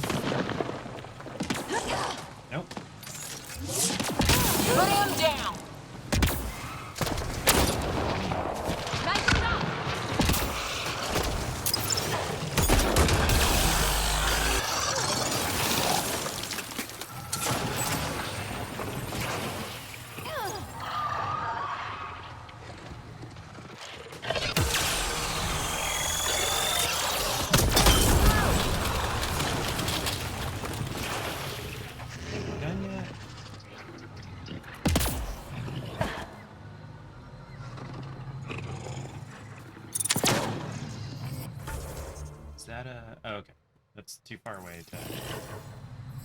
Speaker 2: Nope.
Speaker 14: Put him down. Nice shot.
Speaker 2: that a... Oh, okay. That's too far away to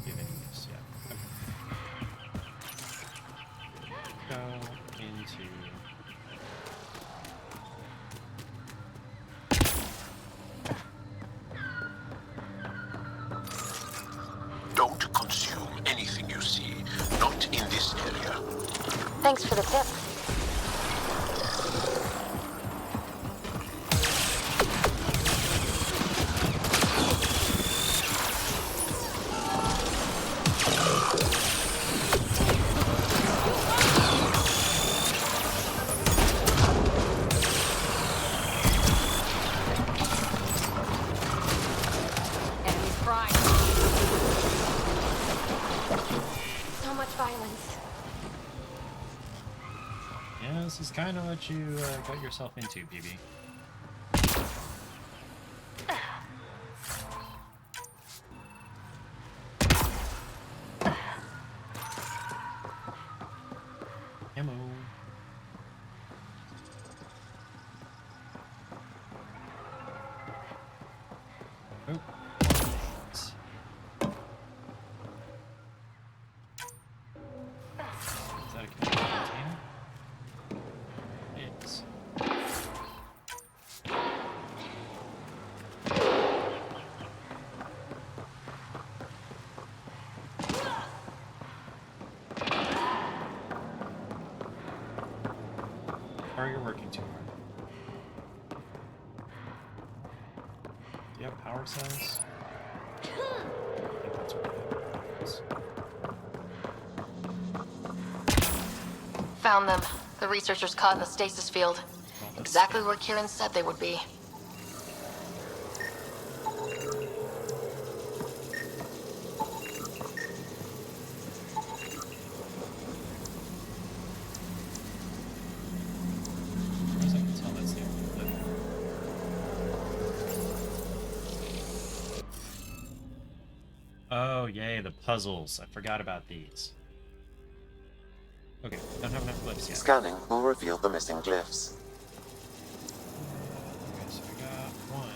Speaker 2: give any use yet. Okay. Go into...
Speaker 13: Don't consume anything you see, not in this area.
Speaker 14: Thanks for the tip. Enemies prime. So much violence.
Speaker 2: Yeah, this is kind of what you got yourself into, BB. Ammo. Oh. Is that a container? It's... Or you're working too hard. Do you have power cells? I think that's what it is.
Speaker 4: Found them. The researchers caught in the stasis field. Exactly where Kieran said they would be.
Speaker 2: As I can tell, that's the only clip. Oh, yay, the puzzles. I forgot about these. Okay, don't have enough clips yet.
Speaker 3: Scanning will reveal the missing glyphs.
Speaker 2: Okay, so we got one.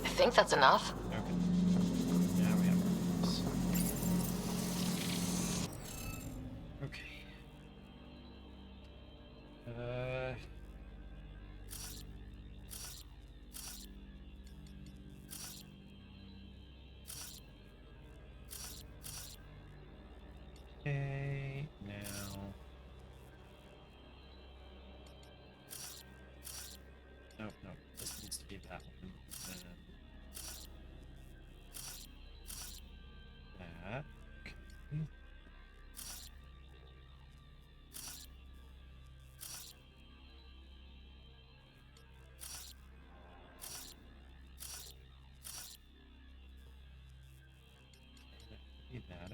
Speaker 4: I think that's enough.
Speaker 2: Okay. Now we have ours. Okay. Okay, now... Nope, nope, this needs to be that one. Then that. Okay. Need that.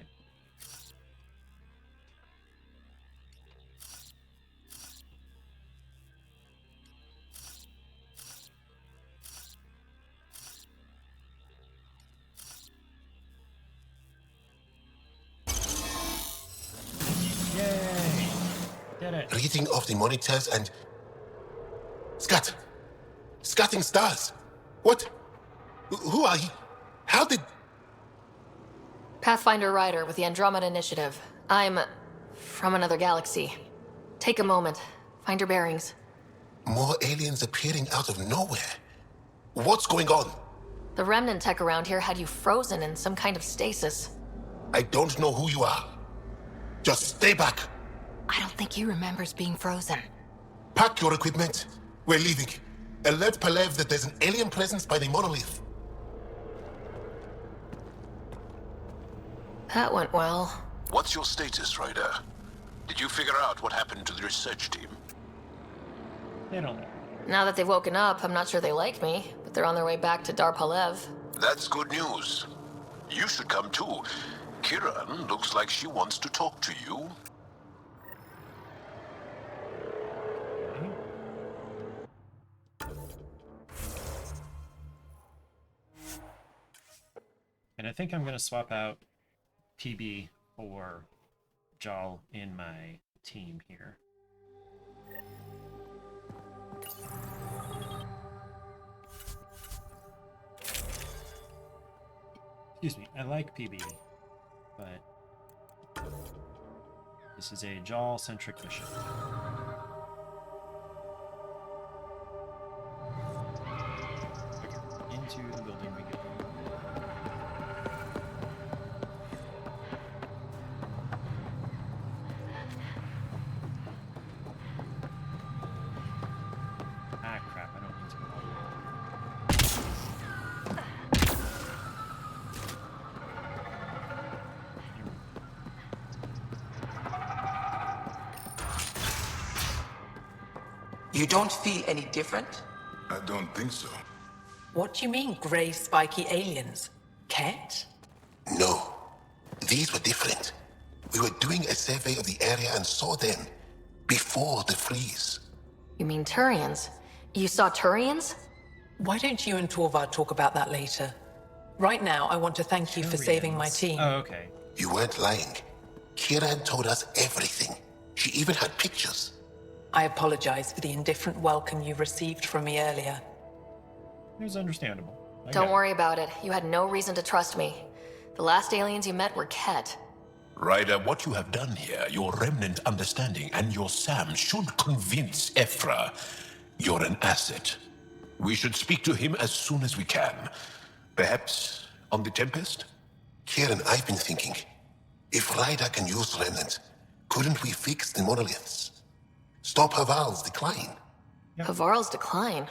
Speaker 2: Yay! Did it.
Speaker 13: Reading off the monitors and... Scat! Scatting stars! What? Who are you? How did...
Speaker 4: Pathfinder Rider with the Andromeda Initiative. I'm... from another galaxy. Take a moment. Find your bearings.
Speaker 13: More aliens appearing out of nowhere? What's going on?
Speaker 4: The remnant tech around here had you frozen in some kind of stasis.
Speaker 13: I don't know who you are. Just stay back.
Speaker 14: I don't think he remembers being frozen.
Speaker 13: Pack your equipment. We're leaving. Alert Palev that there's an alien presence by the monolith.
Speaker 4: That went well.
Speaker 13: What's your status, Ryder? Did you figure out what happened to the research team?
Speaker 2: They don't know.
Speaker 4: Now that they've woken up, I'm not sure they like me, but they're on their way back to Dar Palev.
Speaker 13: That's good news. You should come too. Kiran looks like she wants to talk to you.
Speaker 2: And I think I'm going to swap out PB for Jal in my team here. Excuse me, I like PB, but this is a Jaal-centric mission. Okay, into the building we go. Ah, crap, I don't need to go all the way.
Speaker 11: You don't feel any different?
Speaker 24: I don't think so.
Speaker 11: What do you mean, grey spiky aliens? Ket?
Speaker 13: No, these were different. We were doing a survey of the area and saw them before the freeze.
Speaker 4: You mean Turians? You saw Turians?
Speaker 11: Why don't you and Torvar talk about that later? Right now, I want to thank you for saving my team.
Speaker 2: Oh, okay.
Speaker 13: You weren't lying. Kiran told us everything. She even had pictures.
Speaker 11: I apologize for the indifferent welcome you received from me earlier.
Speaker 2: It was understandable.
Speaker 4: Don't worry about it. You had no reason to trust me. The last aliens you met were Ket.
Speaker 13: Ryder, what you have done here, your remnant understanding and your Sam should convince Ephra you're an asset. We should speak to him as soon as we can. Perhaps on the Tempest? Kieran, I've been thinking. If Ryder can use remnant, couldn't we fix the monoliths? Stop Haval's decline.
Speaker 4: Havarl's decline?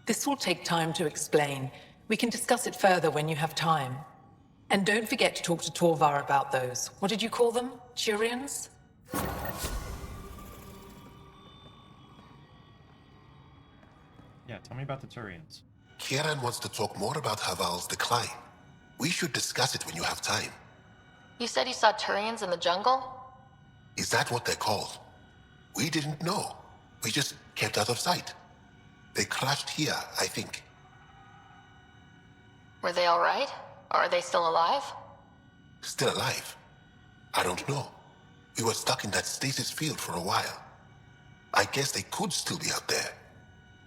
Speaker 11: This will take time to explain. We can discuss it further when you have time. And don't forget to talk to Torvar about those. What did you call them? Turians?
Speaker 2: Yeah, tell me about the Turians.
Speaker 13: Kieran wants to talk more about Haval's decline. We should discuss it when you have time.
Speaker 4: You said you saw Turians in the jungle?
Speaker 13: Is that what they're called? We didn't know. We just kept out of sight. They crashed here, I think.
Speaker 4: Were they alright? Or are they still alive?
Speaker 13: Still alive? I don't know. We were stuck in that stasis field for a while. I guess they could still be out there.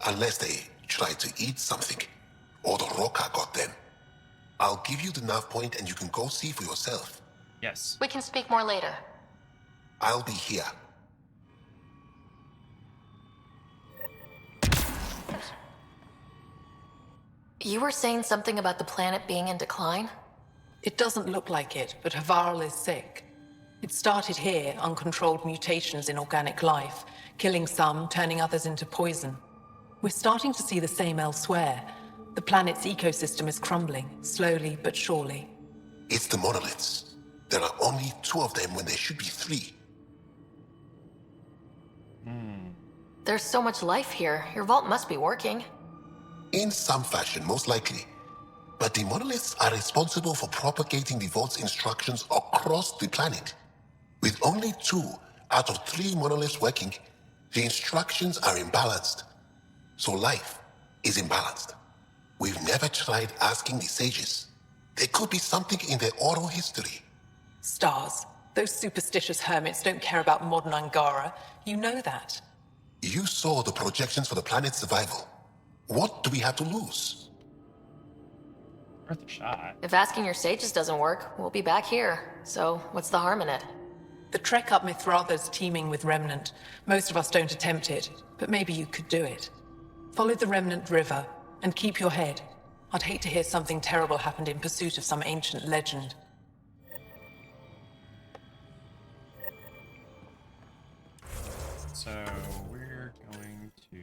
Speaker 13: Unless they tried to eat something. Or the Roca got them. I'll give you the nav point and you can go see for yourself.
Speaker 2: Yes.
Speaker 4: We can speak more later.
Speaker 13: I'll be here.
Speaker 4: You were saying something about the planet being in decline?
Speaker 11: It doesn't look like it, but Havarl is sick. It started here, uncontrolled mutations in organic life, killing some, turning others into poison. We're starting to see the same elsewhere. The planet's ecosystem is crumbling, slowly but surely.
Speaker 13: It's the monoliths. There are only 2 of them when there should be 3.
Speaker 4: There's so much life here. Your vault must be working.
Speaker 13: In some fashion, most likely. But the monoliths are responsible for propagating the vault's instructions across the planet. With only 2 out of 3 monoliths working, the instructions are imbalanced. So life is imbalanced. We've never tried asking the sages. There could be something in their oral history.
Speaker 11: Stars. Those superstitious hermits don't care about modern Angara. You know that.
Speaker 13: You saw the projections for the planet's survival. What do we have to lose?
Speaker 2: Worth a shot.
Speaker 4: If asking your sages doesn't work, we'll be back here. So, what's the harm in it?
Speaker 11: The trek up Mithratha's teeming with Remnant. Most of us don't attempt it, but maybe you could do it. Follow the Remnant River, and keep your head. I'd hate to hear something terrible happened in pursuit of some ancient legend.
Speaker 2: So, we're going to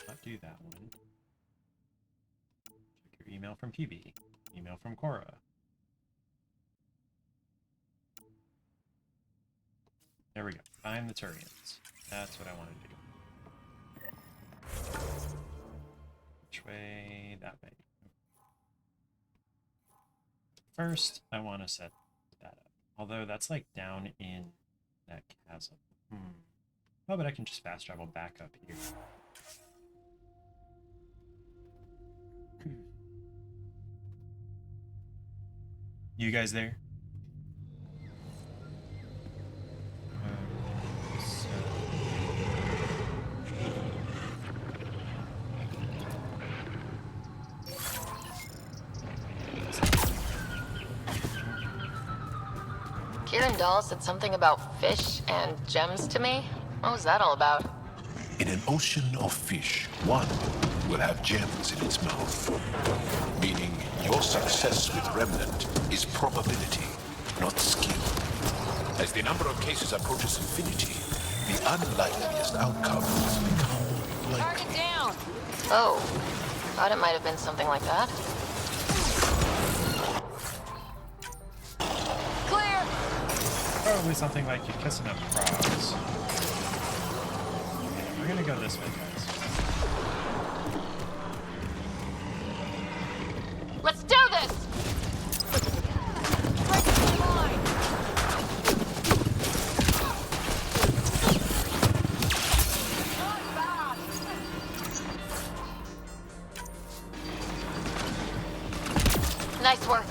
Speaker 2: not do that one. Check your email from PB. Email from Cora. There we go. Find the Turians. That's what I want to do. Which way? That way. First, I want to set that up. Although that's like down in that chasm. Oh, but I can just fast travel back up here. You guys there?
Speaker 14: Kieran Dahl said something about fish and gems to me. What was that all about?
Speaker 19: In an ocean of fish, one will have gems in its mouth. Meaning your success with Remnant is probability, not skill. As the number of cases approaches infinity, the unlikeliest outcomes become likely.
Speaker 14: Target down! Oh, thought it might have been something like that.
Speaker 2: Clear! Probably something like you're kissing up frogs. We're gonna go this way, guys.
Speaker 14: Let's do this! Break the line! Nice work.